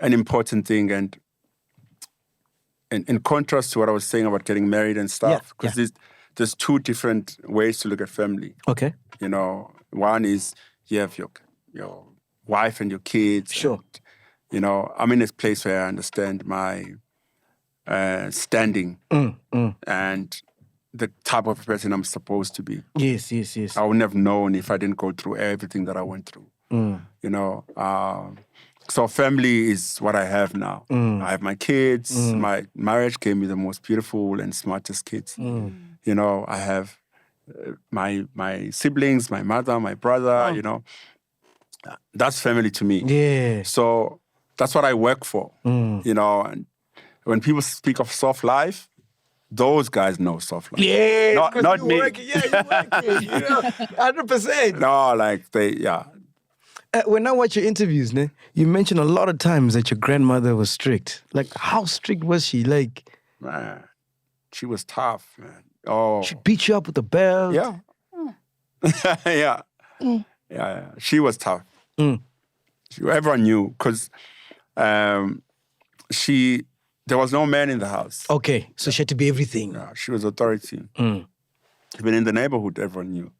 important thing. And in contrast to what I was saying about getting married and stuff, because there's two different ways to look at family. Okay. One is you have your wife and your kids. Sure. And, I'm in this place where I understand my standing and the type of person I'm supposed to be. Yes. I wouldn't have known if I didn't go through everything that I went through. So family is what I have now. I have my kids. My marriage gave me the most beautiful and smartest kids. I have my siblings, my mother, my brother, That's family to me. Yeah. So that's what I work for, And when people speak of soft life, those guys know soft life. Yeah. Not me. You're working. 100%. No, like When I watch your interviews, you mention a lot of times that your grandmother was strict. Like, how strict was she? Like, man, she was tough, man. Oh, she beat you up with a belt. yeah, yeah. She was tough. Everyone knew because there was no man in the house. Okay, so she had to be everything. Yeah, she was authority. Even in the neighborhood, everyone knew.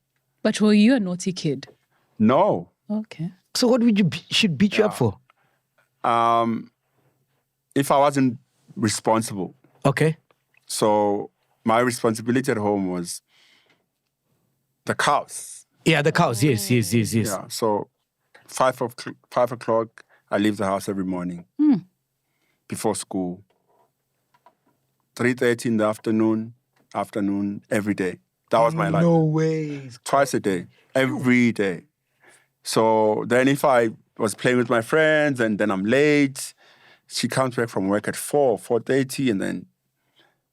But were you a naughty kid? No. Okay. So what would she'd beat you up for? If I wasn't responsible. Okay. So my responsibility at home was the cows. Yeah, the cows. Yes. Yeah. So 5 o'clock, I leave the house every morning before school. 3:30 in the afternoon, every day. That was my life. No way. Twice a day, every day. So then if I was playing with my friends and then I'm late, she comes back from work at 4:30, and then,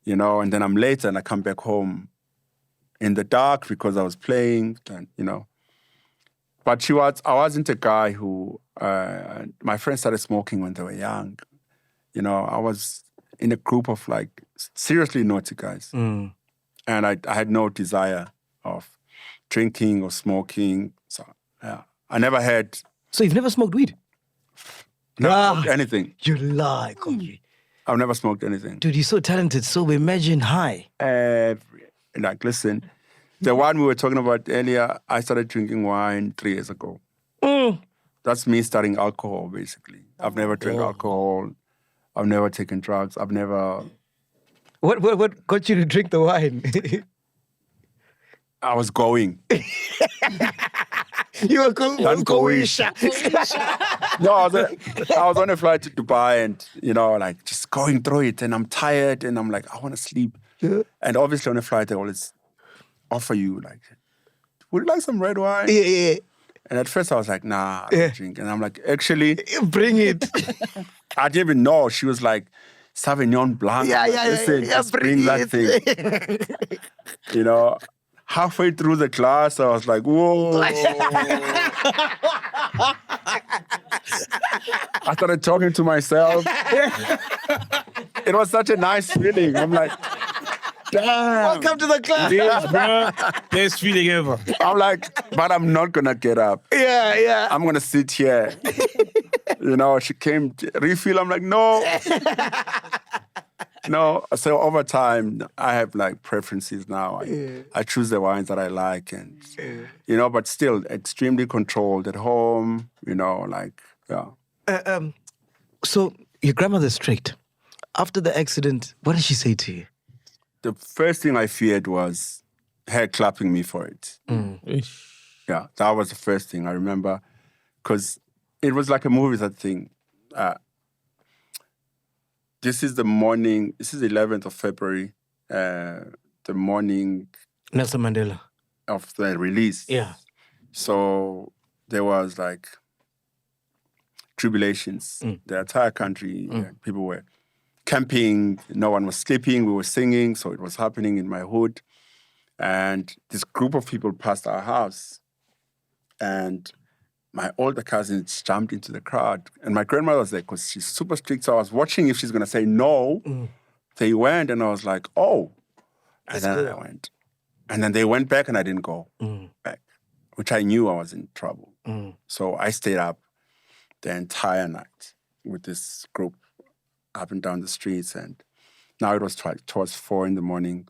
and then I'm late and I come back home in the dark because I was playing, and, But I wasn't a guy who, my friends started smoking when they were young. I was in a group of like seriously naughty guys. And I had no desire of drinking or smoking. So, yeah. I never had... So you've never smoked weed? Never smoked anything. You lie, Kogi. I've never smoked anything. Dude, you're so talented. So imagine high. Listen, the one we were talking about earlier, I started drinking wine 3 years ago. That's me starting alcohol, basically. I've never drank alcohol. I've never taken drugs. I've never... What got you to drink the wine? I was going. You were going. No, I was on a flight to Dubai and, like just going through it, and I'm tired and I'm like, I want to sleep. Yeah. And obviously on a flight, they always offer you like, would you like some red wine? Yeah. And at first I was like, nah, I don't drink. And I'm like, actually. Bring it. I didn't even know. She was like, Sauvignon Blanc. Listen, just bring that thing. Halfway through the class, I was like, whoa. I started talking to myself. It was such a nice feeling. I'm like, damn. Welcome to the class. Yes, bro. Best feeling ever. I'm like, but I'm not going to get up. Yeah. I'm going to sit here. She came, refill. I'm like, no. No, so over time, I have like preferences now. I choose the wines that I like, and but still extremely controlled at home. So your grandmother's strict. After the accident, what did she say to you? The first thing I feared was her clapping me for it. Yeah, that was the first thing I remember, because it was like a movie, that thing. this is the morning. This is the 11th of February. The morning Nelson Mandela. of the release. Yeah. So there was like tribulations. The entire country, people were camping. No one was sleeping. We were singing. So it was happening in my hood. And this group of people passed our house. And my older cousins jumped into the crowd. And my grandmother was there because she's super strict. So I was watching if she's going to say no. They went and I was like, oh. And then I went. And then they went back and I didn't go back, which I knew I was in trouble. So I stayed up the entire night with this group up and down the streets. And now it was towards 4 a.m.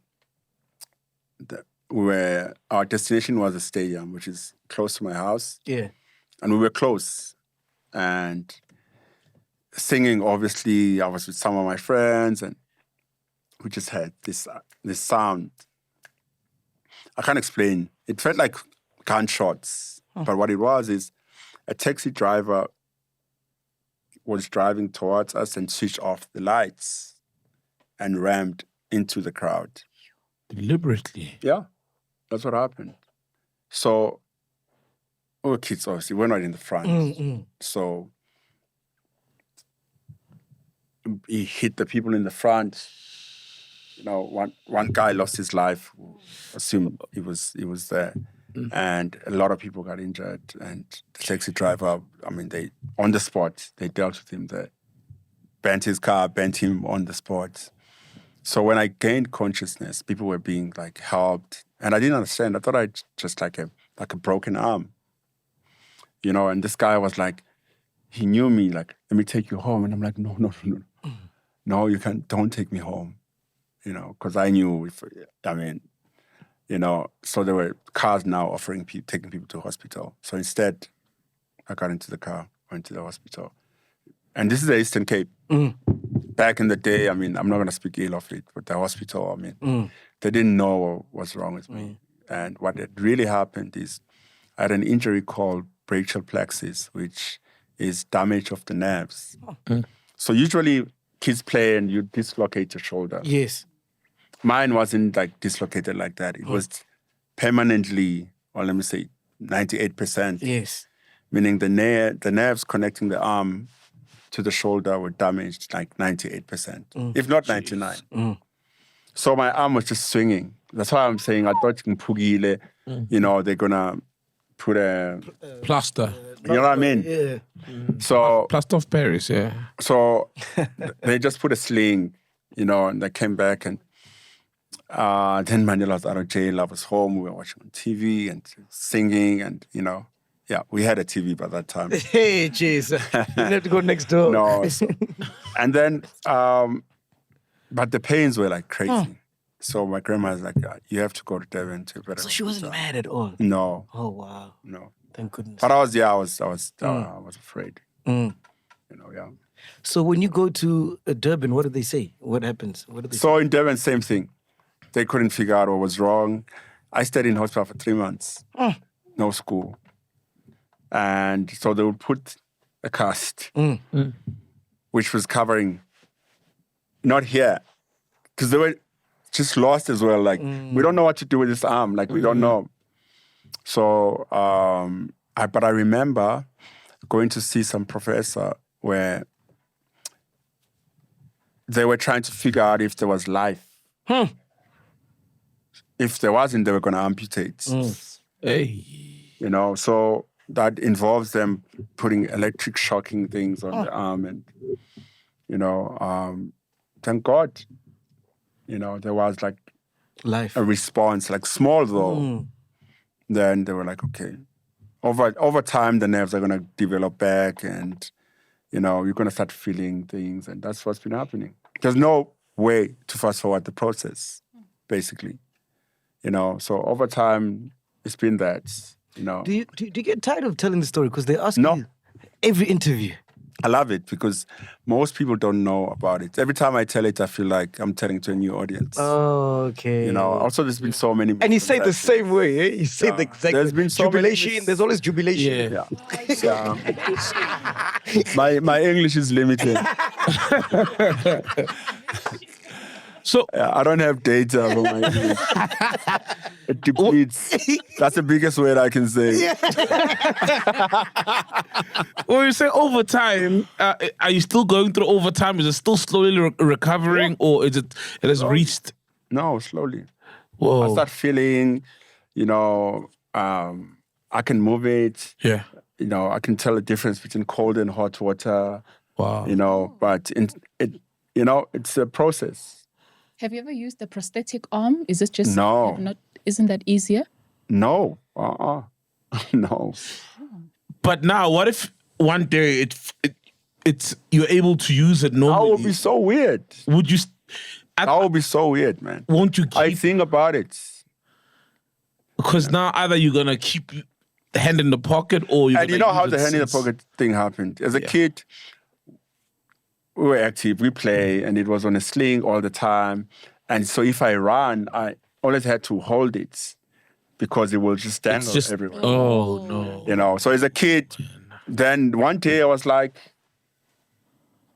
Our destination was a stadium, which is close to my house. Yeah. And we were close. And singing, obviously, I was with some of my friends and we just had this sound. I can't explain. It felt like gunshots. But what it was is a taxi driver was driving towards us and switched off the lights and rammed into the crowd. Deliberately. Yeah, that's what happened. So, we were kids, obviously. We're not in the front. So, he hit the people in the front. You know, one guy lost his life. Assumed he was there. And a lot of people got injured. And the taxi driver, I mean, they on the spot, they dealt with him there. Bent his car, bent him on the spot. So when I gained consciousness, people were being like helped. And I didn't understand. I thought I just like a broken arm. You know, and this guy was like, he knew me, like, let me take you home. And I'm like, no. No, you can't, don't take me home. You know, because I knew you know, so there were cars now offering taking people to hospital. So instead, I got into the car, went to the hospital. And this is the Eastern Cape. Back in the day, I mean, I'm not going to speak ill of it, but the hospital, I mean, they didn't know what was wrong with me. And what had really happened is I had an injury called brachial plexus, which is damage of the nerves. So usually kids play and you dislocate your shoulder. Yes. Mine wasn't like dislocated like that. It was permanently, or let me say, 98%. Yes. Meaning the nerves connecting the arm to the shoulder were damaged like 98%, if not 99. So my arm was just swinging. That's why I'm saying I thought Mpugile, you know, they're gonna put a Plaster. You know what I mean? Yeah. So Plaster of Paris, yeah. So they just put a sling, you know, and they came back and then Mandela was out of jail. I was home. We were watching on TV and singing and, you know, yeah, we had a TV by that time. Hey, jeez. You didn't have to go next door. No. And then, but the pains were like crazy. So my grandma was like, you have to go to Devon to better. So she wasn't mad at all? No. Oh, wow. No. Thank goodness. But I was afraid. You know, yeah. So when you go to Durban, what do they say? What happens? What do they say? So in Devon, same thing. They couldn't figure out what was wrong. I stayed in hospital for 3 months. No school. And so they would put a cast, which was covering, not here, because they were just lost as well. Like, we don't know what to do with this arm. Like, we don't know. So, but I remember going to see some professor where they were trying to figure out if there was life. If there wasn't, they were going to amputate. Hey. You know, so that involves them putting electric shocking things on the arm. And, you know, thank God, you know, there was like life. A response, like small though. Then they were like, okay, over time, the nerves are going to develop back and, you know, you're going to start feeling things. And that's what's been happening. There's no way to fast forward the process, basically. You know, so over time, it's been that, you know. Do you get tired of telling the story? Because they ask No. you every interview. I love it because most people don't know about it. Every time I tell it, I feel like I'm telling to a new audience. Oh, okay. You know, also there's been so many... And you say it the same way, eh? You say the exact There's been so many jubilation. There's always jubilation. Yeah. My English is limited. So I don't have data for my kids. It depletes. That's the biggest word I can say. when you say overtime, are you still going through overtime? Is it still slowly recovering, or is it has reached? No, slowly. Whoa. I start feeling, I can move it. Yeah. I can tell the difference between cold and hot water. Wow. But it's a process. Have you ever used a prosthetic arm? Is it just No. Isn't that easier? No. No. But now, what if one day it's you're able to use it That normally? would be so weird. Would you? That would be so weird, man. Won't you keep? I think about it. Because now either you're gonna keep the hand in the pocket, or you're And you gonna know how use the it hand in the since- pocket thing happened? As a kid, we were active, we play, and it was on a sling all the time. And so if I ran, I always had to hold it because it will just dangle It's just everywhere. oh no. So as a kid, then one day I was like,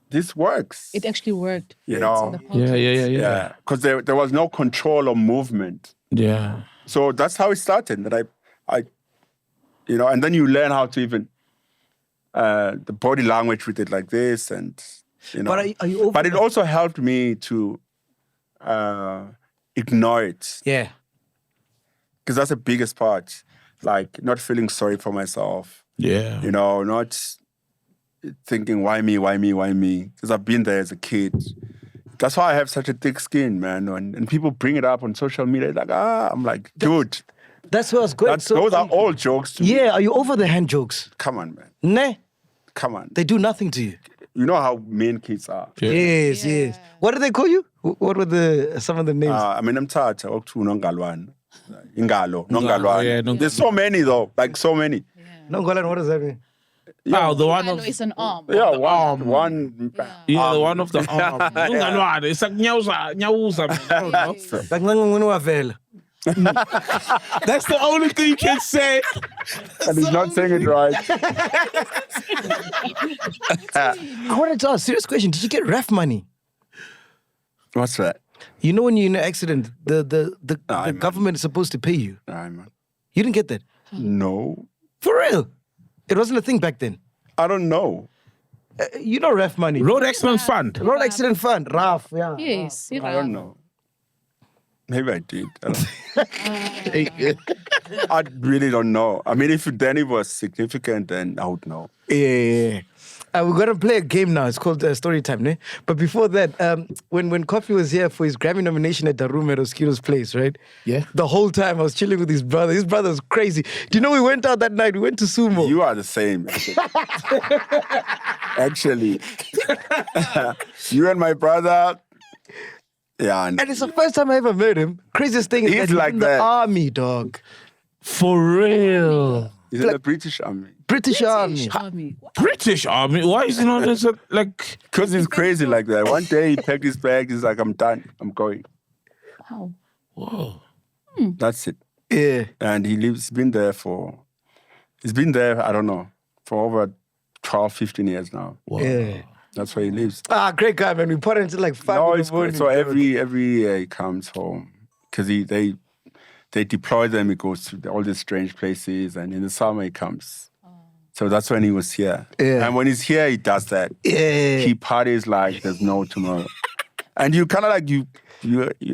this works. It actually worked. You It's know. in the pocket. Yeah, because there was no control or movement. Yeah. So that's how it started. That I and then you learn how to even the body language with it like this, and But are you over But it the- also helped me to ignore it, Yeah. because that's the biggest part. Like not feeling sorry for myself. Yeah. Not thinking why me, because I've been there as a kid. That's why I have such a thick skin, man. And people bring it up on social media, like, I'm like, dude, That's where I was going. those are all jokes to me. Yeah, are you over the hand jokes? Come on, man. Nah, Come on. they do nothing to you. You know how mean kids are. Yes, yes. What do they call you? What were some of the names? I mean, I'm tired. Nongalwan. Ingalo. Nongalwan. Yeah, Nongalwan. There's so many, though. Like, so many. No, Golan, what does that mean? Wow, the one Hello, of it's an arm. Yeah, one. the one of the arm. Ungalwane. It's like nyauza. I don't know. Like, Ngangunuavela. That's the only thing you can say. And he's not saying it right. I wanted to ask, serious question. Did you get ref money? What's that? You know when you're in an accident, the man. government is supposed to pay you. Nah, man. You didn't get that? No. For real? It wasn't a thing back then. I don't know. You know ref money. Road Accident Fund. Road accident fund. RAF, yeah. Yes. I don't know. Maybe I did. I really don't know. I mean, if then it was significant, then I would know. Yeah. We're going to play a game now. It's called Story Time. Ne? But before that, when Coffee was here for his Grammy nomination at the room at Oskilo's place, right? Yeah. The whole time I was chilling with his brother. His brother was crazy. Do you know we went out that night? We went to Sumo. You are the same. Actually. You and my brother. Yeah. And it's the first time I ever met him. Craziest thing is He's that like in the that. army, dog. For real. He's in the British Army. British army. Army. British Army. Why is he not like? Because he's crazy like that. One day he packed his bag. He's like, I'm done. I'm going. Wow. Whoa. That's it. Yeah. And he's been there, I don't know, for over 12, 15 years now. Yeah. That's where he lives. Great guy, man. We put him until like 5 No, in the it's morning. good. So every year he comes home because they deploy them. He goes to all these strange places, and in the summer he comes. So that's when he was here. Yeah. And when he's here, he does that. Yeah. He parties like there's no tomorrow. And you kind of like you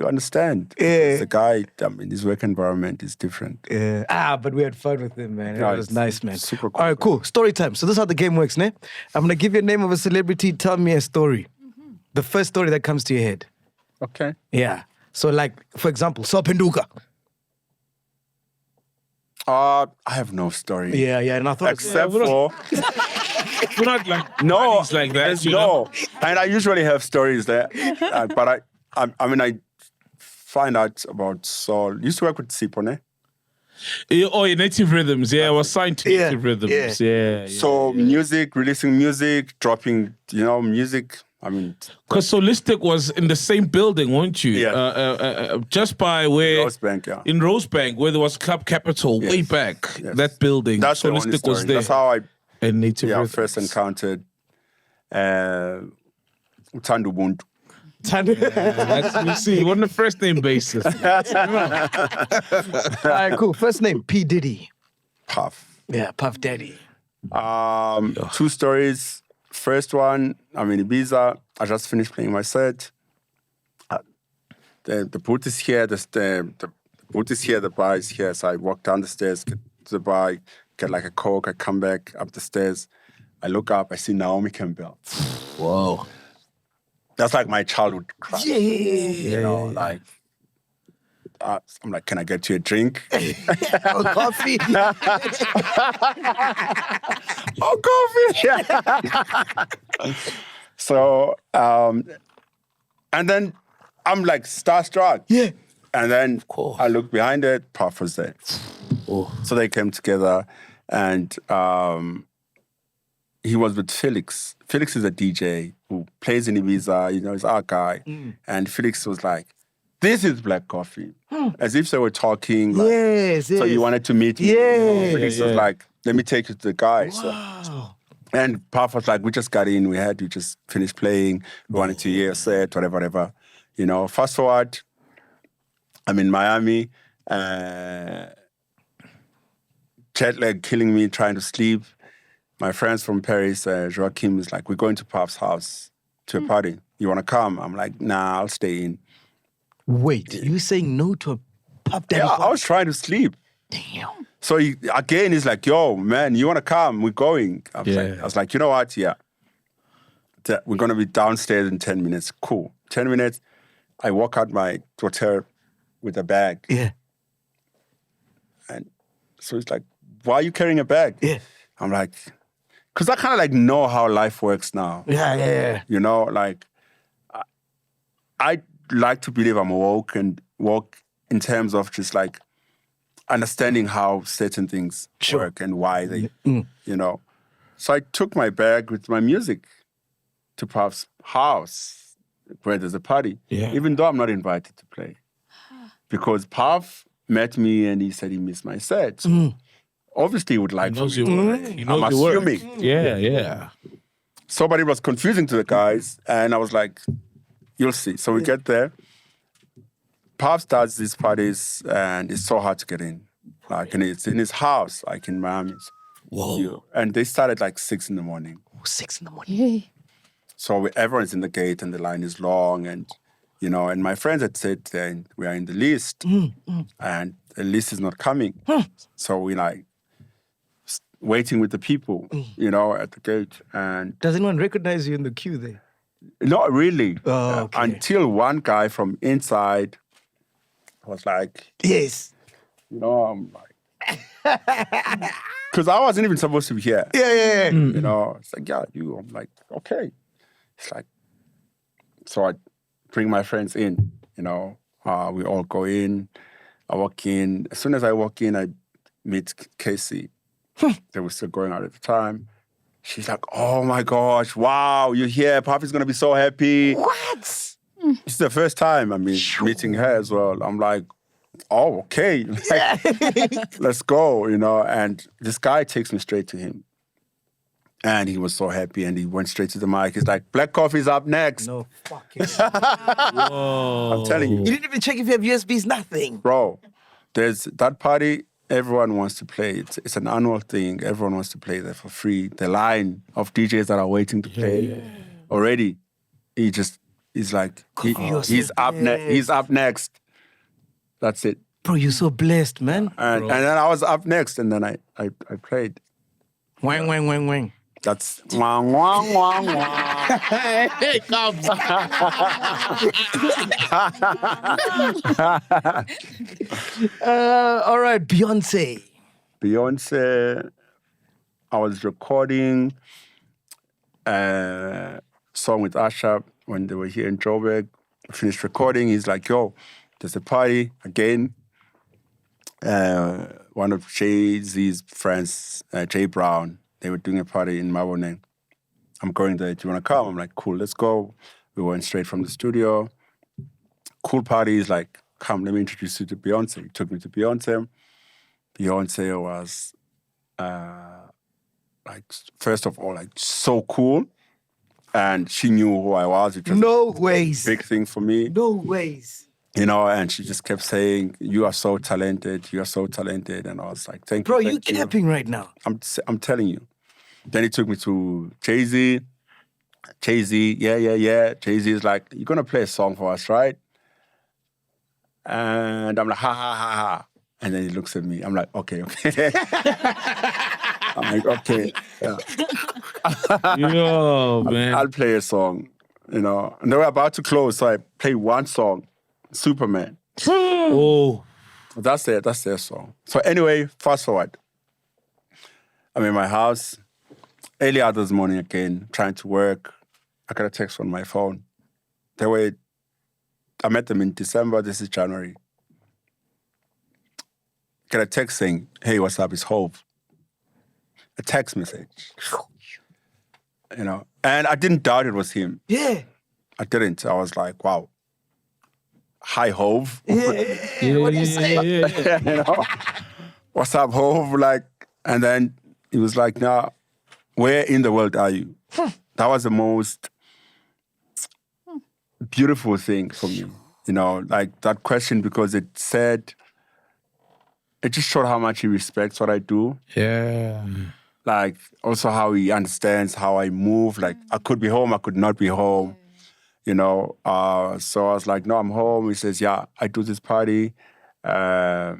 understand. Yeah. The guy, I mean, his work environment is different. Yeah. But we had fun with him, man. Yeah, It was it's nice, man. super cool. All right, cool. Story time. So this is how the game works, ne? I'm going to give you a name of a celebrity. Tell me a story. The first story that comes to your head. Okay. Yeah. So like, for example, Sopenduka. I have no story. Yeah, and I thought... Except we're for We're not like no, buddies like that. there's You know? and I usually have stories there, but I find out about Saul. Used to work with Sipone. Oh, yeah, Native Rhythms. Yeah, I was signed to Yeah, Native Rhythms. Yeah. So music, releasing music, dropping, music. I mean, Because Soulistic was in the same building, weren't you? Yeah. Just by where... Rosebank, yeah. In Rosebank, where there was Club Capital, way Yes. back. Yes. That building. That's the only Soulistic was story. there. That's how I And Native Rhythms. first encountered Uthanda Ubuntu. Let's see. On the first name basis. All right, cool. First name, P. Diddy. Puff. Yeah, Puff Daddy. 2 stories. First one, I'm in Ibiza. I just finished playing my set. The booth is here. The booth is here. The bar is here. So I walk down the stairs, get to the bar, get like a Coke. I come back up the stairs. I look up. I see Naomi Campbell. Whoa. That's like my childhood crush. Yeah. You know, like, I'm like, can I get you a drink? Oh, coffee. Oh, coffee. So, and then I'm like starstruck. Yeah. And then I look behind it, Puff was there. Oh. So they came together and he was with Felix. Felix is a DJ who plays in Ibiza, you know, he's our guy. And Felix was like, this is Black Coffee. As if they were talking. Like, Yes. so you wanted to meet me. Yeah. Felix was like, let me take you to the guy. So, and Puff was like, we just got in, we just finished playing, we wanted to hear a set, whatever. You know, fast forward, I'm in Miami, jet lag killing me, trying to sleep. My friends from Paris, Joachim, is like, we're going to Puff's house to a party. You want to come? I'm like, nah, I'll stay in. Wait, you saying no to a Puff Daddy? Yeah, I was trying to sleep. Damn. So he's like, yo, man, you want to come? We're going. I was like, you know what? Yeah. We're going to be downstairs in 10 minutes. Cool. 10 minutes, I walk out my hotel with a bag. Yeah. And so he's like, why are you carrying a bag? Yeah. I'm like, because I kind of like know how life works now. Yeah. You know, like, I like to believe I'm woke and woke in terms of just like understanding how certain things work and why they, you know. So I took my bag with my music to Puff's house where there's a party, even though I'm not invited to play. Because Puff met me and he said he missed my set. So obviously he would like He knows for me. your work. He knows I'm your work. assuming. Yeah. So, but it was confusing to the guys. And I was like, you'll see. So we get there. Puff starts these parties and it's so hard to get in. Like, and it's in his house, like in Miami. Whoa. And they started like 6 in the morning. 6 in the morning. Yay. So everyone's in the gate and the line is long and, you know, and my friends had said we are in the list and the list is not coming. So we like waiting with the people, you know, at the gate. And Does anyone recognize you in the queue there? not really. Oh, okay. Until one guy from inside was like, Yes. you know, I'm like, because I wasn't even supposed to be here. Yeah. You know, it's like, yeah, you. I'm like, okay. It's like, so I bring my friends in, you know, we all go in. I walk in. As soon as I walk in, I meet Casey. They were still going out at the time. She's like, oh my gosh, wow, you're here. Papi's going to be so happy. What? It's the first time, meeting her as well. I'm like, oh, okay. Like, let's go, you know. And this guy takes me straight to him. And he was so happy and he went straight to the mic. He's like, Black Coffee's up next. No fucking. I'm telling you. You didn't even check if you have USBs, nothing. Bro, there's that party, everyone wants to play. It's an annual thing. Everyone wants to play there for free. The line of DJs that are waiting to play already, he's like, he's up next. That's it. Bro, you're so blessed, man. And then I was up next and then I played. Wang, wang, wang, wang. That's wang, wang, wang, wang. Hey, come. All right, Beyoncé. Beyoncé, I was recording a song with Asha when they were here in Joburg. Finished recording. He's like, yo, there's a party again. One of Jay-Z's friends, Jay Brown, they were doing a party in Maboneng. I'm going there. Do you want to come? I'm like, cool, let's go. We went straight from the studio. Cool party. He's like, come, let me introduce you to Beyoncé. He took me to Beyoncé. Beyoncé was, like, first of all, like, so cool. And she knew who I was. It was No ways. a big thing for me. No ways. You know, and she just kept saying, "You are so talented. You are so talented." And I was like, "Thank Bro, you, you thank you." capping right now. I'm telling you. Then he took me to Jay-Z. Jay-Z, yeah. Jay-Z is like, "You're gonna play a song for us, right?" And I'm like, "Ha ha ha ha." And then he looks at me. I'm like, "Okay." I'm like, "Okay, yeah. Yo, man. I'll play a song." You know, and they were about to close, so I played one song, Superman. Oh. That's their song. So anyway, fast forward. I'm in my house. Earlier this morning again, trying to work. I got a text on my phone. I met them in December, this is January. Got a text saying, "Hey, what's up? It's Hove." A text message. You know, and I didn't doubt it was him. Yeah. I didn't. I was like, wow. Hi, Hove. Yeah. What do you say? Yeah. You know? What's up, Hove? Like, and then he was like, "Nah, where in the world are you?" That was the most beautiful thing for me. You know, like that question, because it just showed how much he respects what I do. Yeah. Like also how he understands how I move. Like I could be home, I could not be home. You know, so I was like, "No, I'm home." He says, "Yeah, I do this party." So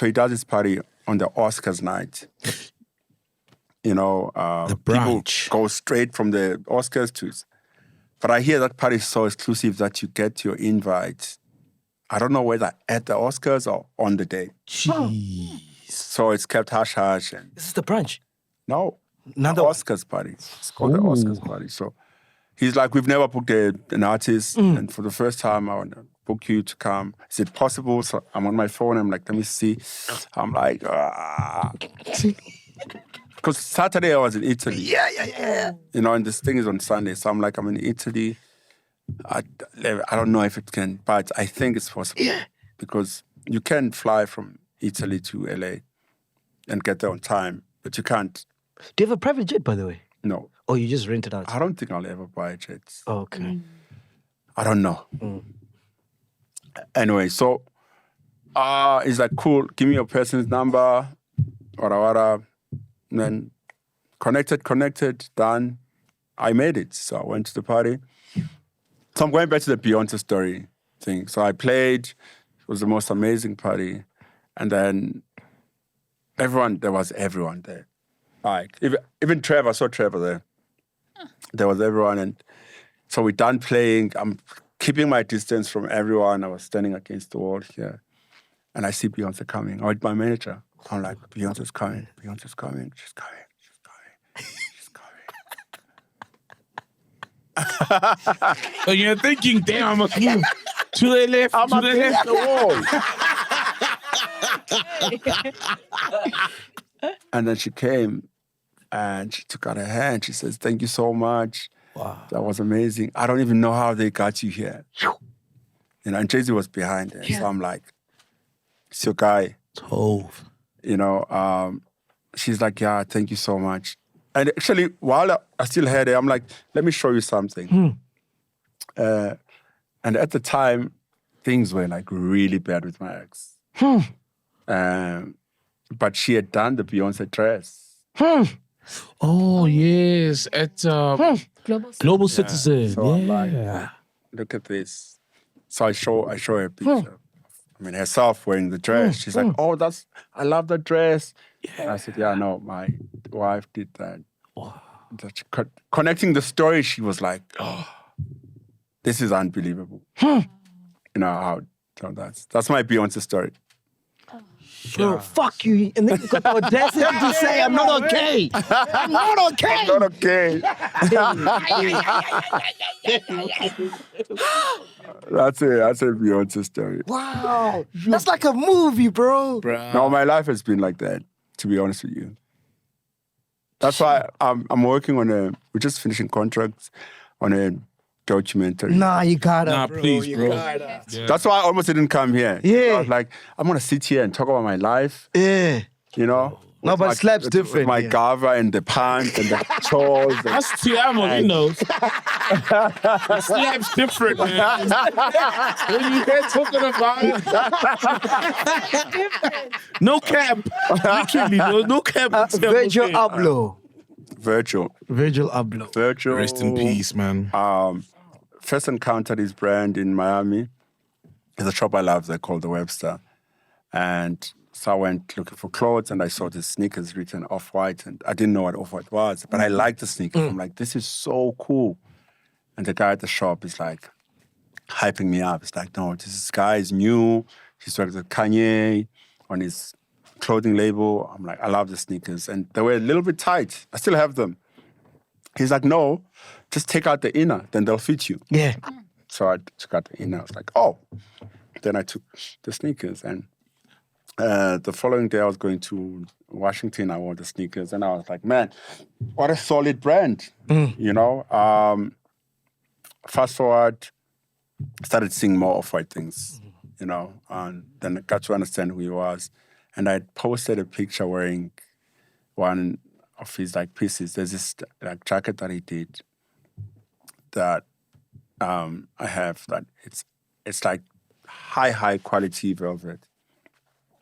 he does this party on the Oscars night. You know, The people brunch. go straight from the Oscars to it. But I hear that party is so exclusive that you get your invite. I don't know whether at the Oscars or on the day. Jeez. So it's kept hush-hush. And This is the brunch. no, Another the one. Oscars party. It's called the Oscars party. So he's like, "We've never booked an artist. And for the first time, I want to book you to come. Is it possible?" So I'm on my phone. I'm like, "Let me see." I'm like, because Saturday I was in Italy. Yeah. You know, and this thing is on Sunday. So I'm like, I'm in Italy. I don't know if it can, but I think it's possible. Yeah. Because you can fly from Italy to LA and get there on time, but you can't. Do you have a private jet, by the way? No. Or you just rent it out? I don't think I'll ever buy a jet. Oh, okay. I don't know. Anyway, so he's like, "Cool, give me your person's number, wada. And then connected, done. I made it. So I went to the party. So I'm going back to the Beyoncé story thing. So I played. It was the most amazing party. And then there was everyone there. Like, even Trevor, I saw Trevor there. There was everyone. And so we're done playing. I'm keeping my distance from everyone. I was standing against the wall here. And I see Beyoncé coming. I with my manager. I'm like, "Beyoncé's coming. She's coming. So you're thinking, damn, I must move to the left, to the left. The wall. And then she came and she took out her hand. She says, "Thank you so much. Wow. That was amazing. I don't even know how they got you here." You know, and Jay-Z was behind her. So I'm like, "It's your guy." Tove. You know, she's like, "Yeah, thank you so much." And actually, while I still had it, I'm like, "Let me show you something." And at the time, things were like really bad with my ex. But she had done the Beyoncé dress. Oh, yes. At Global Citizen. So I'm like, "Look at this." So I show her a picture. I mean, herself wearing the dress. She's like, "Oh, I love the dress." Yeah. I said, "Yeah, no, my wife did that." Wow. Connecting the story, she was like, "Oh, this is unbelievable." You know, so that's my Beyoncé story. Bro, fuck you. And then you got the audacity to say, "I'm not okay." I'm not okay. Not okay. That's a Beyoncé story. Wow. That's like a movie, bro. No, my life has been like that, to be honest with you. That's why I'm working on we're just finishing contracts on a documentary. Nah, you gotta. Nah, bro. please, You bro. gotta. Yeah. That's why I almost didn't come here. Yeah. I was like, I'm gonna sit here and talk about my life. Yeah. You know, No, but slap's with different. my yeah. gava and the pants and the chores. And, That's Tiamo, he knows. Slap's different, man. When you get talking about no cap. Literally, no cap. Virgil Abloh. Virgil. Rest in peace, man. First encountered his brand in Miami. There's a shop I love there called The Webster. And so I went looking for clothes and I saw the sneakers written Off-White. And I didn't know what Off-White was, but I liked the sneakers. I'm like, this is so cool. And the guy at the shop is like hyping me up. It's like, no, this guy is new. He's worked with Kanye on his clothing label. I'm like, I love the sneakers. And they were a little bit tight. I still have them. He's like, no, just take out the inner, then they'll fit you. Yeah. So I took out the inner. I was like, oh. Then I took the sneakers. And the following day I was going to Washington. I wore the sneakers. And I was like, man, what a solid brand. You know? Fast forward, started seeing more Off-White things, you know? And then I got to understand who he was. And I posted a picture wearing one of his like pieces. There's this like jacket that he did that I have that it's like high quality velvet.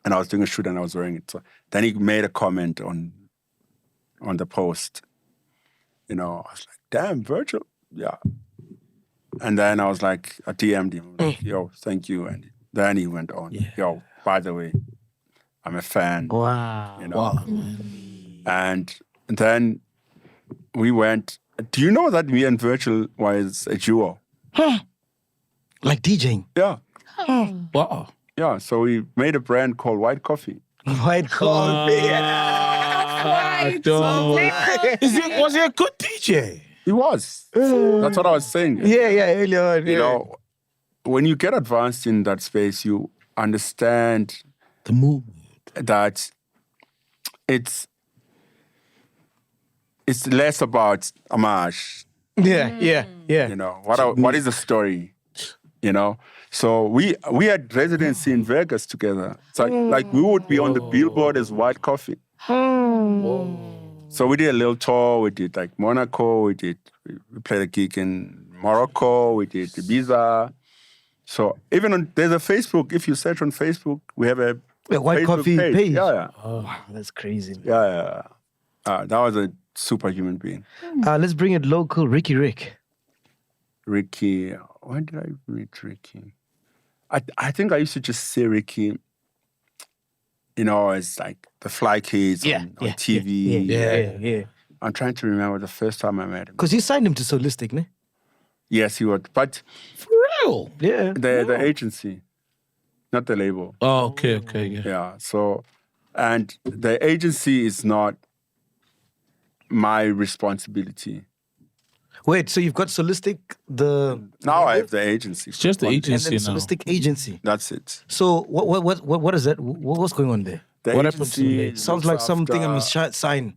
And I was doing a shoot and I was wearing it. So then he made a comment on the post. You know, I was like, damn, Virgil, yeah. And then I was like, I DM'd him, like, yo, thank you. And then he went on, yo, by the way, I'm a fan. Wow. You know? And then we went, do you know that me and Virgil was a duo? Like DJing. Yeah. Wow. Yeah, so we made a brand called White Coffee. White coffee. Was he a good DJ? He was. That's what I was saying. Yeah, earlier on. You know, when you get advanced in that space, you understand The mood. that it's less about homage. Yeah. You know, what is the story? You know, so we had residency in Vegas together. It's like we would be on the billboard as White Coffee. So we did a little tour. We did like Monaco. We played a gig in Morocco. We did Ibiza. So even there's a Facebook. If you search on Facebook, we have a White Facebook Coffee page. Yeah. Oh, wow, that's crazy. Yeah. That was a superhuman being. Let's bring it local. Ricky. When did I meet Ricky? I think I used to just see Ricky, you know, as like the Fly Kids on TV. Yeah. I'm trying to remember the first time I met him. Because you signed him to Soulistic, ne? Yes, he would. But For real? Yeah. the agency, not the label. Oh, okay, yeah. Yeah. So, and the agency is not my responsibility. Wait, so you've got Soulistic, Now I have the agency. It's just the and agency then now. Soulistic agency. That's it. So what is that? What's going on there? The What happened to agency the- Sounds looks like something I after- must sign.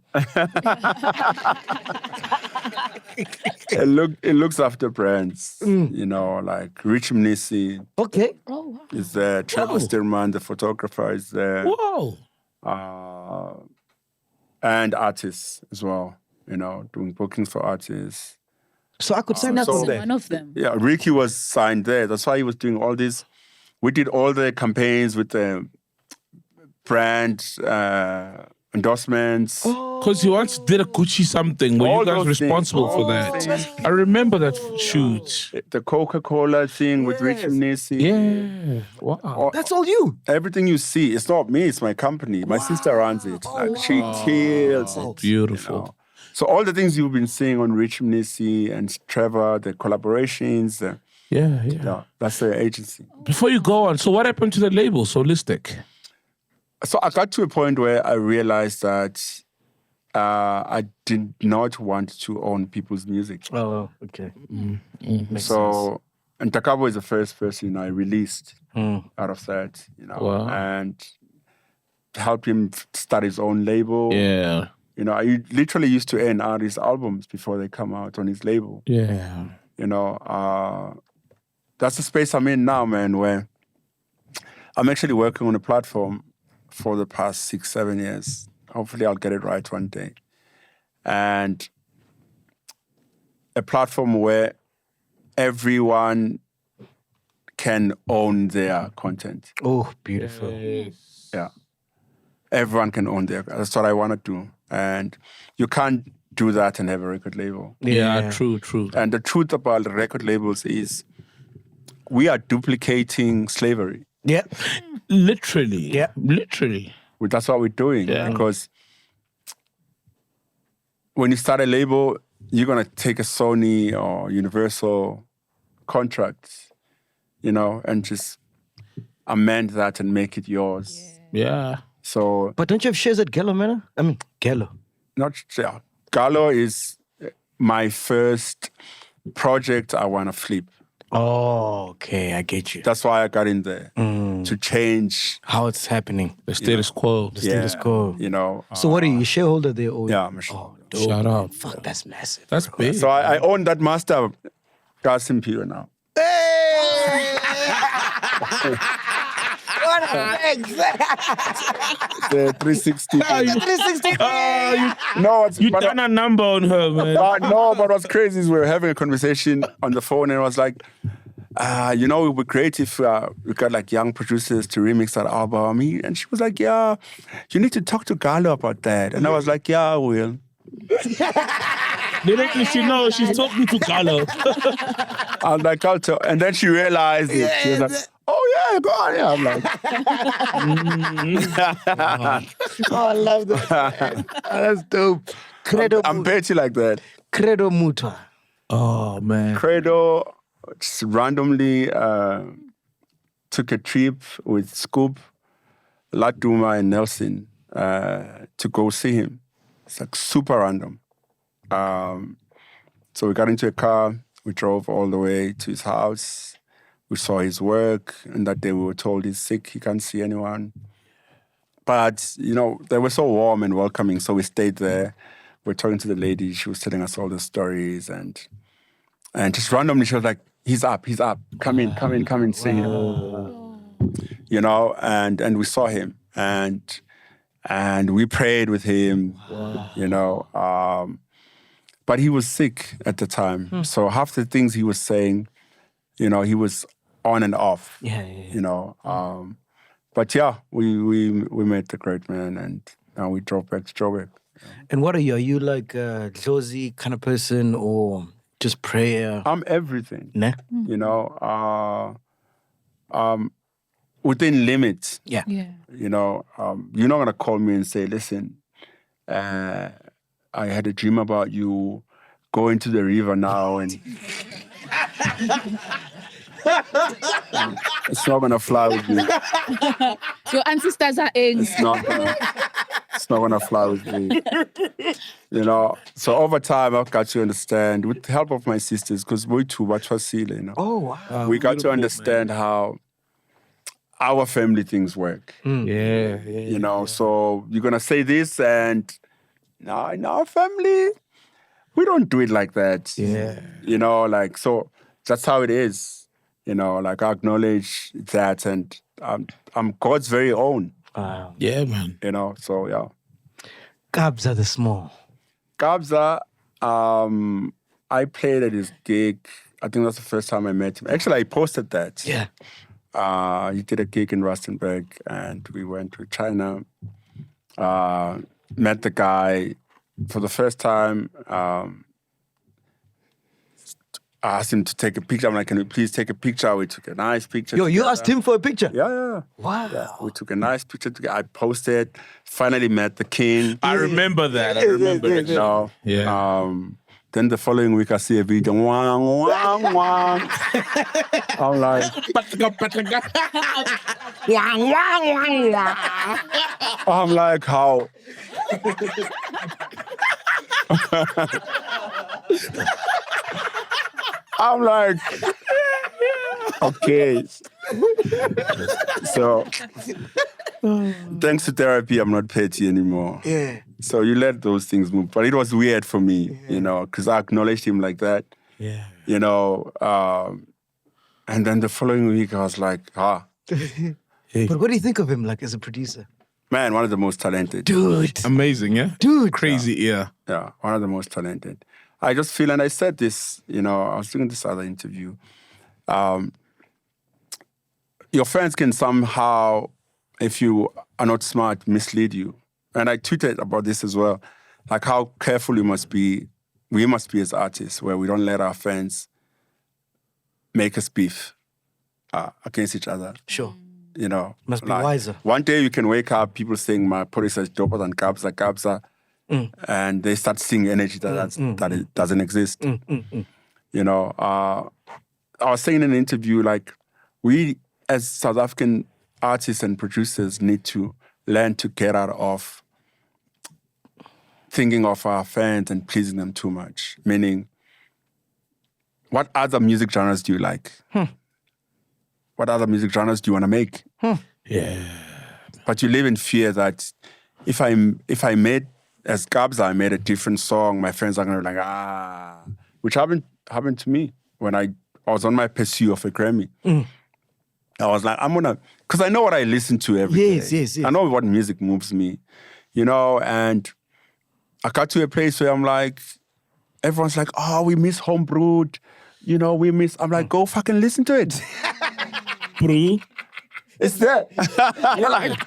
It looks after brands, you know, like Rich Mnisi Okay. Oh, wow. is there, Trevor Stillman, the photographer, is there, Whoa. and artists as well, you know, doing bookings for artists. So I could sign up so- on So there. one of them. Yeah, Ricky was signed there. That's why he was doing all this. We did all the campaigns with the brand endorsements. Because he once did a Gucci something. Were All you guys those responsible things. for that? I remember that shoot. The Coca-Cola thing with Rich Mnisi. Yeah. Wow. That's all you. Everything you see, it's not me, it's my company. My sister runs it. Like she kills it. Beautiful. You know? So all the things you've been seeing on Rich Mnisi and Trevor, the collaborations, Yeah. that's the agency. Before you go on, so what happened to the label, Soulistic? So I got to a point where I realized that I did not want to own people's music. Oh, okay. So, and Takabo is the first person I released out of that, you know, Wow. and helped him start his own label. Yeah. You know, I literally used to earn artists' albums before they come out on his label. Yeah. You know, that's the space I'm in now, man, where I'm actually working on a platform for the past 6-7 years. Hopefully I'll get it right one day. And a platform where everyone can own their content. Oh, beautiful. Yeah. Everyone can own their. That's what I want to do. And you can't do that and have a record label. Yeah, true. And the truth about the record labels is we are duplicating slavery. Yeah. Literally. Yeah. Literally. That's what we're doing. Yeah. Because when you start a label, you're going to take a Sony or Universal contract, and just amend that and make it yours. Yeah. So, But don't you have shares at Gallo, man? I mean, Gallo. Gallo is my first project I want to flip. Oh, okay. I get you. That's why I got in there, to change. How it's happening. The status quo. The status quo. So what are you, a shareholder there? Or? Yeah, I'm a shareholder. Dope. Shout out. Fuck, that's massive. That's big. So I own that master Kasim Piro now. What a flex. The 360. 360. You done a number on her, man. No, but what's crazy is we were having a conversation on the phone and it was like, it would be great if we got like young producers to remix that album. And she was like, yeah, you need to talk to Gallo about that. And I was like, yeah, I will. Little she knows she's talking to Gallo. I was like, I'll tell. And then she realized it. She was like, oh yeah, go on. Yeah, I'm like, Oh, I love that. Oh, that's dope. Credo. I'm petty like that. Credo Mutua. Oh, man. Credo just randomly took a trip with Scoop, Latuma, and Nelson to go see him. It's like super random. So we got into a car. We drove all the way to his house. We saw his work. And that day we were told he's sick. He can't see anyone. But, they were so warm and welcoming. So we stayed there. We're talking to the lady. She was telling us all the stories. And just randomly, she was like, he's up. Come in, see him. And we saw him. And we prayed with him, but he was sick at the time. So half the things he was saying, he was on and off. But yeah, we met the great man and now we drove back to Joburg. And what are you? Are you like a Josie kind of person or just prayer? I'm everything. Nah? Within limits. Yeah. You're not going to call me and say, listen, I had a dream about you. Go into the river now and it's not going to fly with me. Your ancestors are eggs. It's not going to fly with me. So over time, I've got to understand, with the help of my sisters, because we too, Oh, wow. we got to understand how our family things work. So you're going to say this and no, in our family, we don't do it like that. Yeah. So that's how it is. I acknowledge that and I'm God's very own. Wow. Yeah, man. So yeah. Kabza the Small. Kabza, I played at his gig. I think that's the first time I met him. Actually, I posted that. Yeah. He did a gig in Rustenburg and we went to China. Met the guy for the first time. I asked him to take a picture. I'm like, can we please take a picture? We took a nice picture. Yo, you together. asked him for a picture? Yeah. Wow. Yeah, we took a nice picture together. I posted, finally met the king. I remember that. I remember it. Yeah. Then the following week, I see a video. Wang, wang, wang. I'm like, I'm like, how? I'm like, okay. So, thanks to therapy, I'm not petty anymore. Yeah. So you let those things move. But it was weird for me, because I acknowledged him like that. Yeah. And then the following week, I was like, But what do you think of him, like, as a producer? Man, one of the most talented. Dude. Amazing, yeah? Dude. Crazy, yeah. Yeah, one of the most talented. I just feel, and I said this, I was doing this other interview. Your fans can somehow, if you are not smart, mislead you. And I tweeted about this as well, like how careful we must be as artists, where we don't let our fans make us beef against each other. Sure. Must be wiser. One day you can wake up, people saying my producer is doper than Kabza, and they start seeing energy that it doesn't exist. I was saying in an interview, like, we as South African artists and producers need to learn to get out of thinking of our fans and pleasing them too much. Meaning, what other music genres do you like? What other music genres do you want to make? Yeah. But you live in fear that if I made, as Kabza, I made a different song, my friends are going to be like, which happened to me when I was on my pursuit of a Grammy. I was like, because I know what I listen to every day. Yes. I know what music moves me, and I got to a place where I'm like, everyone's like, oh, we miss Homebrewed, I'm like, go fucking listen to it. Bro. It's there. You're like,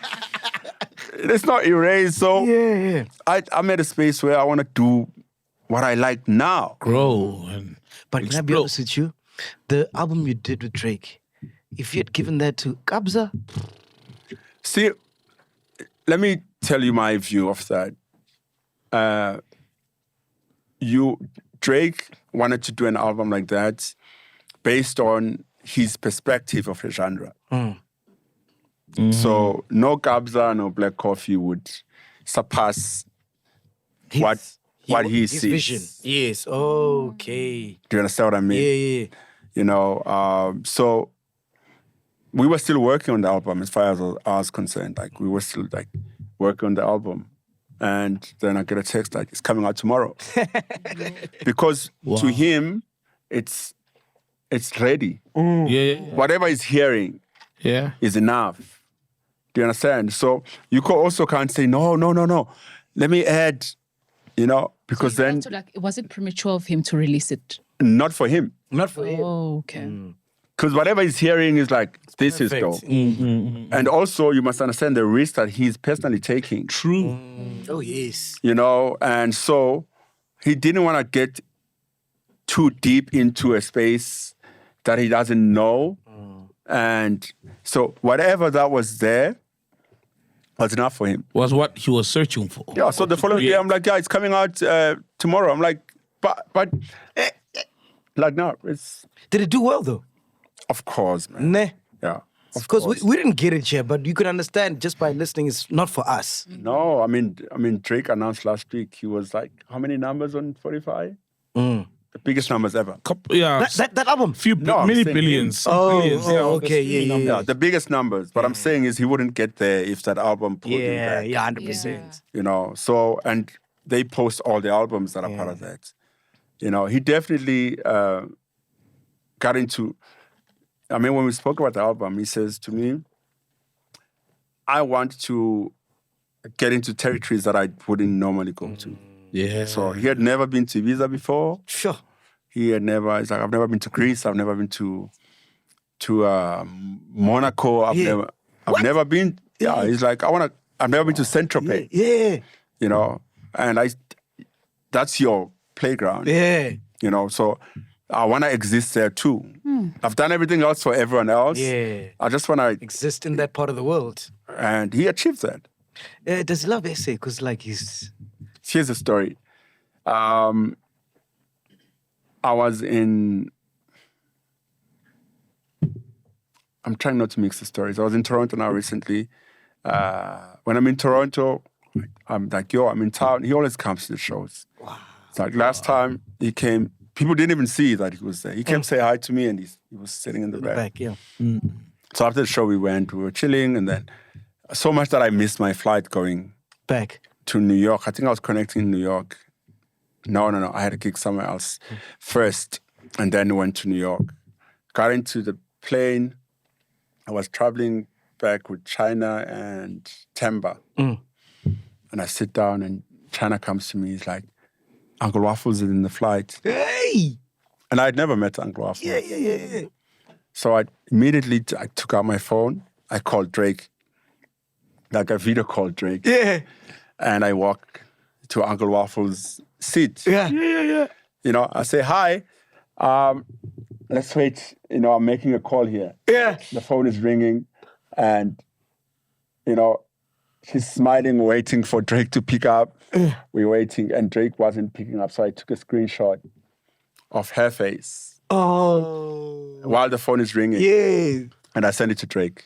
it's not erased. So Yeah. I'm at a space where I want to do what I like now. Grow. And But can I be honest with you? The album you did with Drake, if you had given that to Kabza, See, let me tell you my view of that. Drake wanted to do an album like that based on his perspective of the genre. So no Kabza, no Black Coffee would surpass what he his sees. vision. Yes. Okay. Do you understand what I mean? Yeah. So we were still working on the album as far as I was concerned. Like, we were still like working on the album. And then I get a text like, it's coming out tomorrow. Because to him, it's ready. yeah. Whatever he's hearing Yeah. is enough. Do you understand? So you also can't say, no. Let me add, because So you then, felt like, was it premature of him to release it? not for him. Not for him. Oh, okay. Because whatever he's hearing is like, this is Perfect. dope. And also, you must understand the risk that he's personally taking. True. Oh, yes. And so he didn't want to get too deep into a space that he doesn't know. And so whatever that was there was enough for him. Was what he was searching for. Yeah, so the following day, I'm like, it's coming out tomorrow. I'm like, but like, no, it's, Did it do well, though? of course, man. Nah. Yeah. Of Because course. we didn't get it here, but you could understand just by listening, it's not for us. No, I mean, Drake announced last week, he was like, how many numbers on 45? The biggest numbers ever. Yeah. That album? I'm many saying billions. Oh, billions. okay, yeah. Yeah, the biggest numbers. But I'm saying is he wouldn't get there if that album pulled him back. 100%. So, and they post all the albums that are part of that. He definitely got into, when we spoke about the album, he says to me, I want to get into territories that I wouldn't normally go to. Yeah. So he had never been to Ibiza before. Sure. He's like, I've never been to Greece. I've never been to Monaco. I've never been. Yeah, he's like, I've never been to Saint-Tropez. Yeah. And that's your playground. Yeah. So I want to exist there too. I've done everything else for everyone else. Yeah. I just want to Exist in that part of the world. And he achieved that. Does he love SA? Because he's... Here's the story. I was in... I'm trying not to mix the stories. I was in Toronto now recently. When I'm in Toronto, I'm like, I'm in town. He always comes to the shows. Wow. It's like last time he came, people didn't even see that he was there. He came to say hi to me and he was sitting in the back. Yeah. So after the show we were chilling, and then so much that I missed my flight going Back. to New York. I think I was connecting in New York. No. I had a gig somewhere else first, and then went to New York. Got into the plane. I was traveling back with China and Temba. And I sit down and China comes to me. He's like, Uncle Waffles is in the flight. Hey! And I'd never met Uncle Waffles. Yeah. So I immediately I took out my phone. I called Drake. Like I video called Drake. Yeah. And I walk to Uncle Waffles' seat. Yeah. You know, I say, hi. Let's wait. You know, I'm making a call here. Yeah. The phone is ringing. And, you know, she's smiling, waiting for Drake to pick up. We're waiting. And Drake wasn't picking up. So I took a screenshot of her face Oh. while the phone is ringing. Yeah. And I sent it to Drake.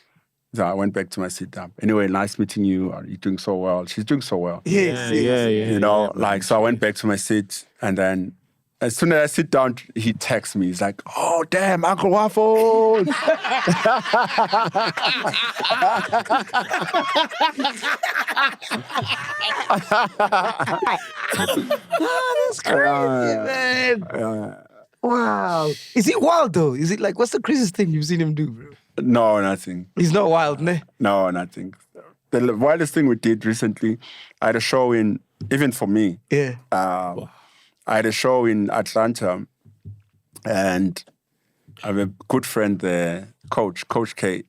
So I went back to my seat. Anyway, nice meeting you. Are you doing so well? She's doing so well. Yes. You know, like, so I went back to my seat, and then as soon as I sit down, he texts me. He's like, oh, damn, Uncle Waffles. That's crazy, man. Wow. Is he wild, though? Is it like, what's the craziest thing you've seen him do, bro? No, nothing. He's not wild, ne? No, nothing. The wildest thing we did recently, I had a show even for me, Yeah. I had a show in Atlanta, and I have a good friend there, Coach K.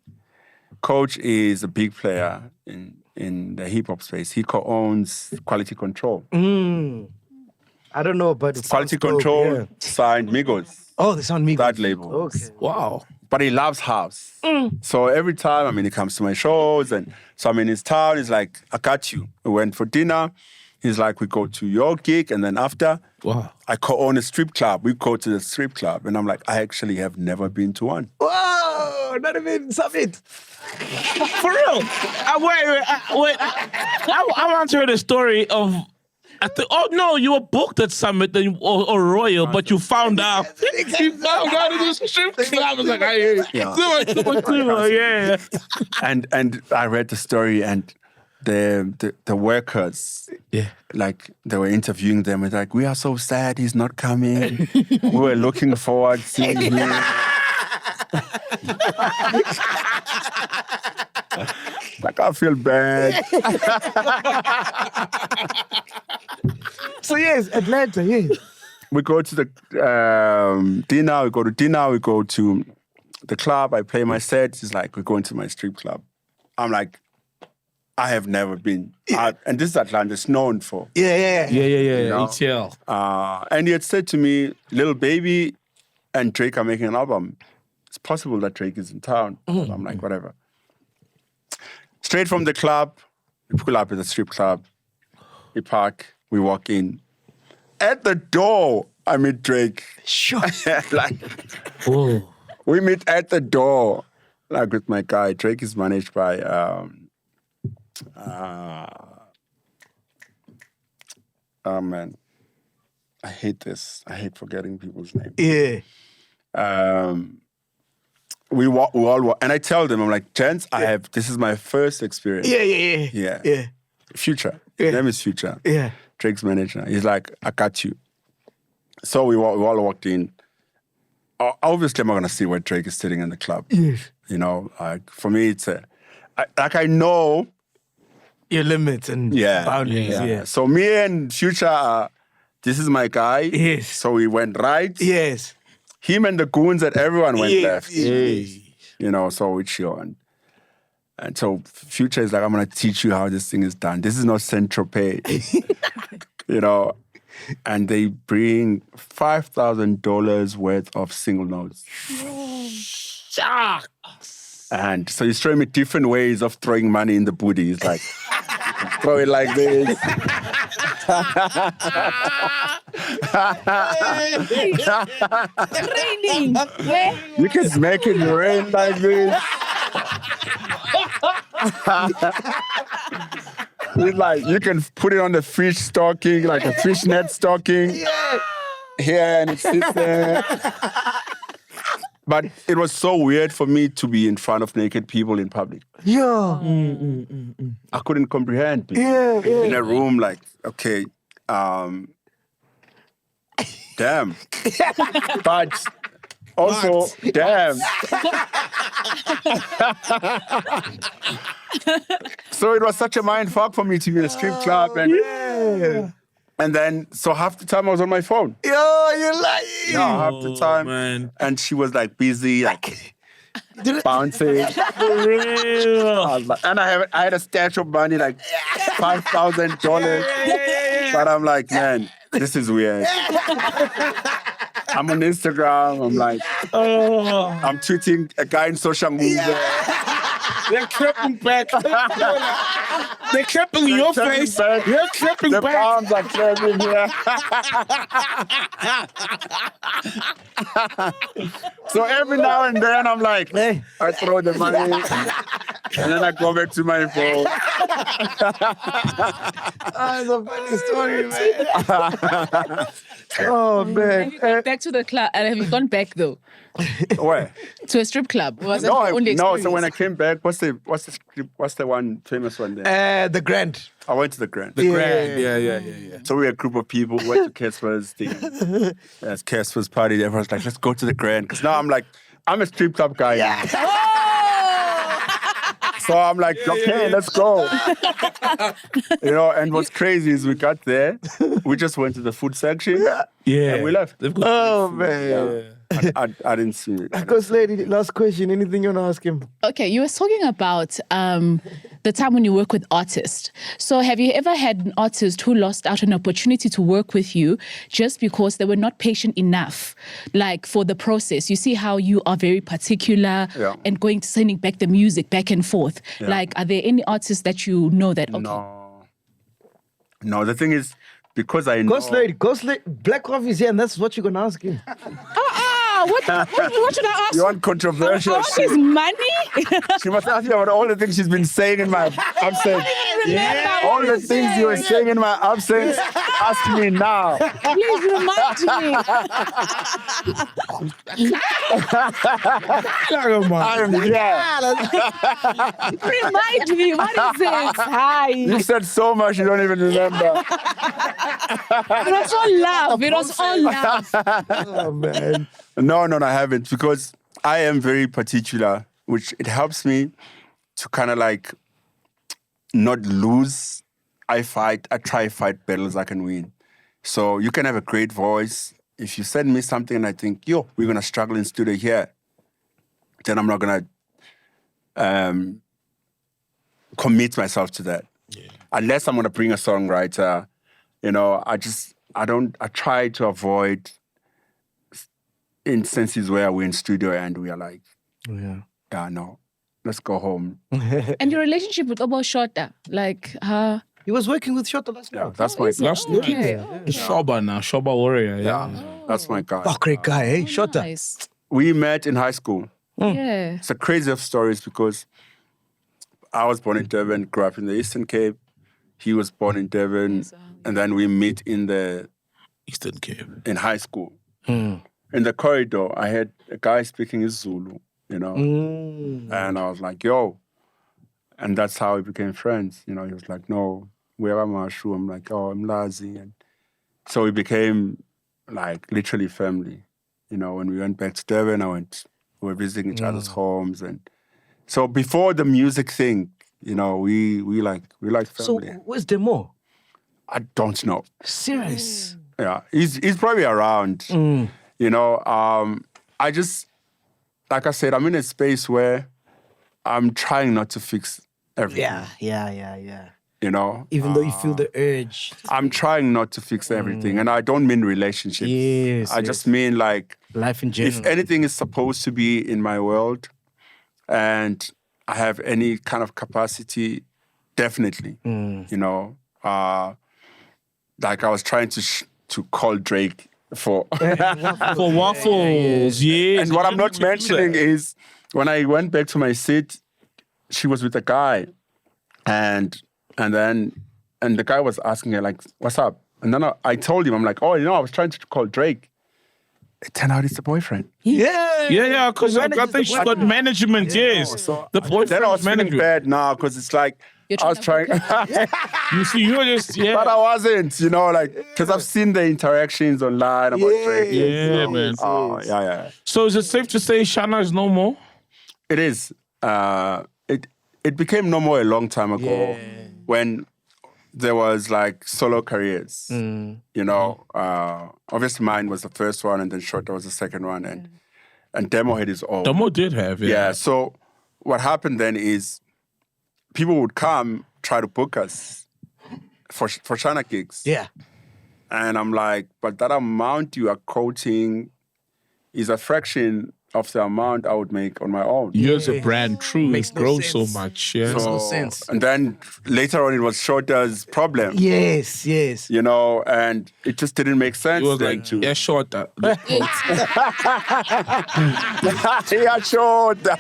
Coach is a big player in the hip hop space. He co-owns Quality Control. I don't know, but it's Quality Control signed Migos, Oh, they sound me. that label. Okay. Wow. But he loves house. So every time, he comes to my shows, and so I'm in his town, he's like, I got you. We went for dinner. He's like, we go to your gig, and then after, Wow. I co-own a strip club. We go to the strip club. And I'm like, I actually have never been to one. Whoa, not even Summit. For real? Wait. I want to hear the story of. Oh no, you were booked at Summit or Royal, but you found out. You found out it was a strip club. I was like, I hear you. Yeah. And I read the story, and the workers, like they were interviewing them. It's like, we are so sad he's not coming. We were looking forward to seeing him. Like, I feel bad. So yes, Atlanta, yes. We go to the dinner. We go to the club. I play my set. It's like, we're going to my strip club. I'm like, I have never been. And this is Atlanta. It's known for. Yeah. know? ETL. And he had said to me, Lil Baby and Drake are making an album. It's possible that Drake is in town. I'm like, whatever. Straight from the club, we pull up at the strip club. We park. We walk in. At the door, I meet Drake. Sure. Whoa. We meet at the door, like with my guy. Drake is managed by oh man, I hate this. I hate forgetting people's names. Yeah. We all walk, and I tell them, I'm like, gents, this is my first experience. Yeah. Future. Yeah. His name is Future. Yeah. Drake's manager. He's like, I got you. So we all walked in. Obviously, I'm not going to see where Drake is sitting in the club. Yes. You know, for me, it's I know. Your limits and boundaries. Yeah. So me and Future, this is my guy. Yes. So we went right. Yes. Him and the goons and everyone went left. Yes. You know, so we chill. And so Future is like, I'm going to teach you how this thing is done. This is not Saint-Tropez. You know, and they bring $5,000 worth of single notes. And so he's showing me different ways of throwing money in the booty. He's like, throw it like this. Raining. Where? You can make it rain like this. He's like, you can put it on the fish stocking, like a fishnet stocking. Here, and it sits there. But it was so weird for me to be in front of naked people in public. Yeah. I couldn't comprehend. Yeah. In a room, like, okay, damn. But Also, damn. So it was such a mind fuck for me to be in a strip club. And then, so half the time I was on my phone. Yo, you're lying. Yeah, half the time. Man. And she was like busy, like bouncing. For real. I was like, and I had a stash of money, like $5,000. But I'm like, man, this is weird. I'm on Instagram. I'm like, I'm tweeting a guy in social media. They're clapping back. They're clapping in your face. Back. They're clapping The back. palms are clapping here. So every now and then I'm like, Hey. I throw the money and then I go back to my phone. That's a funny story, man. Oh, man. Have you gone back to the club? Have you gone back though Where? to a strip club? Was that No, the only no. experience? So when I came back, what's the one famous one there? The Grand. I went to the Grand. Grand. Yeah. So we were a group of people who went to Casper's thing. As Casper's party, everyone's like, let's go to the Grand. Because now I'm like, I'm a strip club guy. So I'm like, okay, let's go. And what's crazy is we got there, we just went to the food section, and we left. They've got Oh, man. I didn't see it. Ghost Lady, last question. Anything you want to ask him? Okay, you were talking about the time when you work with artists. So have you ever had an artist who lost out on an opportunity to work with you just because they were not patient enough, like for the process? You see how you are very particular and sending back the music back and forth. Yeah. Like, are there any artists that you know that, okay, No, the thing is, because I know... Ghost Lady, Black Coffee is here, and that's what you're going to ask him. what should I ask? You want controversial What shit? is money? She must ask you about all the things she's been saying in my absence. All the things you were saying in my absence, ask me now. Please remind me. I am here. Remind me. What is it? Hi. You said so much you don't even remember. It was all love. It was all love. Oh, man. No, I haven't, because I am very particular, which it helps me to kind of like not lose. I try fight battles I can win. So you can have a great voice. If you send me something and I think, we're going to struggle in studio here, then I'm not going to commit myself to that. Yeah. Unless I'm going to bring a songwriter, I try to avoid instances where we're in studio and we are like, no, let's go home. And your relationship with Obo Shota, like, He was working with Shota last night. That's my last night. Shoba now, Shoba warrior. Yeah. That's my guy. Oh, great guy, eh? Shota. Nice. We met in high school. Yeah. It's a crazy of stories because I was born in Durban, grew up in the Eastern Cape. He was born in Durban, and then we met in the Eastern Cape. In high school. In the corridor, I had a guy speaking his Zulu, and I was like, yo. And that's how we became friends. He was like, no, where am I? I'm like, oh, I'm Lazi. And so we became like literally family. When we went back to Durban, we were visiting each other's homes. And so before the music thing, we like family. So where's Demo? I don't know. Serious? Yeah, he's probably around. I just, like I said, I'm in a space where I'm trying not to fix everything. Yeah. Even though you feel the urge. I'm trying not to fix everything. And I don't mean relationships. Yes, I just mean like life in general. If anything is supposed to be in my world and I have any kind of capacity, definitely. Like I was trying to call Drake for for waffles, yeah. And what I'm not mentioning is when I went back to my seat, she was with a guy, and the guy was asking her like, "What's up?" And then I told him, I'm like, "Oh, I was trying to call Drake." It turned out it's the boyfriend. Yeah, because I think she's got management. Yes, So the boyfriend then I was feeling management. bad now because it's like You're I was trying, You see, you were just but I wasn't, like, because I've seen the interactions online about Drake. Yeah, man. Oh, yeah. So is it safe to say Shana is no more? It is. It became normal a long time ago when there was like solo careers. Obviously mine was the first one, and then Shorter was the second one, and Demo had his own. Demo did have, Yeah. So what happened then is people would come try to book us for China gigs. Yeah. And I'm like, but that amount you are quoting is a fraction of the amount I would make on my own. You as a brand, true, Makes no grows so sense. much. Yeah. Makes no sense. And then later on, it was Shorter's problem. Yes. And it just didn't make sense. It was then like, to yeah, Shorter. yeah, Shorter.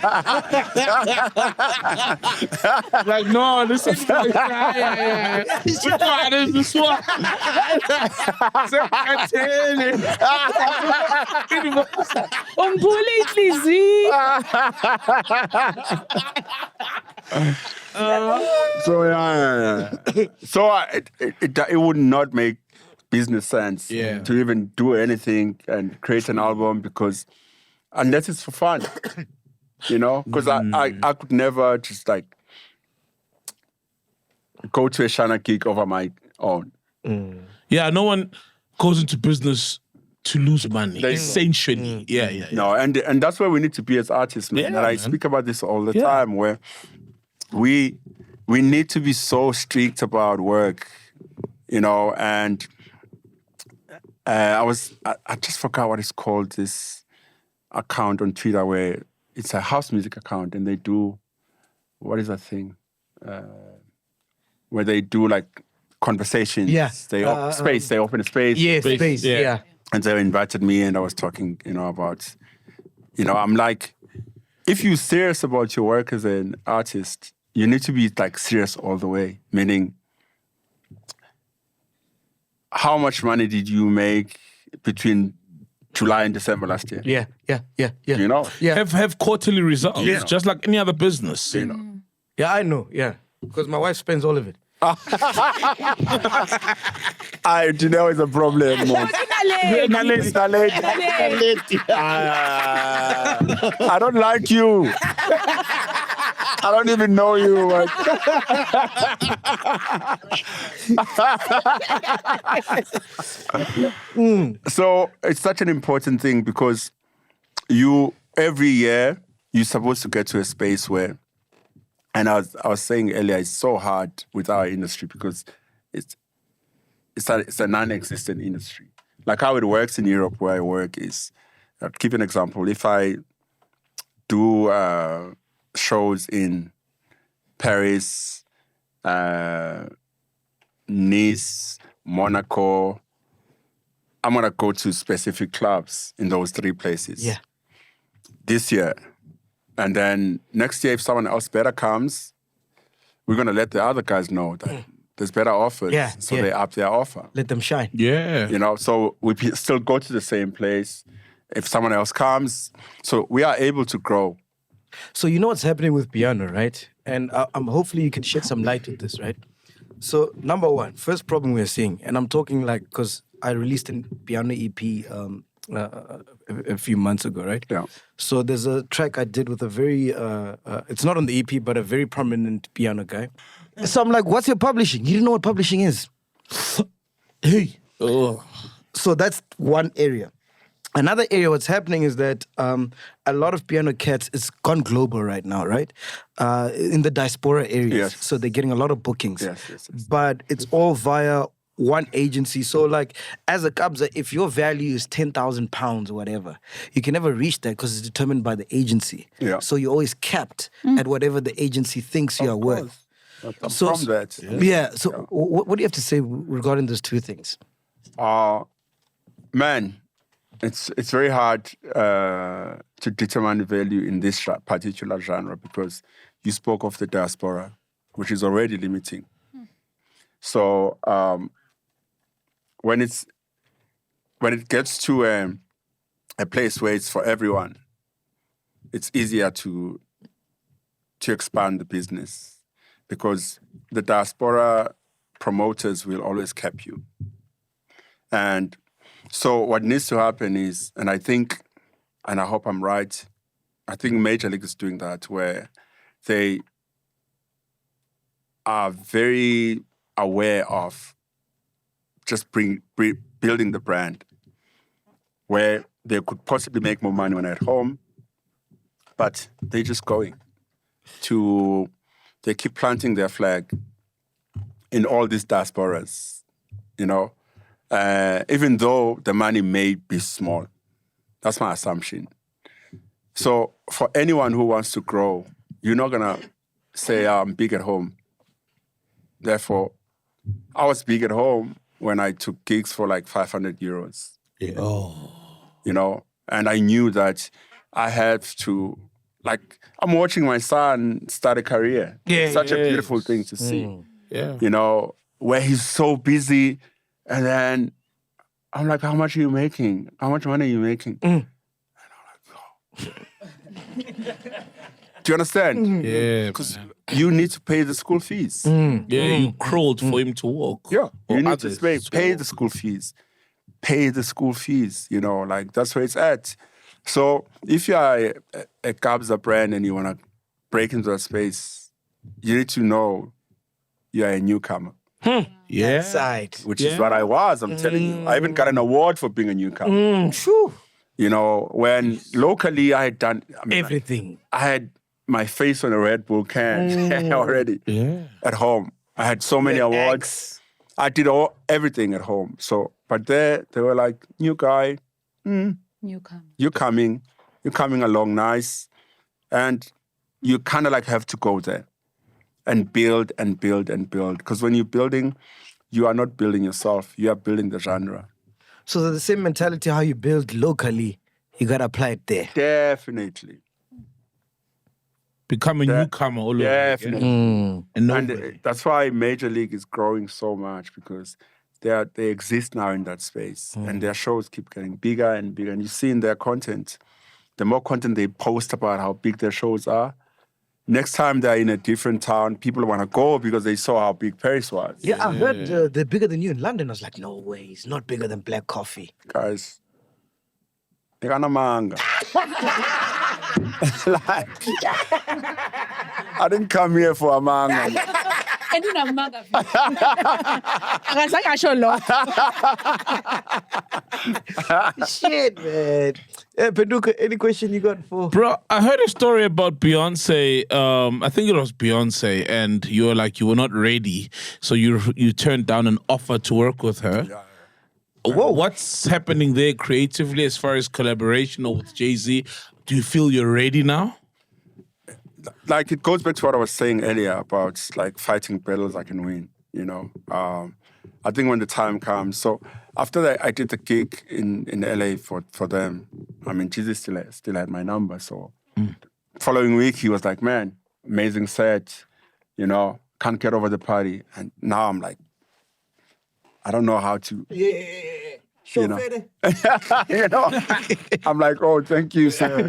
Like, no, this is yeah. Which one is this one? So I tell you. So yeah. So it would not make business sense to even do anything and create an album because unless it's for fun, because I could never just like go to a Shana gig over my own. Yeah, no one goes into business to lose money. Essentially. Yeah. No, and that's where we need to be as artists, man. Yeah, and I speak about this all the time, where we need to be so strict about work, and I just forgot what it's called, this account on Twitter where it's a house music account and they do, what is that thing? Where they do like conversations. Yeah. They open a space. Yeah, space. Yeah. And they invited me and I was talking, about, I'm like, if you're serious about your work as an artist, you need to be like serious all the way. Meaning, how much money did you make between July and December last year? Yeah. Yeah. Have quarterly results, just like any other business. Yeah, I know. Yeah. Because my wife spends all of it. I do know it's a problem. I don't like you. I don't even know you. So it's such an important thing because every year you're supposed to get to a space where, and I was saying earlier, it's so hard with our industry because it's a non-existent industry. Like how it works in Europe where I work is, I'll give you an example. If I do shows in Paris, Nice, Monaco, I'm going to go to specific clubs in those three places. Yeah. This year. And then next year, if someone else better comes, we're going to let the other guys know that there's better offers. Yeah, so they up their offer. Let them shine. Yeah. So we still go to the same place. If someone else comes, so we are able to grow. So you know what's happening with piano, right? And hopefully you can shed some light with this, right? So number one, first problem we're seeing, and I'm talking like, because I released a piano EP a few months ago, right? Yeah. So there's a track I did with a very, it's not on the EP, but a very prominent piano guy. So I'm like, what's your publishing? You didn't know what publishing is. Hey. Oh. So that's one area. Another area, what's happening is that a lot of piano cats, it's gone global right now, right? In the diaspora areas. Yes. So they're getting a lot of bookings. Yes. But it's all via one agency. So like, as a Kabza, if your value is 10,000 pounds or whatever, you can never reach that because it's determined by the agency. Yeah. So you're always capped at whatever the agency thinks you are worth. I'm from that. Yeah. So what do you have to say regarding those two things? Man, it's very hard to determine value in this particular genre because you spoke of the diaspora, which is already limiting. So when it gets to a place where it's for everyone, it's easier to expand the business. because the diaspora promoters will always cap you. And so what needs to happen is, and I think, and I hope I'm right, I think Major League is doing that, where they are very aware of just building the brand, where they could possibly make more money when at home, but they're just going to, they keep planting their flag in all these diasporas, you know, even though the money may be small. That's my assumption. So for anyone who wants to grow, you're not gonna say, I'm big at home. Therefore, I was big at home when I took gigs for like 500 euros. Yeah. Oh. You know, and I knew that I had to, like, I'm watching my son start a career. Yeah, Such a beautiful thing to see. Yeah. You know, where he's so busy, and then I'm like, how much are you making? How much money are you making? And I'm like, oh. Do you understand? Yeah. Because you need to pay the school fees. Yeah, you crawled for him to walk. Yeah, Or you need others. to pay the school fees. Pay the school fees, you know, like that's where it's at. So if you are a Kabza brand and you want to break into that space, you need to know you are a newcomer, Yeah. Side. which is what I was. I'm telling you. I even got an award for being a newcomer. Phew. You know, when locally I had done Everything. I had my face on a Red Bull can already at home. I had so many awards. I did everything at home. So, but they were like, new guy, Newcomer. you're coming along nice. And you kind of like have to go there and build and build and build. Because when you're building, you are not building yourself. You are building the genre. So the same mentality how you build locally, you gotta apply it there. Definitely. Become a newcomer all over. Definitely. And And nobody. that's why Major League is growing so much, because they exist now in that space. And their shows keep getting bigger and bigger. And you see in their content, the more content they post about how big their shows are, next time they're in a different town, people want to go because they saw how big Paris was. Yeah, I heard they're bigger than you in London. I was like, no way, it's not bigger than Black Coffee. Guys, they got no manga. Like, I didn't come here for a manga. I do not mother. I was I show love. Shit, man. Peduka, any question you got for? Bro, I heard a story about Beyonce. I think it was Beyonce, and you were like, you were not ready. So you turned down an offer to work with her. Whoa. What's happening there creatively as far as collaboration or with Jay-Z? Do you feel you're ready now? Like, it goes back to what I was saying earlier about like fighting battles I can win, you know. I think when the time comes. So after that, I did the gig in LA for them. I mean, Jesus still had my number. So following week, he was like, man, amazing set, you know, can't get over the party. And now I'm like, I don't know how to. You know. You know, I'm like, oh, thank you, sir.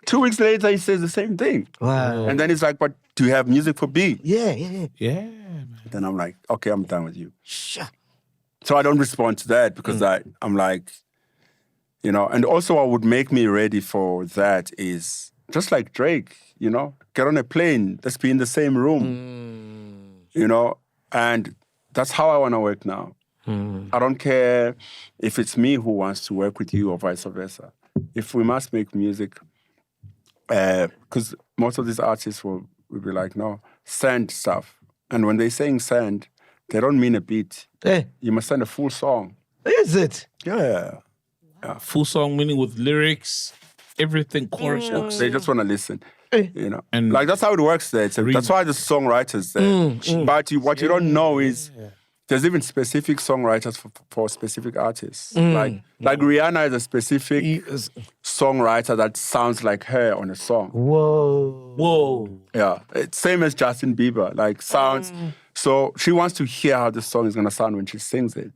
2 weeks later, he says the same thing. Wow. And then he's like, but do you have music for B? Yeah. Yeah. Then I'm like, okay, I'm done with you. Sure. So I don't respond to that because I'm like, you know, and also what would make me ready for that is just like Drake, you know, get on a plane, let's be in the same room, you know, and that's how I want to work now. I don't care if it's me who wants to work with you or vice versa. If we must make music, because most of these artists will be like, no, send stuff. And when they're saying send, they don't mean a beat. Hey, You must send a full song. is it? Yeah. Full song meaning with lyrics, everything, chorus hooks. They just want to listen. You know, And like that's how it works there. That's why the songwriters there. But what you don't know is there's even specific songwriters for specific artists. Like Rihanna is a specific songwriter that sounds like her on a song. Whoa. Yeah, it's same as Justin Bieber. Like sounds. So she wants to hear how the song is gonna sound when she sings it.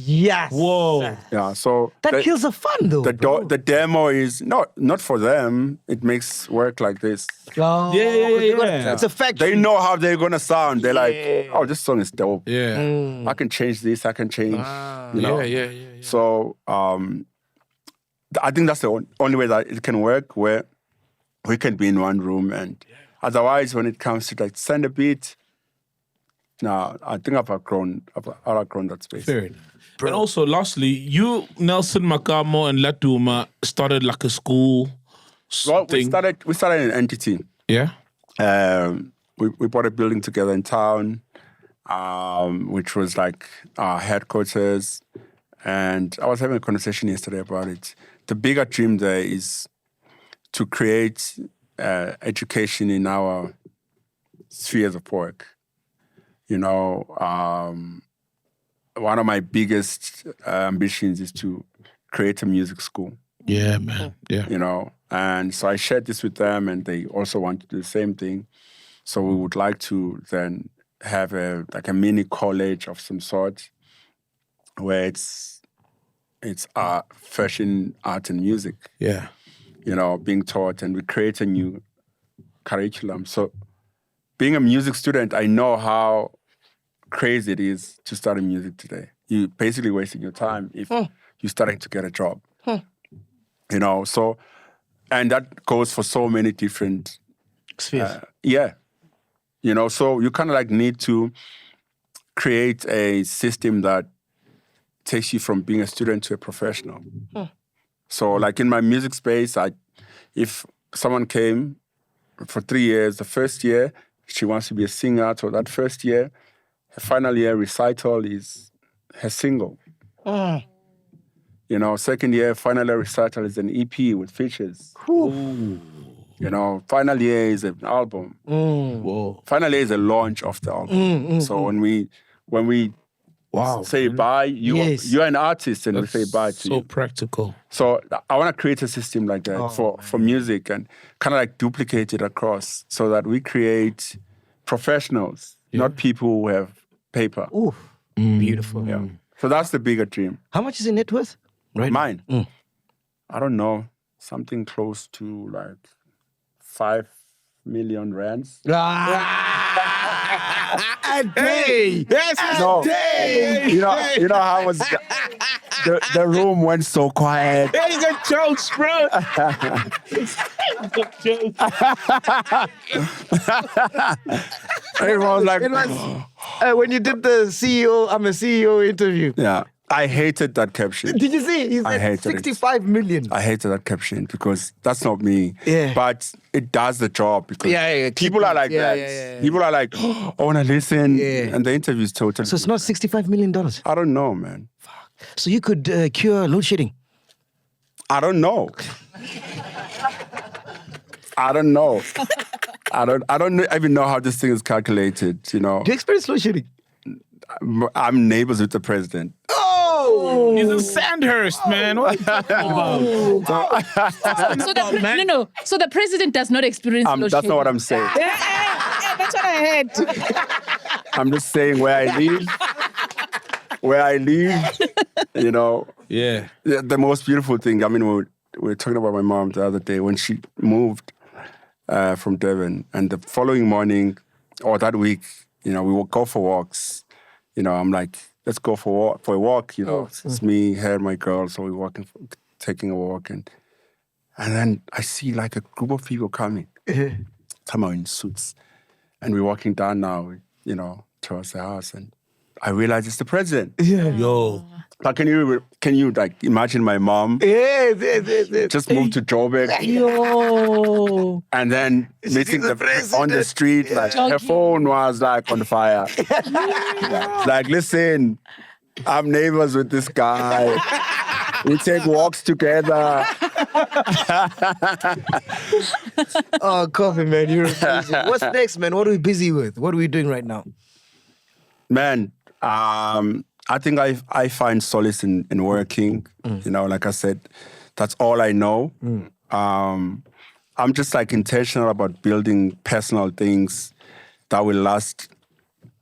Yes. Whoa. Yeah, so That kills the fun, though. the demo is not for them. It makes work like this. Oh, Yeah. It's a factory. They know how they're gonna sound. They're like, oh, this song is dope. Yeah. I can change this. I can change. Yeah. So I think that's the only way that it can work, where we can be in one room, and otherwise, when it comes to like send a beat, no, I think I've outgrown that space. Fair enough. And also, lastly, you, Nelson Makamo and Latuma started like a school Well, thing. we started an entity. Yeah. We bought a building together in town, which was like our headquarters. And I was having a conversation yesterday about it. The bigger dream there is to create education in our spheres of work. You know, one of my biggest ambitions is to create a music school. Yeah, man. Yeah. You know, and so I shared this with them, and they also want to do the same thing. So we would like to then have a mini college of some sort, where it's fashion, art, and music. Yeah. You know, being taught, and we create a new curriculum. So, being a music student, I know how crazy it is to study music today. You're basically wasting your time if you're starting to get a job. You know, so, and that goes for so many different Spheres. You know, so you kind of like need to create a system that takes you from being a student to a professional. So, like in my music space, if someone came for 3 years, the first year she wants to be a singer, so that first year, her final year recital is her single. You know, second year, final year recital is an EP with features. You know, final year is an album. Whoa. Final year is a launch of the album. So when we say bye, you're an artist, and we say bye to you. So practical. So I want to create a system like that for music, and kind of like duplicate it across, so that we create professionals, not people who have paper. Ooh, beautiful. Yeah. So that's the bigger dream. How much is your net worth? Right. Mine? I don't know. Something close to like 5 million rands. A day. Yes, No. a day. You know how was the room went so quiet. Hey, you got jokes, bro. Everyone was like, It was, when you did the I'm a CEO interview. yeah. I hated that caption. Did you see? He I said hated it. 65 million. I hated that caption because that's not me. Yeah. But it does the job because Yeah, people are like that. yeah. People are like, oh, I want to listen. Yeah. And the interview is totally. So it's not $65 million. I don't know, man. So you could cure load shedding. I don't know. I don't know. I don't even know how this thing is calculated, you know. Do you experience load shedding? I'm neighbors with the president. Oh! He's in Sandhurst, man. What are you talking about? So the president does not experience load That's not what I'm saying. That's what I heard. I'm just saying where I live, you know. Yeah. The most beautiful thing, I mean, we were talking about my mom the other day when she moved from Devon, and the following morning or that week, you know, we would go for walks. You know, I'm like, let's go for a walk, you know. It's me, her, my girl, so we're taking a walk. And then I see like a group of people coming, somehow in suits. And we're walking down now, you know, towards the house. And I realize it's the president. Yeah. Yo. But can you like imagine my mom just moved to Joburg Yo. and then meeting the on the street, like her phone was like on fire. Like, listen, I'm neighbors with this guy. We take walks together. Oh, coffee, man. You're amazing. What's next, man? What are we busy with? What are we doing right now? Man, I think I find solace in working. You know, like I said, that's all I know. I'm just like intentional about building personal things that will last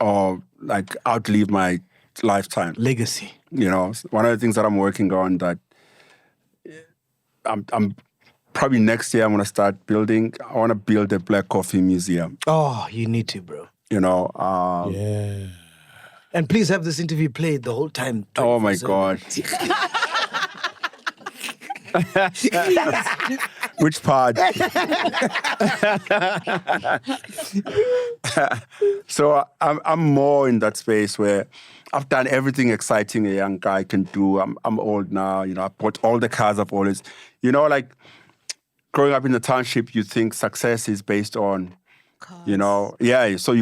or like outlive my lifetime. Legacy. You know, one of the things that I'm working on that I'm probably next year I'm gonna start building. I want to build a Black Coffee Museum. Oh, you need to, bro. You know. Yeah. And please have this interview played the whole time. Oh my 24/7. God. Which part? So I'm more in that space where I've done everything exciting a young guy can do. I'm old now. You know, I bought all the cars I've always. You know, like growing up in the township, you think success is based on, you know, yeah. So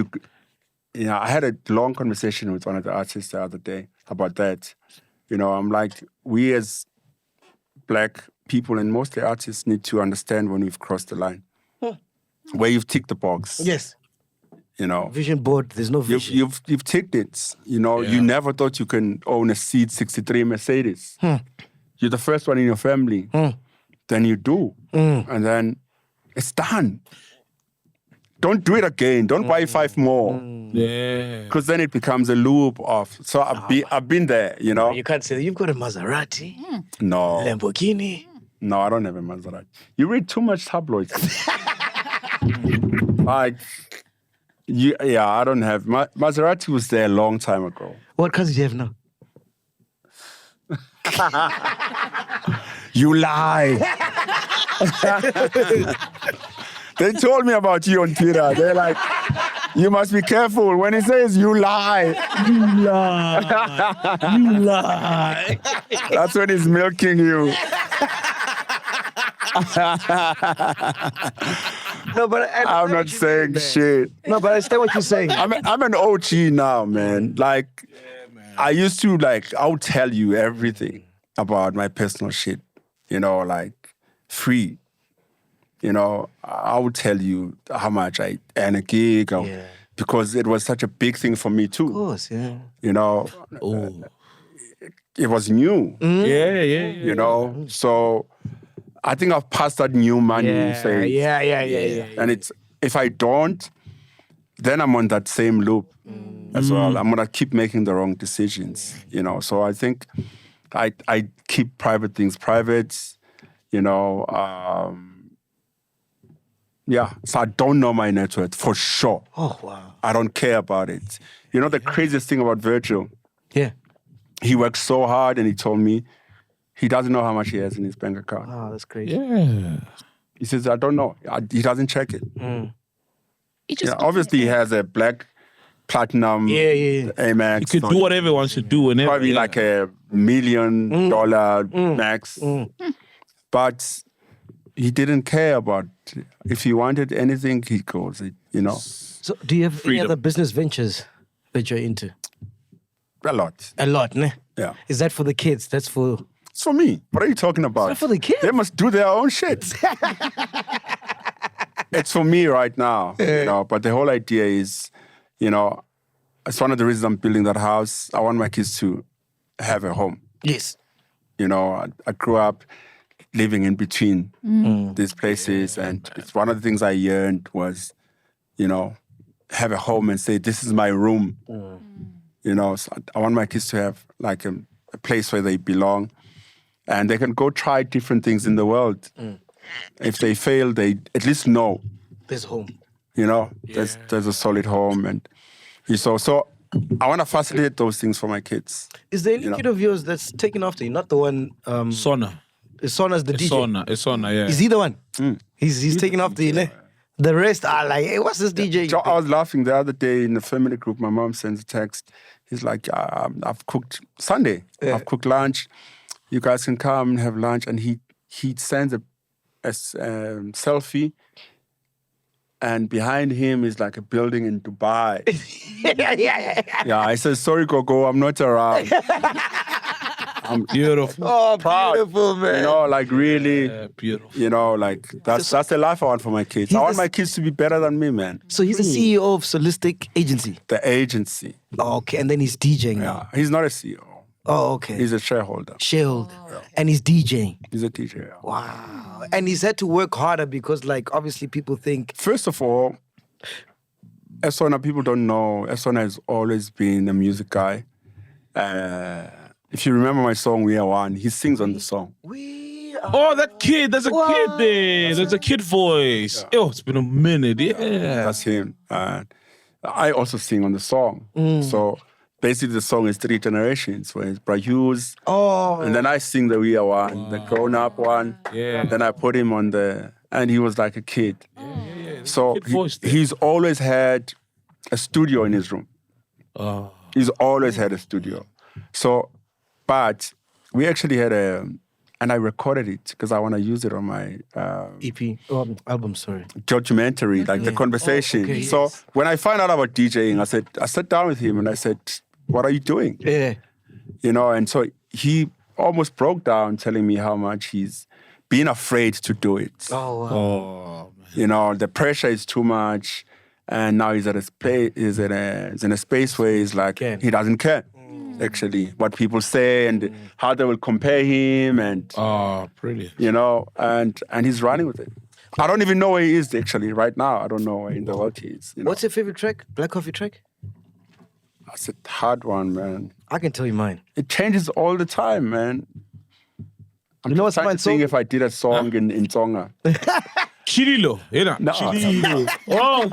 I had a long conversation with one of the artists the other day about that. You know, I'm like, we as Black people and mostly artists need to understand when we've crossed the line, where you've ticked the box. Yes. You know, Vision board, there's no vision. you've ticked it. You know, you never thought you can own a Seed 63 Mercedes. You're the first one in your family. Then you do, and then it's done. Don't do it again. Don't buy 5 more. Yeah. Because then it becomes a loop of. So I've been there. You know. You can't say that. You've got a Maserati, No. Lamborghini. No, I don't have a Maserati. You read too much tabloids. Like, I don't have. Maserati was there a long time ago. What cars do you have now? You lie. They told me about you on Twitter. They're like, you must be careful. When he says you lie. You lie. You lie. That's when he's milking you. No, but I'm not saying shit. No, but I understand what you're saying. I'm an OG now, man. Like, I used to, I would tell you everything about my personal shit, you know, like, free. You know, I would tell you how much I earn a gig, because it was such a big thing for me, too. Of course, yeah. You know, it was new. Yeah. You know, so I think I've passed that new money phase. Yeah. And it's, if I don't, then I'm on that same loop as well. I'm gonna keep making the wrong decisions, you know. So I think I keep private things private, you know. So I don't know my net worth for sure. Oh, wow. I don't care about it. You know the craziest thing about Virgil? Yeah. He works so hard and he told me he doesn't know how much he has in his bank account. Oh, that's crazy. Yeah. He says, I don't know. He doesn't check it. It just Obviously, he has a black platinum Amex. You could do whatever he wants to do. And probably like $1 million max. But he didn't care about, if he wanted anything, he goes, you know. So do you have any other business ventures that you're into? A lot. A lot, ne? Yeah. Is that for the kids? That's for... It's for me. What are you talking about? It's not for the kids. They must do their own shit. It's for me right now, you know. But the whole idea is, you know, it's one of the reasons I'm building that house. I want my kids to have a home. Yes. You know, I grew up living in between these places, and it's one of the things I yearned was, you know, have a home and say, this is my room. You know, so I want my kids to have like a place where they belong, and they can go try different things in the world. If they fail, they at least know There's home. You know, there's a solid home, and so I want to facilitate those things for my kids. Is there any kid of yours that's taken after you? Not the one. Sona. Sona's the DJ. It's Sona, yeah. Is he the one? He's taking after you, ne? The rest are like, hey, what's this DJ? So I was laughing the other day in the family group. My mom sends a text. He's like, I've cooked Sunday. I've cooked lunch. You guys can come and have lunch. And he sends a selfie. And behind him is like a building in Dubai. Yeah, I said, sorry, Gogo, I'm not around. I'm beautiful. Oh, proud. Beautiful, man. You know, like really, beautiful. You know, like that's the life I want for my kids. I want my kids to be better than me, man. So he's the CEO of Soulistic agency? The agency. Oh, okay, and then he's DJing now. He's not a CEO. Oh, okay. He's a shareholder. And he's DJing. He's a DJ. Yeah. Wow. And he's had to work harder because, like, obviously people think... First of all, Esona, people don't know, Esona has always been a music guy. if you remember my song We Are One, he sings on the song. Oh, that kid. There's a kid there. There's a kid voice. Oh, it's been a minute. Yeah. That's him. I also sing on the song. So basically the song is 3 generations, where it's Brahus, and then I sing the We Are One, the grown-up one. Yeah. Then I put him on and he was like a kid. So Kid voice there. he's always had a studio in his room. Oh. He's always had a studio. So, but we actually had and I recorded it because I want to use it on my EP album. Sorry. documentary, like the conversation. okay, So yes. when I found out about DJing, I sat down with him and I said, "What are you doing?" Yeah. And so he almost broke down, telling me how much he's been afraid to do it. Oh, wow. Oh, man. The pressure is too much, and now he's at a space. He's in a space where he's like he doesn't care. Actually, what people say and how they will compare him, and Oh, brilliant. and he's running with it. I don't even know where he is actually right now. I don't know where in the world he is. What's your favorite track? Black Coffee track? That's a hard one, man. I can tell you mine. It changes all the time, man. You know what's Trying mine? to think if I did a song in Tonga. Chirilo. No. Chirilo. Oh.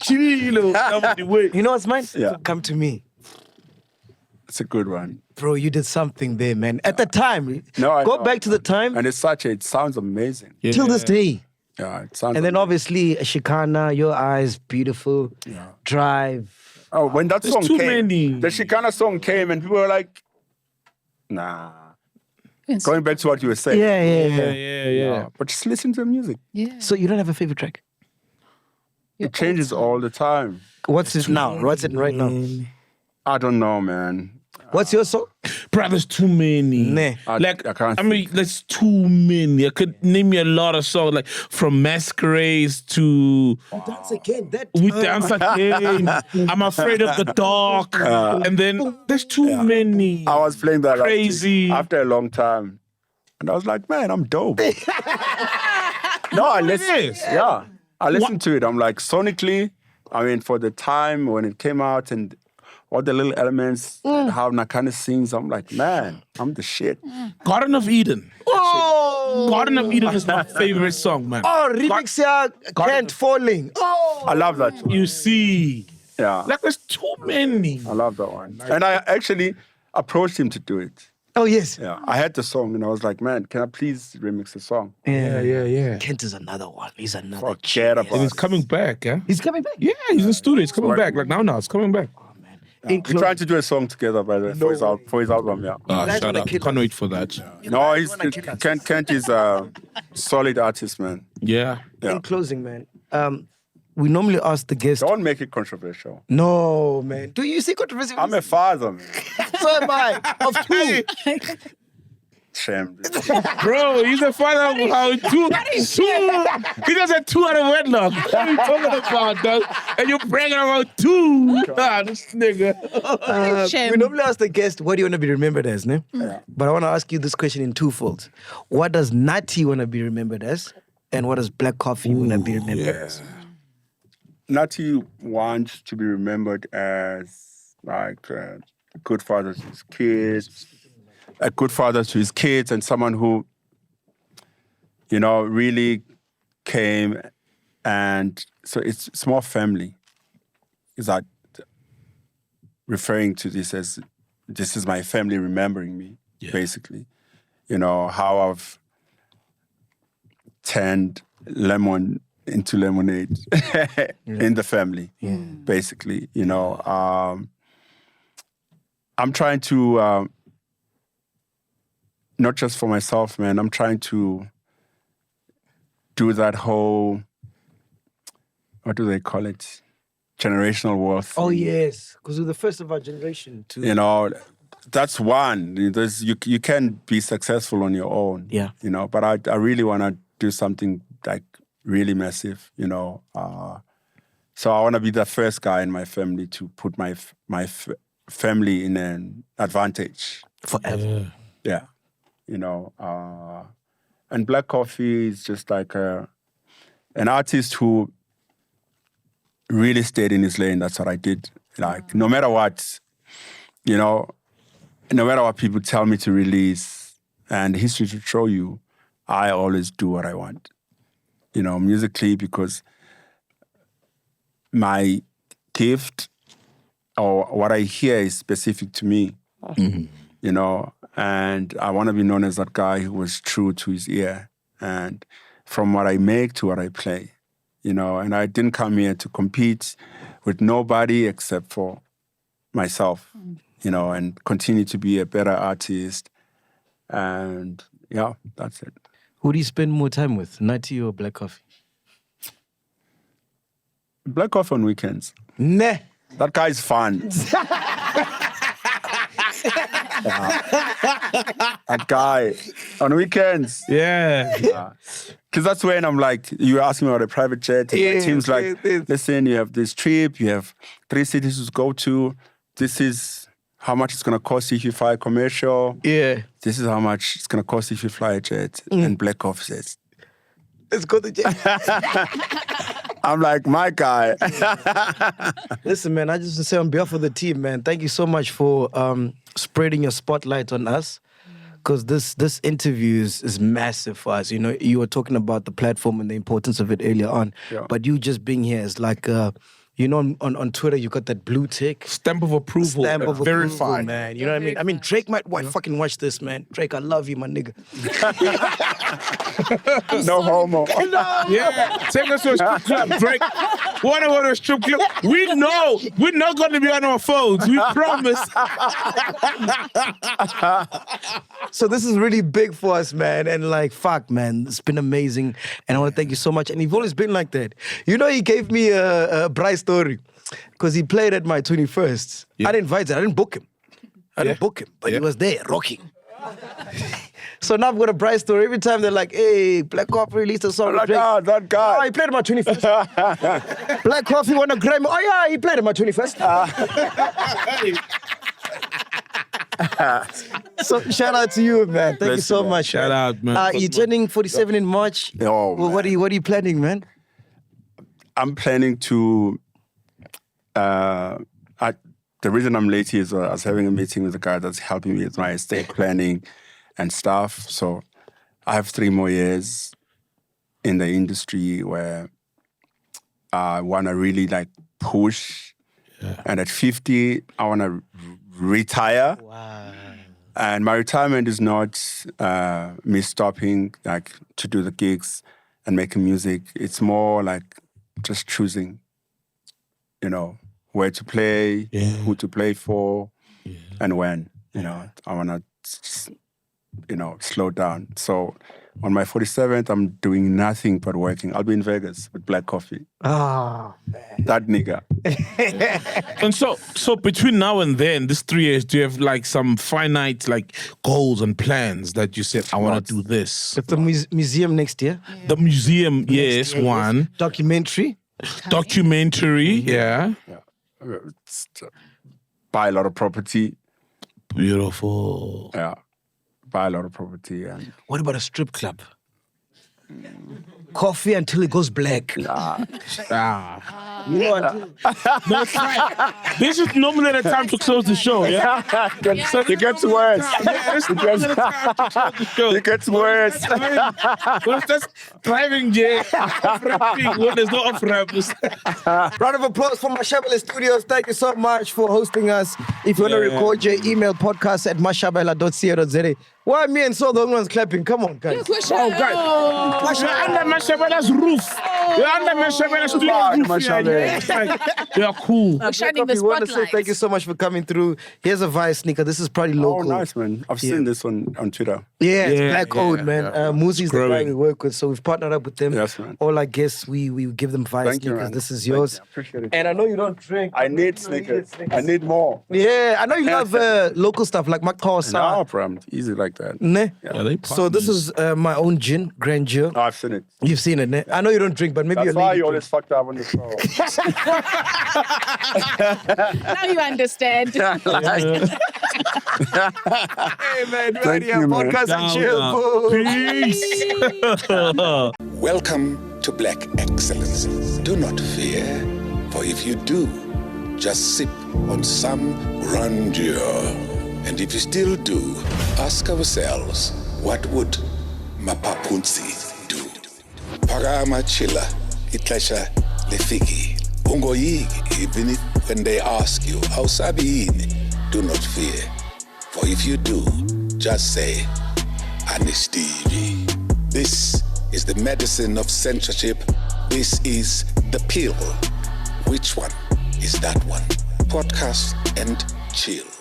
Chirilo. You know what's mine? Yeah. Come to Me. It's a good one. Bro, you did something there, man. At the time. No, I Go know. back to the time. And it sounds amazing. Till this day. Yeah, it sounds And then amazing. obviously Shikana, Your Eyes, Beautiful, Drive. Oh, when that song too came, many. the Shikana song came and people were like, nah. Going back to what you were saying. Yeah. But just listen to the music. Yeah. So you don't have a favorite track? It changes all the time. What's it now? What's it right now? I don't know, man. What's your song? Bro, there's too many. Nah. I can't mean, there's too many. I could name you a lot of songs, like from Masquerades to Dance Again. We Dance Again. I'm Afraid of the Dark. And then there's too many. I was playing that Crazy. after a long time. And I was like, man, I'm dope. No, I listened. Yeah. I listened to it. I'm like, sonically, I mean, for the time when it came out and all the little elements, and how Nakane sings, I'm like, man, I'm the shit. Garden of Eden. Oh! Garden of Eden is my favorite song, man. Oh, remix here, Can't Falling. Oh! I love that one. You see. Yeah. Like, there's too many. I love that one. And I actually approached him to do it. Oh, yes. Yeah. I had the song and I was like, man, can I please remix the song? Yeah. Kent is another one. He's another. Forget about And it. he's coming back, yeah? He's coming back. Yeah, he's in studio. He's coming back. Like, now, it's coming back. We're trying to do a song together, by the way, for his album, yeah. Guys Shut wanna up. kill Can't us. wait for that. No, Kent is a solid artist, man. Yeah. Yeah. In closing, man, we normally ask the guest. Don't make it controversial. No, man. Do you see controversy? I'm a father, man. So am I. Of two. Shame. Bro, he's a father of how two. He does have 2 out of wedlock. What are you talking about, dog? And you're bragging about 2. Nah, this nigga. Shame. We normally ask the guest, what do you want to be remembered as, ne? But I want to ask you this question in twofold. What does Nati want to be remembered as? And what does Black Coffee want to be remembered as? Nati wants to be remembered as like a good father to his kids, and someone who, really came, and so it's more family. Is that referring to this as this is my family remembering me, basically. How I've turned lemon into lemonade in the family, basically. I'm trying to, not just for myself, man, I'm trying to do that whole, what do they call it? Generational wealth. Oh, yes. Because we're the first of our generation to... That's one. You can be successful on your own. Yeah. But I really want to do something like really massive, So I want to be the first guy in my family to put my family in an advantage. Forever. Yeah. And Black Coffee is just like an artist who really stayed in his lane. That's what I did. Like, no matter what, no matter what people tell me to release, and history to show you, I always do what I want. Musically, because my gift or what I hear is specific to me. And I want to be known as that guy who was true to his ear, and from what I make to what I play, and I didn't come here to compete with nobody except for myself, and continue to be a better artist. And yeah, that's it. Who do you spend more time with, Nutty or Black Coffee? Black Coffee on weekends. Nah. That guy's fun. That guy on weekends. Yeah. Because that's when I'm like, you ask me about a private jet. And my team's like, listen, you have this trip, you have 3 cities to go to. This is how much it's going to cost if you fly a commercial. Yeah. This is how much it's going to cost if you fly a jet. And Black Coffee says, let's go to jet. I'm like, my guy. Listen, man, I just want to say on behalf of the team, man, thank you so much for spreading your spotlight on us. Because this interview is massive for us. You were talking about the platform and the importance of it earlier on. Yeah. But you just being here is like, on Twitter, you got that blue tick. Stamp of approval. Verified, approval, man. You know what I mean? I mean, Drake might fucking watch this, man. Drake, I love you, my nigga. No homo. Yeah, take us to a strip club, Drake. Wanna go to a strip club? We know we're not gonna be on our phones. We promise. So this is really big for us, man. And like, fuck, man, it's been amazing. And I want to thank you so much. And you've always been like that. He gave me a bright story because he played at my 21st. Yeah. I didn't invite him. I didn't book him. But he was there rocking. So now I've got a bright story. Every time they're like, hey, Black Coffee released a song. Like, that guy. Oh, he played at my 21st. Black Coffee won a Grammy. Oh, yeah, he played at my 21st. So shout out to you, man. Thank you so much. Shout out, man. You're turning 47 in March. Oh, well, what are you planning, man? I'm planning to. The reason I'm late is I was having a meeting with the guy that's helping me with my estate planning and stuff. So I have 3 more years in the industry where I want to really like push. Yeah. And at 50, I want to retire. Wow. And my retirement is not me stopping like to do the gigs and making music. It's more like just choosing, where to play, who to play for, and when. I want to, slow down. So on my 47th, I'm doing nothing but working. I'll be in Vegas with Black Coffee. Oh, man. That nigga. And so between now and then, this 3 years, do you have like some finite like goals and plans that you said, I want to do this? With the museum next year? The museum, yes, one. Documentary, yeah. Buy a lot of property. Beautiful. Yeah. Buy a lot of property. And what about a strip club? Coffee until it goes black. No, it's fine. This is normally the time to close the show, yeah? So it gets worse. It gets worse. Well, that's driving, Jay. When there's no off-ramps. Round of applause for Mashabela Studios. Thank you so much for hosting us. If you want to record your email, podcast@mashabela.co.za. Why me and so the only ones clapping? Come on, guys. Oh, guys. You're under Mashabela's roof. You're under Mashabela's roof. You're cool. Shining the spotlight. Thank you so much for coming through. Here's a vice sneaker. This is probably local. Oh, nice, man. I've seen this on Twitter. Yeah, it's Black Oat, man. Muzi's the guy we work with, so we've partnered up with them. Yes, man. All our guests, we give them vice sneakers. This is yours. Appreciate it. And I know you don't drink. I need sneakers. I need more. Yeah, I know you love local stuff like MacG. No, bro. Easy like that. Ne? Yeah. So this is my own gin, Grandeur. Oh, I've seen it. You've seen it, ne? I know you don't drink, but maybe That's you're why you always fucked up on the show. Now you understand. Hey, man. Thank you, man. Podcast and chill. Peace. Welcome to Black Excellence. Do not fear, for if you do, just sip on some grandeur And if you still do, ask ourselves, what would Mapapunzi do? Phakama chila, ixesha lifiki. Ungoyiki, even if when they ask you, awusabi yini? Do not fear. For if you do, just say, Anistivi. This is the medicine of censorship. This is the pill. Which one is that one? Podcast and chill.